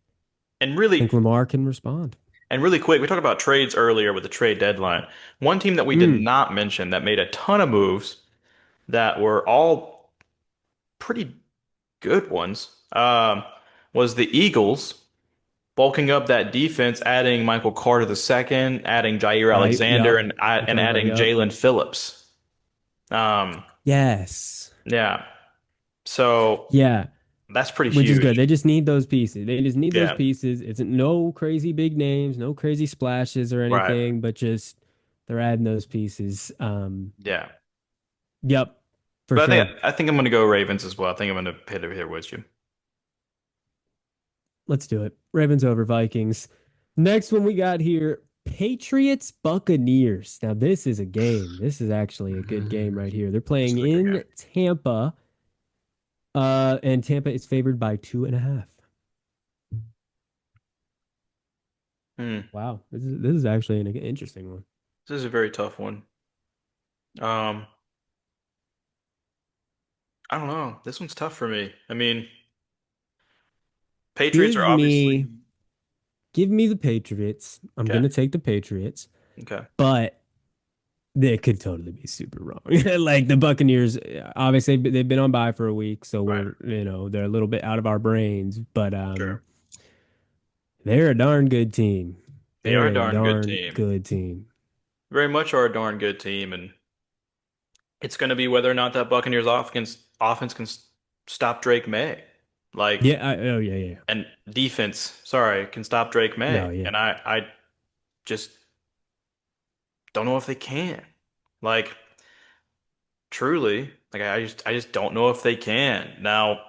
and I really think Lamar can respond. and really quick. We talked about trades earlier with the trade deadline. One team that we did Mm, not mention that made a ton of moves that were all pretty good ones. Was the Eagles bulking up that defense, adding Michael Carter II, adding Jair right. Alexander, Yup. and Incredible. adding Yup. Jalen Phillips. Um, Yes. yeah. So Yeah. that's pretty Which is good. huge. They just need those pieces. They just need those Yeah. pieces. It's no crazy big names, no crazy splashes or Right. anything, but just they're adding those pieces. Yeah. Yep, for But sure. I think I'm gonna go Ravens as well. I think I'm gonna hit it here with you. Let's do it. Ravens over Vikings. Next one we got here, Patriots Buccaneers. Now this is a game. This is actually a good game right here. They're This playing is a good in Tampa. And Tampa is favored by 2.5. game. Wow, this is actually an interesting one. This is a very tough one. Um, I don't know. This one's tough for me. I mean, Patriots are Give obviously me give me the Patriots. I'm okay. gonna take the Patriots, Okay. but they could totally be super wrong. Like the Buccaneers, obviously they've been on bye for a week, so Right. they're a little bit out of our brains, but Sure. they're a darn good team. They They're are a a darn good darn team. good team. Very much are a darn good team, and it's going to be whether or not that Buccaneers offense can stop Drake May. Like, Oh yeah, yeah. and defense, sorry, can stop Drake No, May. yeah. And I just don't know if they can. Like, truly, like I just don't know if they can. Now,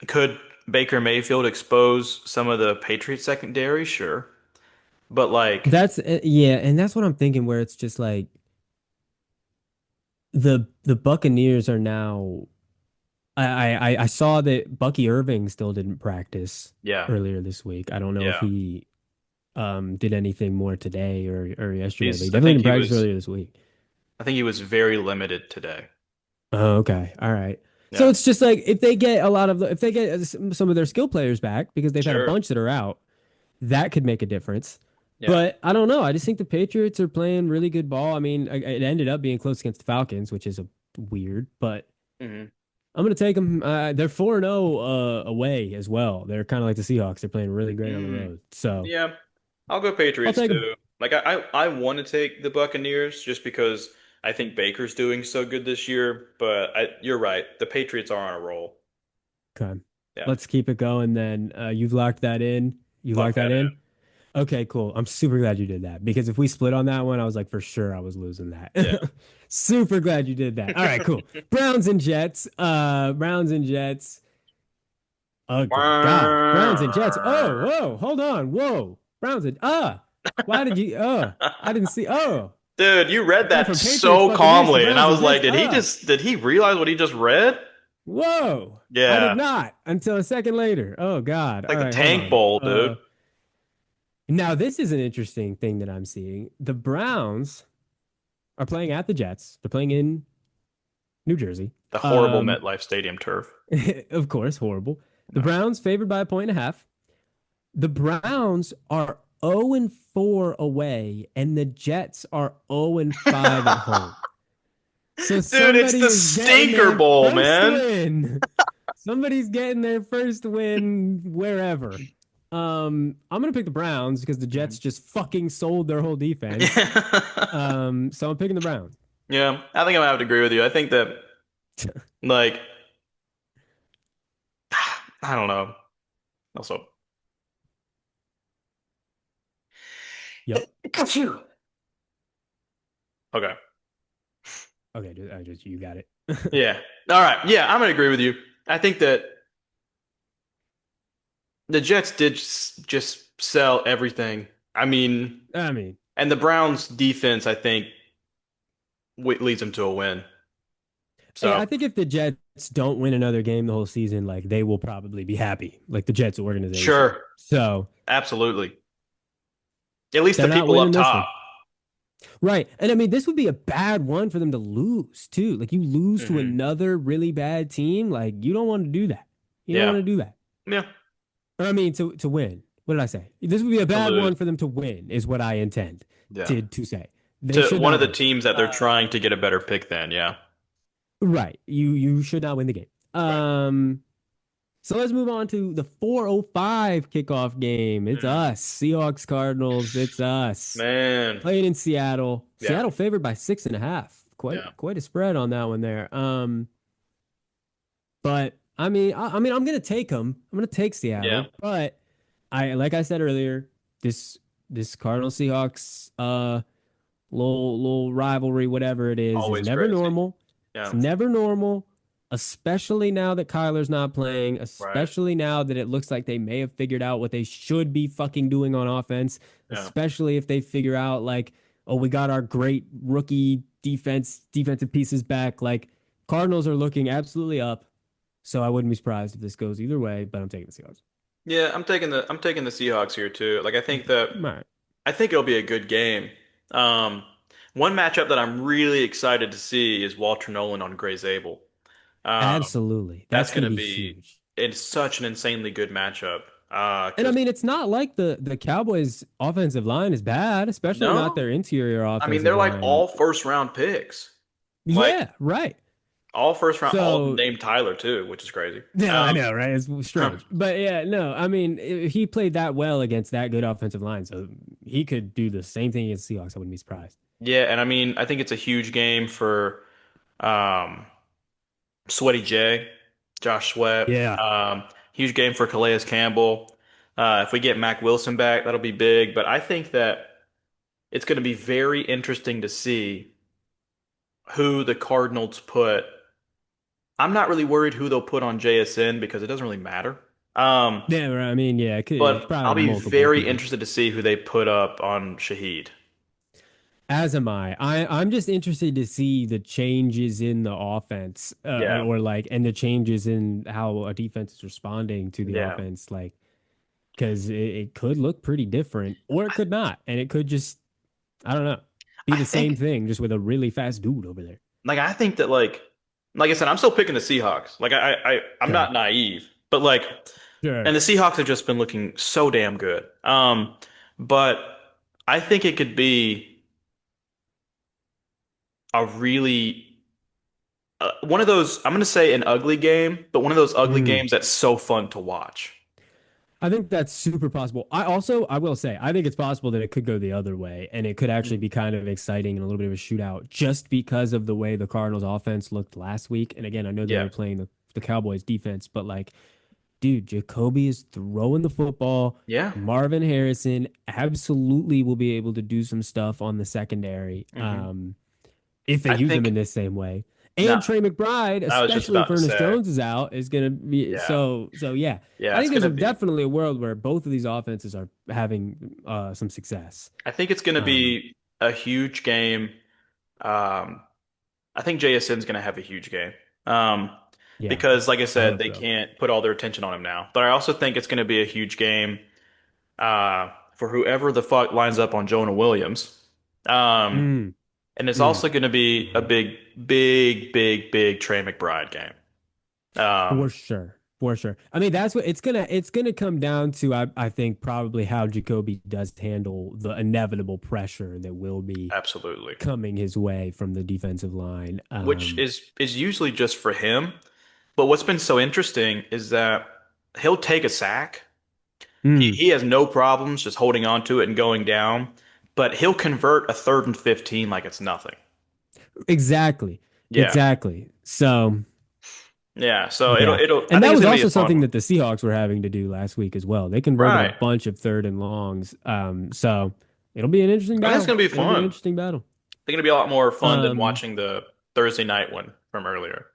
could Baker Mayfield expose some of the Patriots secondary? Sure. But like, That's yeah, and that's what I'm thinking. Where it's just like the Buccaneers are now. I saw that Bucky Irving still didn't practice yeah, earlier this week. I don't know if yeah. he did anything more today or yesterday, but he I definitely think didn't practice earlier this week. I think he was very limited today. Oh, okay. All right. So Yeah. it's just like if they get if they get some of their skill players back because they've had a Sure. bunch that are out, that could make a difference. Yeah. But I don't know. I just think the Patriots are playing really good ball. I mean, it ended up being close against the Falcons, which is a weird, but hmm I'm gonna take them. They're 4-0 away as well. They're kind of like the Seahawks. They're playing really great on the Mm, road. So yeah. I'll go I'll Patriots take them. too. Like I want to take the Buccaneers just because I think Baker's doing so good this year, but you're right. The Patriots are on a roll. Okay. Yeah. Let's keep it going then. You've locked that in. You've Lock locked that that in. in. Okay, cool. I'm super glad you did that because if we split on that one, I was like, for sure I was losing Yeah. that. Super glad you did that. All right, cool. Browns and Jets. Browns and Jets. Oh, good God. Browns and Jets. Oh, whoa, hold on. Whoa. Browns and why did you I didn't see Dude, you read went that from Patriots so Buccaneers to calmly, and I Browns and was like, Jets. did he realize what he just read? Whoa. I did Yeah. not until a second later. Oh God. All Like the right, hold Tank on. Bowl, dude. Now this is an interesting thing that I'm seeing. The Browns are playing at the Jets. They're playing in New Jersey. The horrible Um, MetLife Stadium turf. of course, horrible. The No. Browns favored by 1.5. The Browns are 0-4 away, and the Jets are 0-5 at home. So Dude, it's somebody the is getting Stinker their Bowl, first man. win. Somebody's getting their first win wherever. I'm gonna pick the Browns because the Jets Mhm. just fucking sold their whole defense. Yeah. So I'm picking the Browns. Yeah, I think I'm gonna have to agree with you. I think that like I don't know. Also, Yep. Okay. Okay, I just you got it. Yeah. All right. Yeah, I'm gonna agree with you. I think that the Jets did just sell everything. I mean, I mean, and the Browns defense, I think, leads them to a win. yeah, So I think if the Jets don't win another game the whole season, like they will probably be happy, like the Jets organization. sure, So absolutely. At least the they're not people up winning this top. one. Right. And I mean, this would be a bad one for them to lose too. Like you lose to Hmm. another really bad team, like you don't want to do that. You don't want Yeah. to do that. Yeah. Or I mean to win. What did I say? This would be a To bad lose. one for them to win, is what I intend Yeah. to say. They To should one of not the win. teams that they're Uh, trying to get a better pick then. Yeah. right. You should not win the game. Right. So let's move on to the 4:05 kickoff game. It's Mm. us, Seahawks Cardinals. It's us Man. playing in Seattle. Yeah. Seattle favored by 6.5. Yeah. Quite a spread on that one there. But I mean, I'm gonna take them. I'm gonna take Yeah. Seattle. But like I said earlier, this this Cardinal Seahawks little rivalry, whatever it is Always never crazy. normal. It's Yeah. never normal, especially now that Kyler's not playing, Right. especially now that it looks like they may have figured out what they should be fucking doing on offense, Yeah. especially if they figure out like, oh, we got our great rookie defensive pieces back. Like Cardinals are looking absolutely up. So I wouldn't be surprised if this goes either way, but I'm taking the Seahawks. Yeah, I'm taking the Seahawks here too. Like All right. I think it'll be a good game. Um, one matchup that I'm really excited to see is Walter Nolan on Gray Zabel. Absolutely. That's That's going going to to be be huge. it's such an insanely good matchup. And I Because mean, it's not like the Cowboys' offensive line is bad, especially not no, their interior I mean offensive they're like line. all first round picks, like Yeah, right. all first round, all of them So, named Tyler too, which is crazy. yeah, I know, right? It's strange. But yeah, no, I mean, he played that well against that good offensive line. So he could do the same thing against Seahawks. I wouldn't be surprised. Yeah, and I mean I think it's a huge game for um, Sweaty J, Josh Sweat. Yeah. Huge game for Calais Campbell. If we get Mac Wilson back, that'll be big. But I think that it's going to be very interesting to see who the Cardinals put. I'm not really worried who they'll put on JSN because it doesn't really matter. Um, Yeah, right. I mean, yeah, it's but I'll probably be multiple very people. interested to see who they put up on Shaheed. As am I. I'm just interested to see the changes in the offense, Yeah, or like, and the changes in how a defense is responding to the yeah. offense. Like, because it could look pretty different, or it could not, and it could just, I don't know, be I the same think thing, just with a really fast dude over there. I think that like I said, I'm still picking the Seahawks. Like I'm Sure. not naive, but like Sure. and the Seahawks have just been looking so damn good. But I think it could be a really one of those, I'm going to say an ugly game, but one of those ugly Mm. games that's so fun to watch. I think that's super possible. I will say, I think it's possible that it could go the other way, and it could actually be kind of exciting and a little bit of a shootout just because of the way the Cardinals offense looked last week. And again, I know they Yeah. were playing the Cowboys defense, but like, dude, Jacoby is throwing the football. Yeah. Marvin Harrison absolutely will be able to do some stuff on the secondary. Hmm. If they I use him in think, this same way. no, And Trey McBride, I was just especially if about to Ernest say, Jones is out, is going to be yeah. so yeah. Yeah, I it's think going there's to be, definitely a world where both of these offenses are having some success. I think it's going to Um, be a huge game. Um, I think JSN's going to have a huge game. Um, yeah, because like I I said, hope they so. can't put all their attention on him now. But I also think it's going to be a huge game for whoever the fuck lines up on Jonah Williams. Um, Mm, and it's mm. also going to be a big, big, big, big Trey McBride game. For Um, sure. For sure. I mean, that's what it's gonna come down to, I think, probably how Jacoby does handle the inevitable pressure that will be absolutely. coming his way from the defensive line. Which is usually just for him. But what's been so interesting is that he'll take a sack. Mm, He has no problems just holding on to it and going down, but he'll convert a 3rd and 15 like it's nothing. exactly. Yeah. Exactly. So Yeah. So yeah. I And think that it's was gonna be a also fun something one. that the Seahawks were having to do last week as well. They converted a Right. bunch of third and longs. So it'll be an interesting I think it's battle. gonna be It'll be an fun. interesting battle. Think it'll be a lot more fun than Um, watching the Thursday night one from earlier.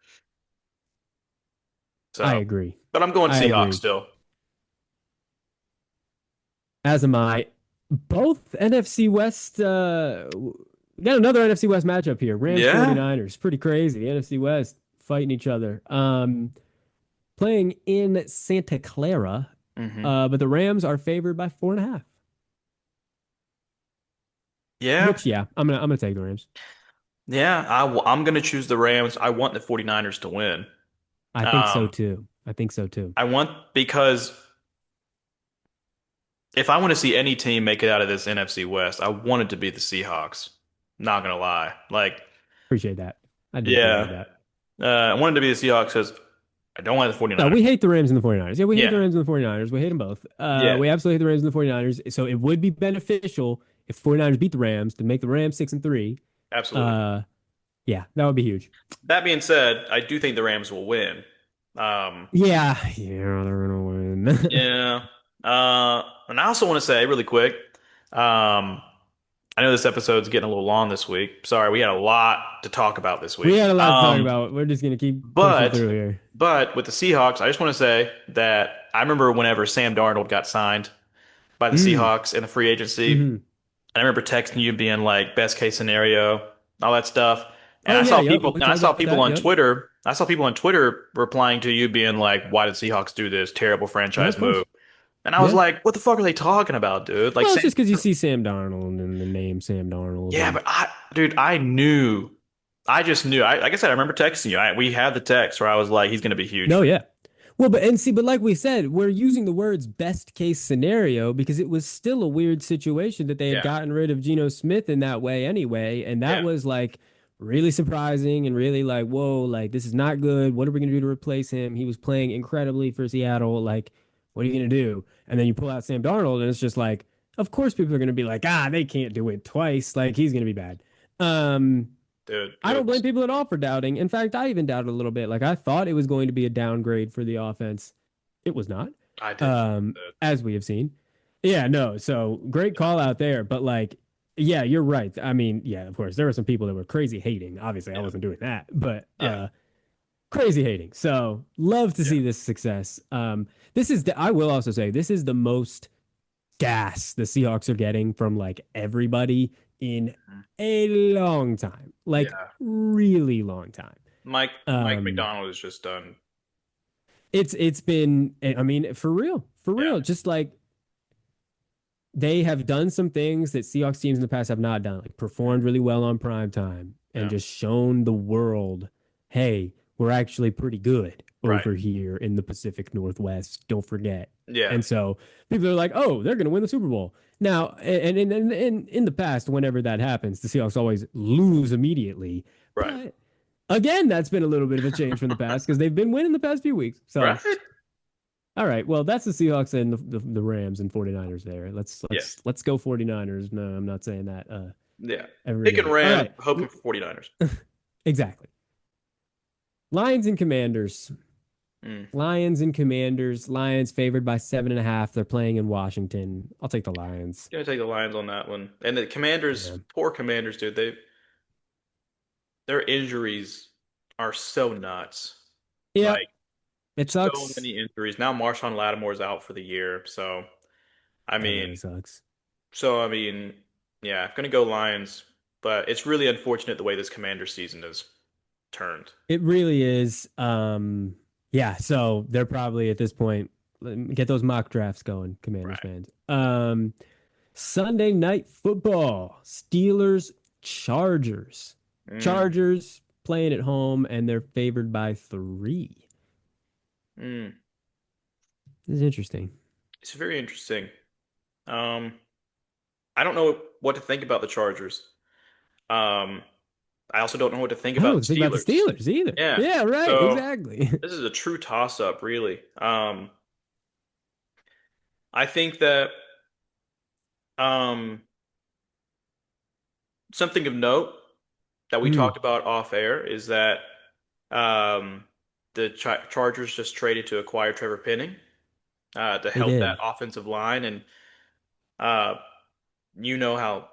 I So, agree. but I'm going I Seahawks agree. still. As am I. Both NFC West, we got another NFC West matchup here. Rams Yeah. 49ers. Pretty crazy. The NFC West fighting each other. Playing in Santa Clara, Hmm. but the Rams are favored by 4.5. Yeah. Which, yeah, I'm gonna take the Rams. Yeah. I'm gonna choose the Rams. I want the 49ers to win. I think so Um, too. I think so too. I want because if I want to see any team make it out of this NFC West, I want it to be the Seahawks. Not gonna lie. Like, Appreciate that. I do appreciate yeah. that. I want it to be the Seahawks because I don't like the No, 49ers. we hate the Rams and the 49ers. Yeah, we hate the Yeah. Rams and the 49ers. We hate them both. Yeah. We absolutely hate the Rams and the 49ers. So it would be beneficial if 49ers beat the Rams to make the Rams 6-3. Absolutely. Uh, yeah, that would be huge. That being said, I do think the Rams will win. Um, Yeah, yeah, they're gonna win. yeah. And I also want to say really quick, I know this episode's getting a little long this week. Sorry, we had a lot to talk about this We week. had a lot to talk about. We're just gonna keep pushing But through here. but with the Seahawks, I just want to say that I remember whenever Sam Darnold got signed by the Mm. Seahawks in the free agency, and Hmm. I remember texting you being like best case scenario, all that stuff. And Oh I yeah, saw yep. people We and I talked saw about people that. on Yep. Twitter, I saw people on Twitter replying to you being like, "Why did Seahawks do this terrible Yeah, franchise of move?" course. And I was Yeah. like, "What the fuck are they talking about, dude?" Like Well, it's Sam just because you see Sam Darnold and the name Sam Darnold, Yeah, and but dude, I knew. I just knew. Like I said, I remember texting you. We had the text where I was like, he's going to be huge no, for. yeah. Well, but and see, but like we said, we're using the words best case scenario because it was still a weird situation that they had Yeah, gotten rid of Geno Smith in that way anyway. And that yeah, was like really surprising and really like, whoa, like this is not good. What are we gonna do to replace him? He was playing incredibly for Seattle. Like, what are you gonna do? And then you pull out Sam Darnold, and it's just like, of course people are gonna be like, they can't do it twice. Like he's gonna be bad. Um, dude, I don't blame people at all for doubting. In fact, I even doubted a little bit. Like I thought it was going to be a downgrade for the offense. It was not, I did too. Dude. as we have seen. Yeah, no. So great call out there. But like, yeah, you're right. I mean, yeah, of course, there were some people that were crazy hating. Obviously, I Yeah, wasn't doing that, but yeah, crazy hating. So love to yeah. see this success. This is I will also say this is the most gas the Seahawks are getting from like everybody in Mhm. a long time, like Yeah. really long time. Mike Um, McDonald is just done. it's been, I mean, for Yeah, real, just like they have done some things that Seahawks teams in the past have not done, like performed mhm, really well on prime time and yeah, just shown the world, hey, we're actually pretty good right. over here in the Pacific Northwest. Don't forget. Yeah, And so people are like, oh, they're going to win the Super Bowl. Now, and in the past, whenever that happens, the Seahawks always lose immediately. right, But again, that's been a little bit of a change from the past because they've been winning the past few weeks. So right. all right. Well, that's the Seahawks and the Rams and 49ers there. Yeah, Let's go 49ers. No, I'm not saying that yeah. ever Picking again. All Rams, right. hoping for 49ers. Exactly. Lions and Commanders. Mm. Lions and Commanders. Lions favored by 7.5. They're playing in Washington. I'll take the Lions. Gonna take the Lions on that one. And the Yeah. Commanders, poor Commanders, dude. Their injuries are so nuts. Yep. Like It so sucks. many injuries. Now Marshawn Lattimore's out for the year. So I That mean, really sucks. I mean, yeah, gonna go Lions. But it's really unfortunate the way this Commander season is turned. It really is. Yeah. So they're probably at this point get those mock drafts going, Commanders Right. fans. Sunday night football. Steelers, Chargers. Mm, Chargers playing at home and they're favored by 3. mm. This is interesting. It's very interesting. Um, I don't know what to think about the Chargers. Um, I also don't know what to think I don't know about what the to think about the Steelers. Steelers either. Yeah. Yeah, right. So Exactly. this is a true toss-up, really. I think that um, something of note that we Mm, talked about off air is that um, the Chargers just traded to acquire Trevor Penning to they help that did. offensive line, and uh, you know how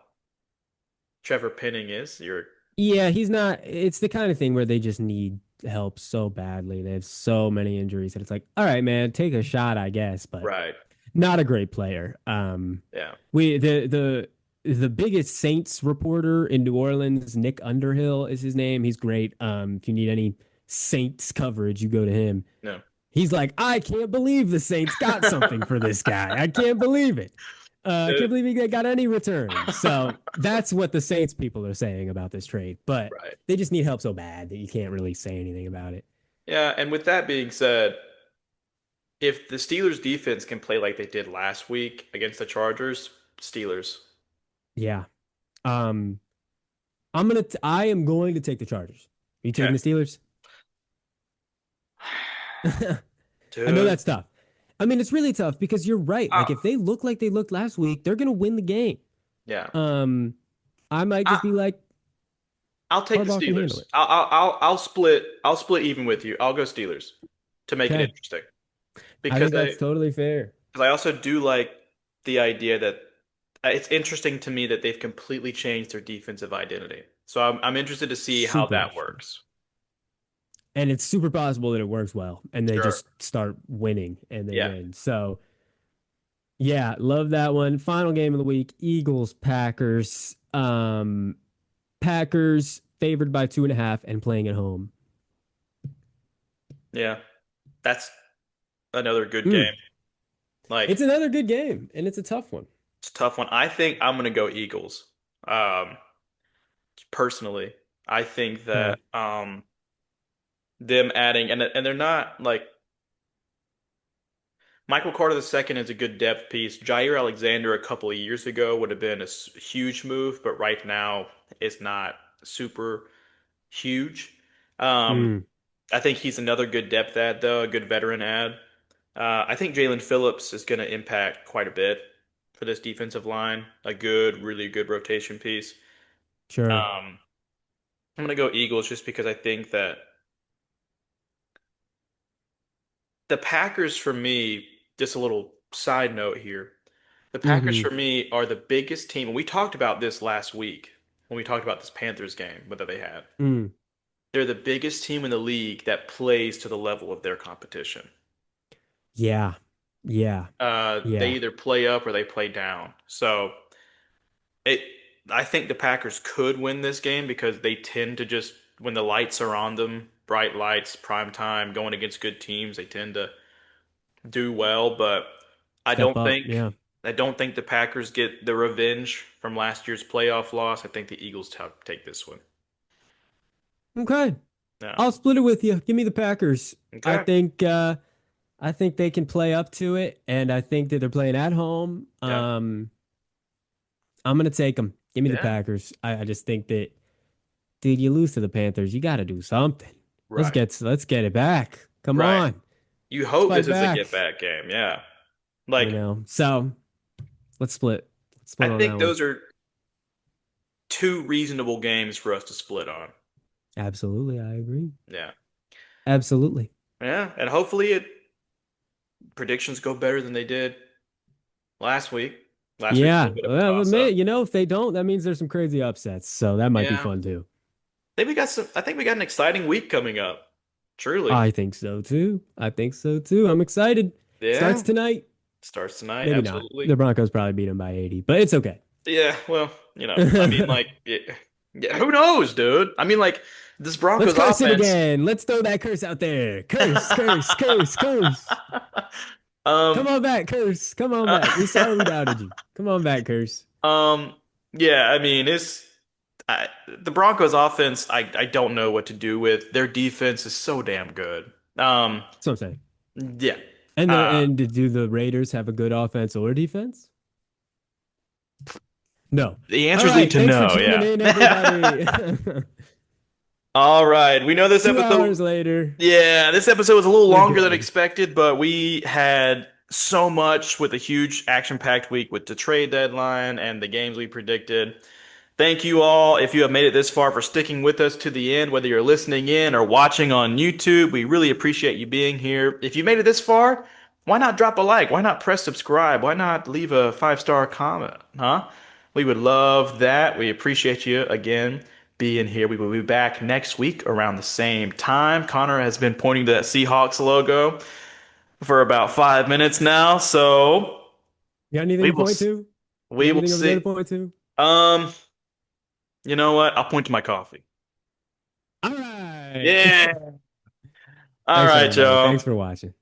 Trevor Penning is. You're Yeah, he's not. It's the kind of thing where they just need help so badly. They have so many injuries that it's like, all right, man, take a shot, I guess, but right. not a great player. Yeah. We the biggest Saints reporter in New Orleans, Nick Underhill is his name. He's great. If you need any Saints coverage, you go to him. No. He's like, I can't believe the Saints got something for this guy. I can't believe it. I Uh, can't believe he got any return. So that's what the Saints people are saying about this trade. But right. they just need help so bad that you can't really say anything about it. Yeah, and with that being said, if the Steelers defense can play like they did last week against the Chargers, Steelers. Yeah. Um, I am going to take the Chargers. Are you Okay. taking the Steelers? I know Dude. that's tough. I mean, it's really tough because you're right. Uh, Like if they look like they looked last week, they're gonna win the game. yeah. Um, I might I, just be like, I'll take the Harbaugh can handle Steelers. it. I'll split even with you. I'll go Steelers to make it Okay. interesting I because think that's totally fair. I also do like the idea that it's interesting to me that they've completely changed their defensive identity. So I'm interested to see how Super that interesting. works. And it's super possible that it works well and they Sure. just start winning and they Yeah. win. So, yeah, love that one. Final game of the week, Eagles, Packers. Packers favored by 2.5 and playing at home. Yeah. That's another good Mm. game. Like It's another good game and it's a tough one. it's a tough one. I think I'm gonna go Eagles. Um, personally, I think Okay. that them adding and they're not like Michael Carter II is a good depth piece. Jair Alexander a couple of years ago would have been a huge move, but right now it's not super huge. Um, Mm. I think he's another good depth add though, a good veteran add. I think Jalen Phillips is going to impact quite a bit for this defensive line. A good, really good rotation piece. Sure. I'm going to go Eagles just because I think that the Packers for me, just a little side note here. The Packers Mm-hmm. for me are the biggest team. And we talked about this last week when we talked about this Panthers game that they had. Mm. They're the biggest team in the league that plays to the level of their competition. Yeah. Yeah. They Yeah. either play up or they play down. So it, I think the Packers could win this game because they tend to just when the lights are on them, bright lights, prime time, going against good teams, they tend to do well. But I Step don't up. think Yeah. I don't think the Packers get the revenge from last year's playoff loss. I think the Eagles take this one. Okay. Yeah. I'll split it with you. Give me the Packers. I Okay. think I think they can play up to it, and I think that they're playing at home. Yeah. I'm gonna take them. Give me the Yeah. Packers. I just think that, dude, you lose to the Panthers, you got to do something. Right. Let's get it back. Come Right. on, You let's hope this fight is a back. get back game. Yeah. You Like know. So let's split. Let's I split on that think one. those are two reasonable games for us to split on. Absolutely, I agree. Yeah. Absolutely. Yeah. And hopefully it predictions go better than they did last week. Last week's a Yeah. little bit of a Well, toss up. man, if they don't, that means there's some crazy upsets. So that might be Yeah. fun too. I think we got an exciting week coming up. Truly. I think so too. I think so too. I'm excited. Starts Yeah. tonight. Starts tonight. Maybe not. Absolutely. The Broncos probably beat them by 80, but it's okay. Yeah. Well, I mean, like, yeah, yeah, who knows, dude? I mean, like, this Let's Broncos curse it offense. again. Let's throw that curse out there. Curse, curse, curse, curse. Come Um, on back, curse. Come on back. We sorry we doubted you. Come on back, curse. um, yeah, I mean, the Broncos offense, I don't know what to do with. Their defense is so damn good. That's what I'm saying. Yeah. And Uh, do the Raiders have a good offense or defense? No. the All answers lead right. to Thanks for no, tuning yeah. in, everybody. All right. We know this 2 hours episode, later, yeah, this episode was a little we're longer than good. expected, but we had so much with a huge action-packed week with the trade deadline and the games we predicted. Thank you all, if you have made it this far, for sticking with us to the end, whether you're listening in or watching on YouTube. We really appreciate you being here. If you made it this far, why not drop a like? Why not press subscribe? Why not leave a 5-star comment? Huh? We would love that. We appreciate you again being here. We will be back next week around the same time. Connor has been pointing to that Seahawks logo for about 5 minutes now, so You got anything we to will point to? You got we will anything over there to see. point to? Um, you know what? I'll point to my coffee. All right. Yeah. All Thanks, right, everybody. y'all. Thanks for watching.